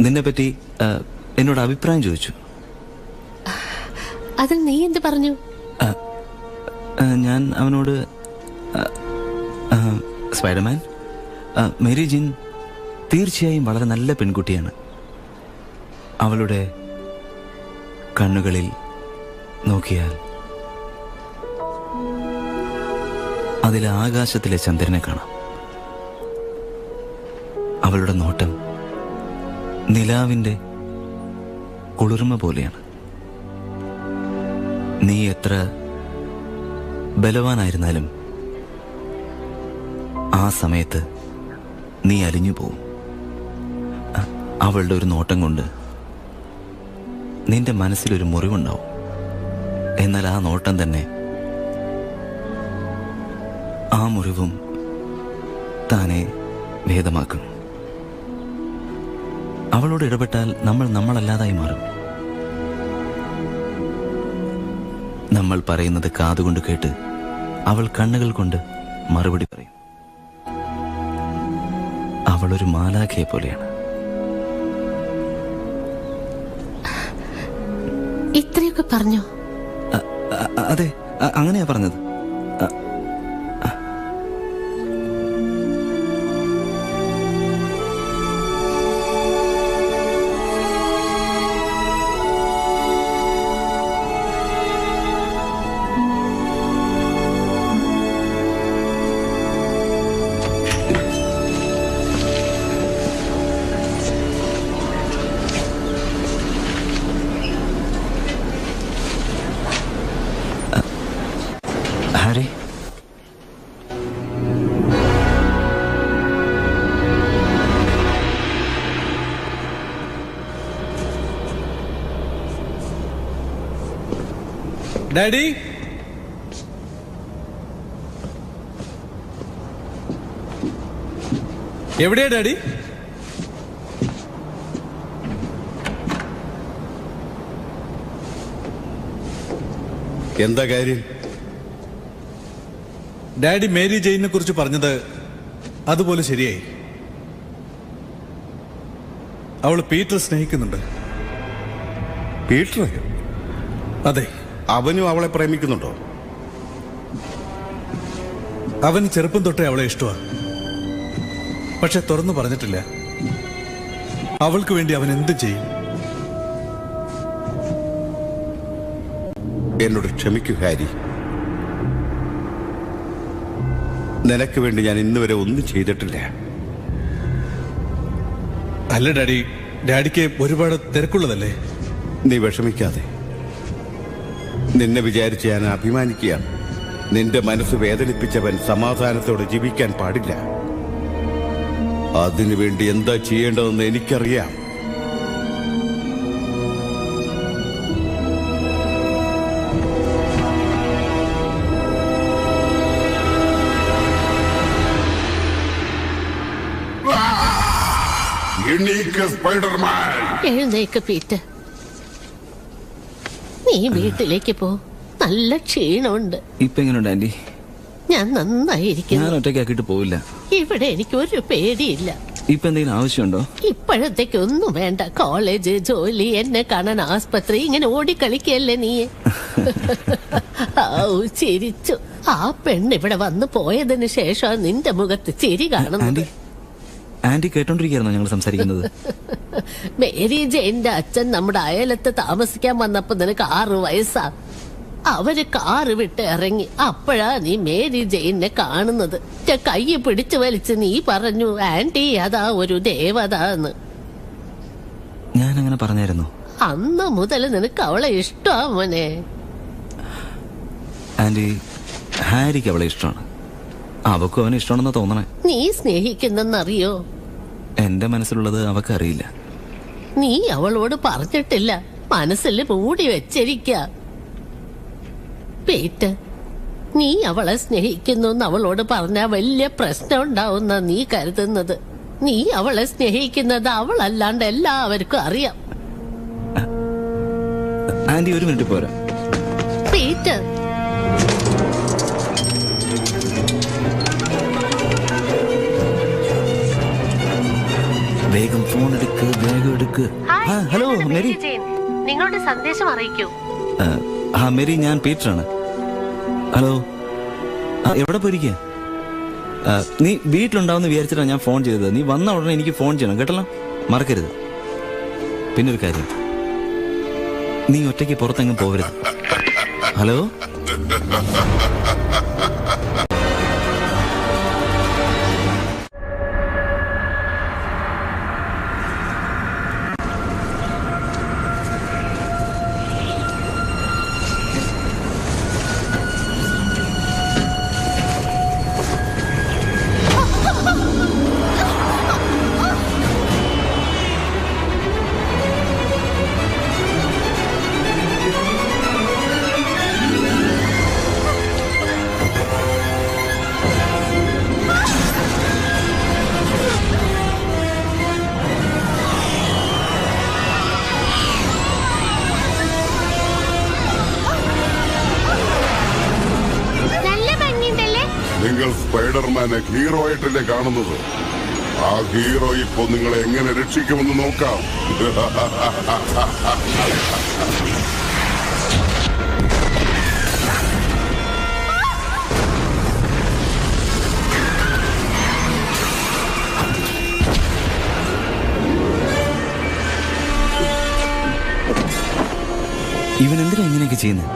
നിന്നെ പറ്റി എന്നോട് അഭിപ്രായം ചോദിച്ചു. അത് നീ എന്ത് പറഞ്ഞു? ഞാൻ അവനോട് സ്പൈഡർമാൻ, മേരി ജിൻ തീർച്ചയായും വളരെ നല്ല പെൺകുട്ടിയാണ്. അവളുടെ കണ്ണുകളിൽ നോക്കിയാൽ അതിൽ ആകാശത്തിലെ ചന്ദ്രനെ കാണാം. അവളുടെ നോട്ടം നിലാവിന്റെ കുളിർമ പോലെയാണ്. നീ എത്ര ബലവാനായിരുന്നാലും ആ സമയത്ത് നീ അലിഞ്ഞു പോവും. അവളുടെ ഒരു നോട്ടം കൊണ്ട് നിന്റെ മനസ്സിലൊരു മുറിവുണ്ടാവും. എന്നാൽ ആ നോട്ടം തന്നെ ആ മുറിവും താനെ ഭേദമാക്കും. അവളോട് ഇടപെട്ടാൽ നമ്മൾ നമ്മളല്ലാതായി മാറും. നമ്മൾ പറയുന്നത് കാതുകൊണ്ട് കേട്ട് അവൾ കണ്ണുകൾ കൊണ്ട് മറുപടി പറയും. അവളൊരു മാലാഖയെ പോലെയാണ്. ഇത്രയൊക്കെ പറഞ്ഞോ? അതെ, അങ്ങനെയാ പറഞ്ഞത്. ഹാരി, ഡാഡി, എവിടെയാ ഡാഡി? എന്താ കാര്യം? ഡാഡി മേരി ജെയിനെ കുറിച്ച് പറഞ്ഞത് അതുപോലെ ശരിയായി. അവൾ പീറ്റർ സ്നേഹിക്കുന്നുണ്ട്. പീറ്റർ? അതെ. അവനും അവളെ പ്രേമിക്കുന്നുണ്ടോ? അവന് ചെറുപ്പം തൊട്ടേ അവളെ ഇഷ്ടമാണ്. പക്ഷെ തുറന്നു പറഞ്ഞിട്ടില്ല. അവൾക്ക് വേണ്ടി അവൻ എന്ത് ചെയ്യും? എന്നോട് ക്ഷമിക്കൂ ഹാരി. നിനക്ക് വേണ്ടി ഞാൻ ഇന്നുവരെ ഒന്നും ചെയ്തിട്ടില്ല. അല്ല ഡാഡി, ഡാഡിക്ക് ഒരുപാട് തിരക്കുള്ളതല്ലേ? നീ വിഷമിക്കാതെ. നിന്നെ വിചാരിച്ച് ഞാൻ അഭിമാനിക്കുകയാണ്. നിന്റെ മനസ്സ് വേദനിപ്പിച്ചവൻ സമാധാനത്തോടെ ജീവിക്കാൻ പാടില്ല. അതിനുവേണ്ടി എന്താ ചെയ്യേണ്ടതെന്ന് എനിക്കറിയാം. എഴുന്നേക്ക് പീറ്റർ, നീ വീട്ടിലേക്ക് പോ. നല്ല ക്ഷീണമുണ്ട്. ഇപ്പൊ എങ്ങനെയുണ്ട് ആന്റി? ഞാൻ നന്നായിരിക്കുന്നു. ഞാൻ ഒറ്റയ്ക്കാക്കിട്ട് പോവില്ല. ഇവിടെ എനിക്ക് ഒരു പേടിയില്ല. ഇപ്പൊ എന്തെങ്കിലും ആവശ്യമുണ്ടോ? ഇപ്പോഴത്തേക്ക് ഒന്നും വേണ്ട. കോളേജ്, ജോലി, എന്നെ കാണാൻ ആസ്പത്രി, ഇങ്ങനെ ഓടിക്കളിക്കല്ലേ നീ. ചിരിച്ചു. ആ പെണ്ണ് ഇവിടെ വന്നു പോയതിനു ശേഷം നിന്റെ മുഖത്ത് ചിരി കാണുന്നത്. ആന്റി കേട്ടോണ്ടിരിക്കുകയായിരുന്നോ ഞങ്ങൾ സംസാരിക്കുന്നത്? മേരി ജെയിന്റെ അച്ഛൻ നമ്മുടെ അയലത്ത് താമസിക്കാൻ വന്നപ്പോ നിനക്ക് 6 വയസ്സാ. അവര് കാറ് വിട്ട് ഇറങ്ങി. അപ്പോഴാ നീ മേരി ജെയിനെ കാണുന്നത്. കൈ പിടിച്ചു വലിച്ച് നീ പറഞ്ഞു, ആന്റി അതാ ഒരു ദേവത എന്ന്. ഞാൻ അങ്ങനെ പറഞ്ഞായിരുന്നു? അന്ന് മുതൽ നിനക്ക് അവളെ ഇഷ്ടമാ മോനെ. ആന്റി, ഹാരിക്ക് അവളെ ഇഷ്ടമാണ്. അവക്കും അവനെ ഇഷ്ടമാണെന്നാ തോന്നണേ. നീ സ്നേഹിക്കുന്നെന്നറിയോ? എന്റെ മനസ്സിലുള്ളത് അവക്കറിയില്ല. നീ അവളോട് പറഞ്ഞിട്ടില്ല, മനസ്സിൽ മൂടി വെച്ചിരിക്ക. പീറ്റർ, നീ അവളെ സ്നേഹിക്കുന്നു അവളോട് പറഞ്ഞാൽ വലിയ പ്രശ്നം ഉണ്ടാവുന്ന നീ കരുതുന്നത്. നീ അവളെ സ്നേഹിക്കുന്നത് അവളല്ലാണ്ട് എല്ലാവർക്കും അറിയാം. ആന്റി ഒരു മിനിറ്റ് പോരാ. പീറ്റർ, വേഗം ഫോൺ എടുക്ക്, വേഗം എടുക്ക്. ഹലോ മേരി, നിങ്ങളുടെ സന്ദേശം അറിയിക്കൂ. മേരി, ഞാൻ പീറ്ററാണ്. ഹലോ, എവിടെ പോയിരിക്കുക? നീ വീട്ടിലുണ്ടാവുമെന്ന് വിചാരിച്ചിട്ടാണ് ഞാൻ ഫോൺ ചെയ്തത്. നീ വന്ന ഉടനെ എനിക്ക് ഫോൺ ചെയ്യണം കേട്ടല്ലോ, മറക്കരുത്. പിന്നൊരു കാര്യം, നീ ഒറ്റയ്ക്ക് പുറത്തെങ്ങും പോകരുത്. ഹലോ, നിങ്ങൾ സ്പൈഡർമാനെ ഹീറോ ആയിട്ടല്ലേ കാണുന്നത്? ആ ഹീറോ ഇപ്പോ നിങ്ങളെ എങ്ങനെ രക്ഷിക്കുമെന്ന് നോക്കാം. ഇവൻ എന്തിനാ ഇങ്ങനെയൊക്കെ ചെയ്യുന്നത്?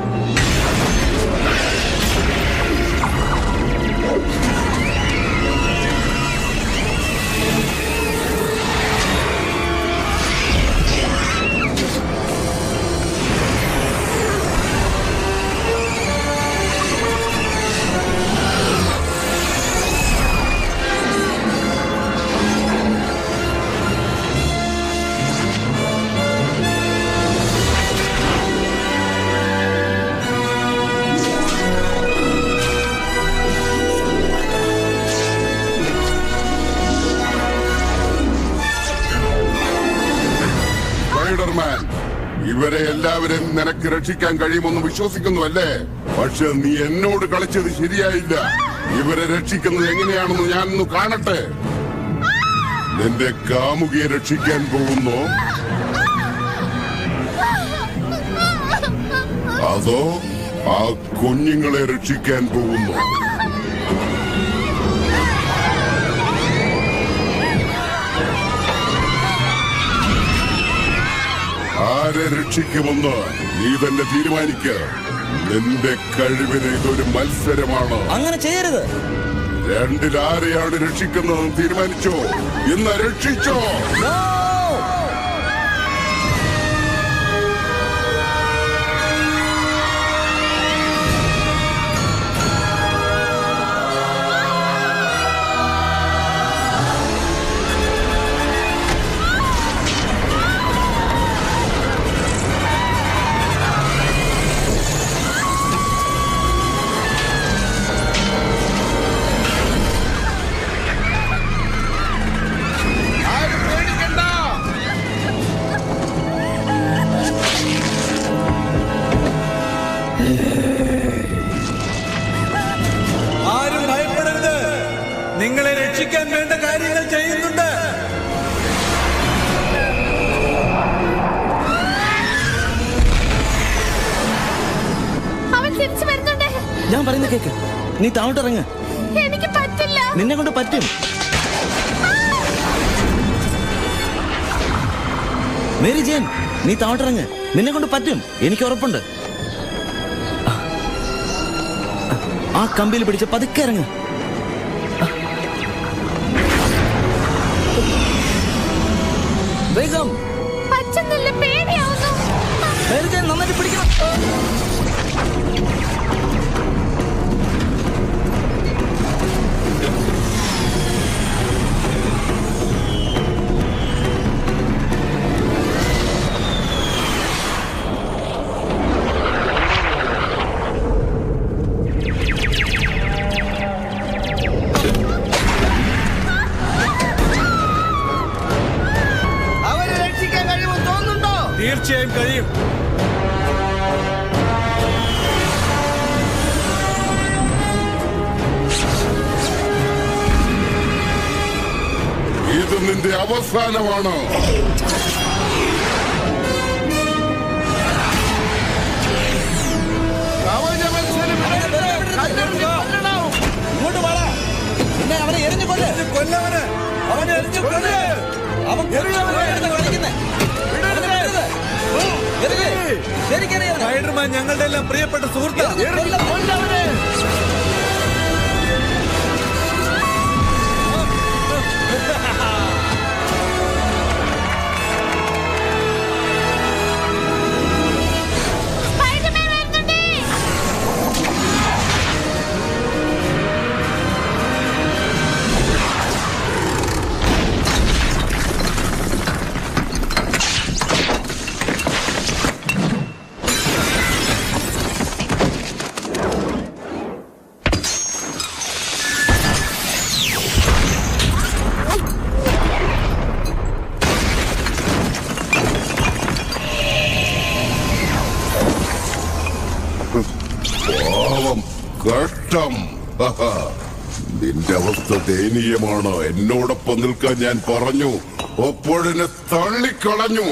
ഇവരെ എല്ലാവരും നിനക്ക് രക്ഷിക്കാൻ കഴിയുമെന്ന് വിശ്വസിക്കുന്നു അല്ലേ? പക്ഷെ നീ എന്നോട് കളിച്ചത് ശരിയായില്ല. ഇവരെ രക്ഷിക്കുന്നത് എങ്ങനെയാണെന്ന് ഞാനൊന്ന് കാണട്ടെ. നിന്റെ കാമുകിയെ രക്ഷിക്കാൻ പോകുന്നു, അതോ ആ കുഞ്ഞുങ്ങളെ രക്ഷിക്കാൻ പോകുന്നു? ആരെ രക്ഷിക്കുമെന്ന് നീ തന്നെ തീരുമാനിക്ക. നിന്റെ കഴിവിന് ഇതൊരു മത്സരമാണ്. അങ്ങനെ ചെയ്യരുത്. രണ്ടിലാരെയാണ് രക്ഷിക്കുന്നതെന്ന് തീരുമാനിച്ചോ? ഇന്ന് രക്ഷിച്ചോ? ആരും ഭയപ്പെടരുത്. നിങ്ങളെ രക്ഷിക്കാൻ വേണ്ട കാര്യങ്ങൾ ചെയ്യുന്നുണ്ട്. അവൻ തിരിച്ചു വരുന്നുണ്ട്. ഞാൻ പറയുന്ന കേക്ക്. നീ താഴോട്ടിറങ്ങ്. എനിക്ക് പറ്റില്ല. നിന്നെ കൊണ്ട് പറ്റും. മേരി ജെയിൻ, നീ താഴോട്ടിറങ്ങ്. നിന്നെ കൊണ്ട് പറ്റും, എനിക്ക് ഉറപ്പുണ്ട്. ആ കമ്പിയിൽ പിടിച്ച് പതുക്കെ ഇറങ്ങ്. വേഗം. അച്ഛൻ നല്ല പേടിയാവുന്നു. മേരി ജെയിൻ, നന്നായിട്ട് പിടിക്കണം. അവരെ രക്ഷിക്കാൻ കഴിയുമെന്ന് തോന്നുന്നുണ്ടോ? തീർച്ചയായും കഴിയും. ഇത് നിന്റെ അവസാനമാണ്. ഇങ്ങോട്ട് വാടാ. പിന്നെ അവനെ എറിഞ്ഞു കൊല്ല്. കൊല്ലവന്. അവനെ എറിഞ്ഞു കൊല്ല്. അവൻ സ്പൈഡർമാൻ ഞങ്ങളുടെ എല്ലാം പ്രിയപ്പെട്ട സുഹൃത്താണ്. പാവം, കഷ്ടം. നിന്റെ അവസ്ഥ ദയനീയമാണ്. എന്നോടൊപ്പം നിൽക്കാൻ ഞാൻ പറഞ്ഞു, അപ്പോഴെന്നെ തള്ളിക്കളഞ്ഞു.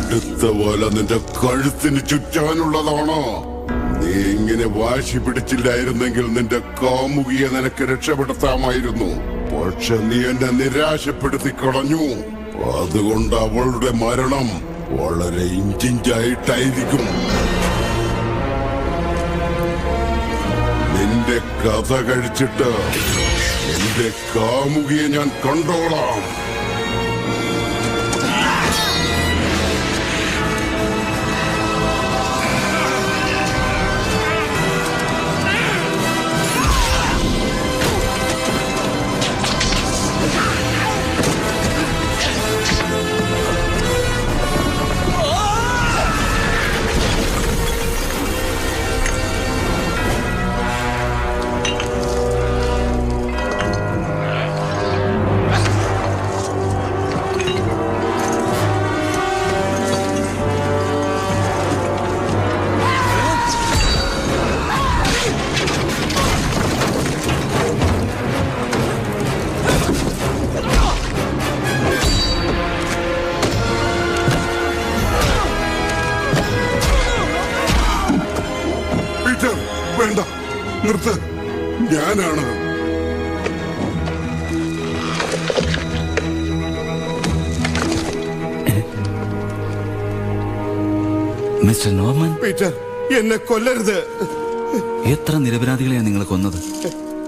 അടുത്ത വല നിന്റെ കഴുത്തിന് ചുറ്റാനുള്ളതാണോ? നീ ഇങ്ങനെ വാശി പിടിച്ചില്ലായിരുന്നെങ്കിൽ നിന്റെ കാമുകിയെ നിനക്ക് രക്ഷപ്പെടുത്താമായിരുന്നു. പക്ഷെ നീ എന്നെ നിരാശപ്പെടുത്തി കളഞ്ഞു. അതുകൊണ്ട് അവളുടെ മരണം വളരെ ഇഞ്ചിഞ്ചായിട്ടായിരിക്കും. നിന്റെ നിന്റെ കഥ കഴിച്ചിട്ട് എന്റെ കാമുകിയെ ഞാൻ കണ്ടോളാം. വേണ്ട, നിർത്ത്. ഞാനാണ്. മിസ്റ്റർ നോർമൻ, പീറ്റർ, എന്നെ കൊല്ലരുത്. എത്ര നിരപരാധികളെയാണ് നിങ്ങൾ കൊന്നത്?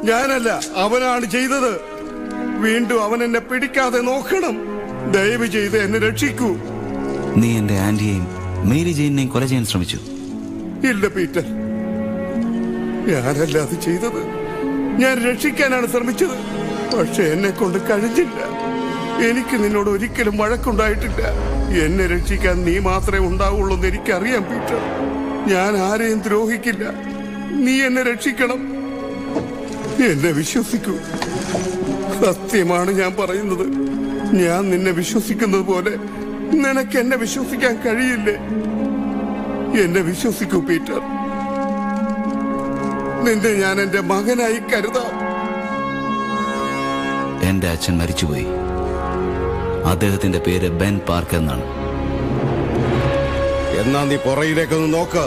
ഞാനല്ല, അവനാണ് ചെയ്തത്. വീണ്ടും അവൻ എന്നെ പിടിക്കാതെ നോക്കണം. ദയവ് ചെയ്ത് എന്നെ രക്ഷിക്കൂ. നീ എന്റെ ആന്റിയെയും മേരി ജെയിനെയും കൊല ചെയ്യാൻ ശ്രമിച്ചു. ഇല്ല പീറ്റർ, ഞാനല്ല അത് ചെയ്തത്. ഞാൻ രക്ഷിക്കാനാണ് ശ്രമിച്ചത്. പക്ഷെ എന്നെ കൊണ്ട് കഴിഞ്ഞില്ല. എനിക്ക് നിന്നോട് ഒരിക്കലും വഴക്കുണ്ടായിട്ടില്ല. എന്നെ രക്ഷിക്കാൻ നീ മാത്രമേ ഉണ്ടാവുള്ളൂ എന്ന് എനിക്കറിയാം പീറ്റർ. ഞാൻ ആരെയും ദ്രോഹിക്കില്ല. നീ എന്നെ രക്ഷിക്കണം. എന്നെ വിശ്വസിക്കൂ. സത്യമാണ് ഞാൻ പറയുന്നത്. ഞാൻ നിന്നെ വിശ്വസിക്കുന്നത് പോലെ നിനക്ക് എന്നെ വിശ്വസിക്കാൻ കഴിയില്ലേ? എന്നെ വിശ്വസിക്കൂ പീറ്റർ. നിന്നെ ഞാൻ എന്റെ മകനായി കരുതാം. എന്റെ അച്ഛൻ മരിച്ചുപോയി. അദ്ദേഹത്തിന്റെ പേര് ബെൻ പാർക്കർ എന്നാണ്. എന്നാ നീ പുറയിലേക്കൊന്ന് നോക്ക്.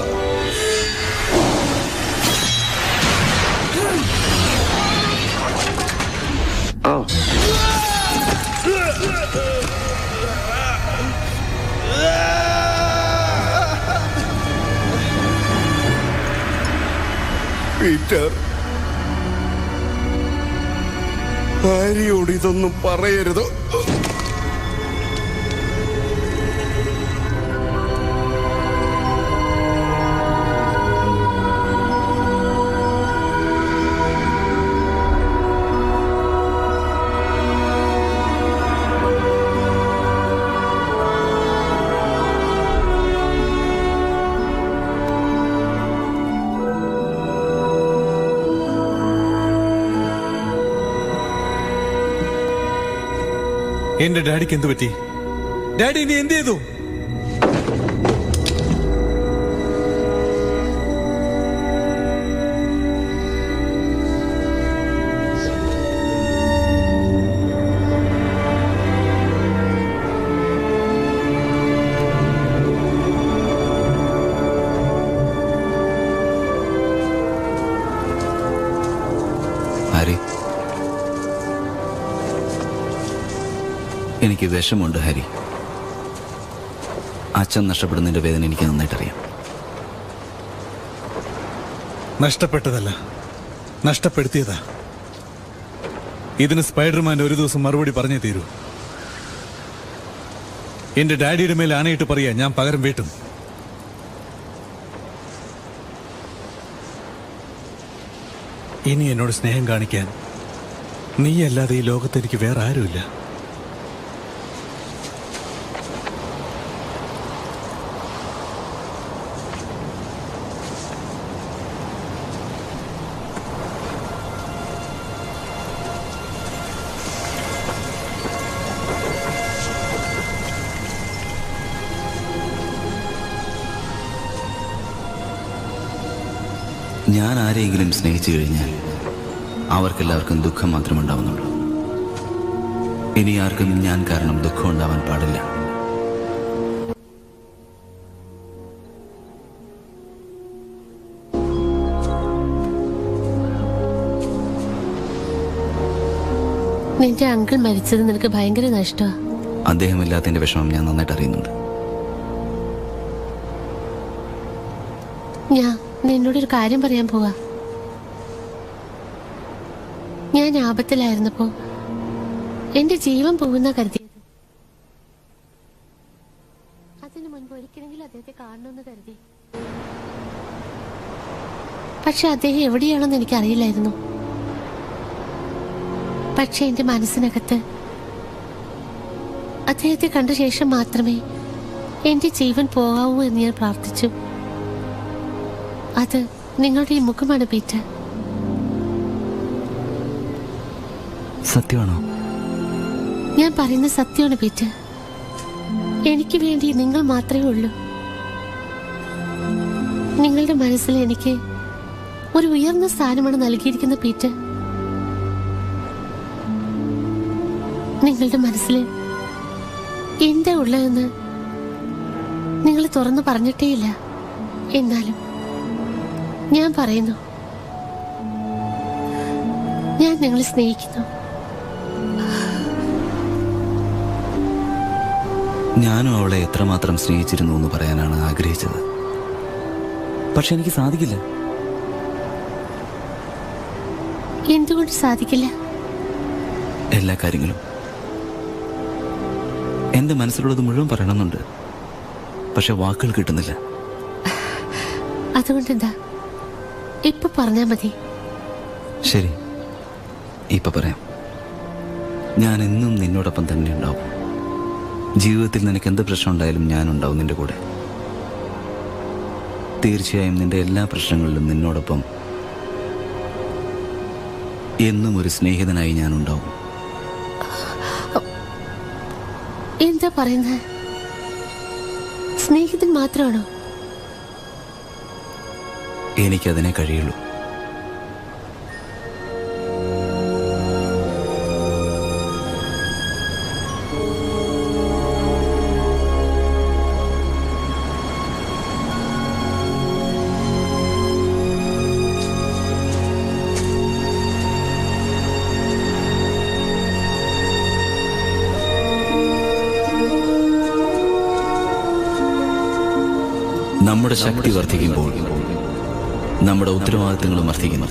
പീറ്റർ, ഭാര്യയോട് ഇതൊന്നും പറയരുത്. എന്റെ ഡാഡിക്ക് എന്ത് പറ്റി? ഡാഡി ഇനി എന്ത് ചെയ്തു? ഹരി, എനിക്ക് വിഷമുണ്ട് ഹരി. അച്ഛൻ നഷ്ടപ്പെടുന്നതിന്റെ വേദന എനിക്ക് നന്നായിട്ടറിയാം. നഷ്ടപ്പെട്ടതല്ല, നഷ്ടപ്പെടുത്തിയതാ. ഇതിന് സ്പൈഡർമാൻ ഒരു ദിവസം മറുപടി പറഞ്ഞേ തീരൂ. എന്റെ ഡാഡിയുടെ മേൽ ആണയിട്ട് പറയാ, ഞാൻ പകരം വീട്ടും. ഇനി എന്നോട് സ്നേഹം കാണിക്കാൻ നീയല്ലാതെ ഈ ലോകത്ത് എനിക്ക് വേറെ ആരുമില്ല. ഞാൻ ആരെയെങ്കിലും സ്നേഹിച്ചു കഴിഞ്ഞാൽ അവർക്കെല്ലാവർക്കും ദുഃഖം മാത്രമേ ഉണ്ടാവുന്നുള്ളൂ. ഇനി ആർക്കും ഞാൻ കാരണം ദുഃഖം ഉണ്ടാവാൻ പാടില്ല. നിന്റെ അങ്കിൾ മരിച്ചത് നിനക്ക് ഭയങ്കര നഷ്ടമാണ്. അദ്ദേഹമില്ലാത്തതിന്റെ വിഷമം ഞാൻ നന്നായിട്ട് അറിയുന്നുണ്ട്. ഞാൻ നിന്നോടൊരു കാര്യം പറയാൻ പോവാ. ഞാൻ ആപത്തിലായിരുന്നപ്പോ എന്റെ ജീവൻ പോകുന്ന കരുതിയത്. അതിനു മുൻപ് ഒരിക്കലെങ്കിലും അദ്ദേഹത്തെ കാണണമെന്ന് കരുതി. പക്ഷെ അദ്ദേഹം എവിടെയാണെന്ന് എനിക്കറിയില്ലായിരുന്നു. പക്ഷെ എന്റെ മനസ്സിനകത്ത് അദ്ദേഹത്തെ കണ്ട ശേഷം മാത്രമേ എന്റെ ജീവൻ പോകാവൂ എന്ന് ഞാൻ പ്രാർത്ഥിച്ചു. അത് നിങ്ങളുടെ ഈ മുഖമാണ് പീറ്റർ. സത്യമാണോ? ഞാൻ പറയുന്ന സത്യമാണ് പീറ്റർ. എനിക്ക് വേണ്ടി നിങ്ങൾ മാത്രമേ ഉള്ളൂ. നിങ്ങളുടെ മനസ്സിൽ എനിക്ക് ഒരു ഉയർന്ന സ്ഥാനമാണ് നൽകിയിരിക്കുന്ന പീറ്റർ. നിങ്ങളുടെ മനസ്സിൽ എന്താ ഉള്ളതെന്ന് നിങ്ങൾ തുറന്നു പറഞ്ഞിട്ടേയില്ല. എന്നാലും ഞാൻ പറയുന്നു, ഞാൻ നിങ്ങളെ സ്നേഹിക്കുന്നു. ഞാനും അവളെ എത്രമാത്രം സ്നേഹിച്ചിരുന്നു എന്ന് പറയാനാണ് ആഗ്രഹിച്ചത്. പക്ഷെ എനിക്ക് സാധിക്കില്ല. എന്തുകൊണ്ട് സാധിക്കില്ല? എല്ലാ കാര്യങ്ങളും എന്റെ മനസ്സിലുള്ളത് മുഴുവൻ പറയണമെന്നുണ്ട്. പക്ഷെ വാക്കുകൾ കിട്ടുന്നില്ല. അതുകൊണ്ടെന്താ, ഇപ്പൊ പറഞ്ഞാ മതി. ശരി, ഇപ്പൊ പറയാം. ഞാൻ എന്നും നിന്നോടൊപ്പം തന്നെ ഉണ്ടാവും. ജീവിതത്തിൽ നിനക്ക് എന്ത് പ്രശ്നം ഉണ്ടായാലും ഞാനുണ്ടാവും നിന്റെ കൂടെ. തീർച്ചയായും നിന്റെ എല്ലാ പ്രശ്നങ്ങളിലും നിന്നോടൊപ്പം എന്നും ഒരു സ്നേഹിതനായി ഞാനുണ്ടാവും. എന്താ പറയുന്നത്? സ്നേഹിതൻ മാത്രമാണോ? എനിക്കതിനെ കഴിയുള്ളൂ. നമ്മുടെ ശക്തി വർദ്ധിക്കുമ്പോൾ നമ്മുടെ ഉത്തരവാദിത്തങ്ങളും വർദ്ധിക്കുന്നു.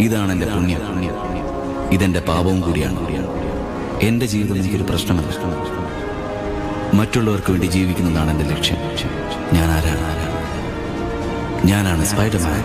ഇതാണ് എന്റെ പുണ്യം. ഇതെന്റെ പാപവും കൂടിയാണ്. എന്റെ ജീവിതം എനിക്കൊരു പ്രശ്നമല്ല. മറ്റുള്ളവർക്ക് വേണ്ടി ജീവിക്കുന്നതാണ് എന്റെ ലക്ഷ്യം. ഞാൻ ആരാണ്? ഞാനാണ് സ്പൈഡർമാൻ.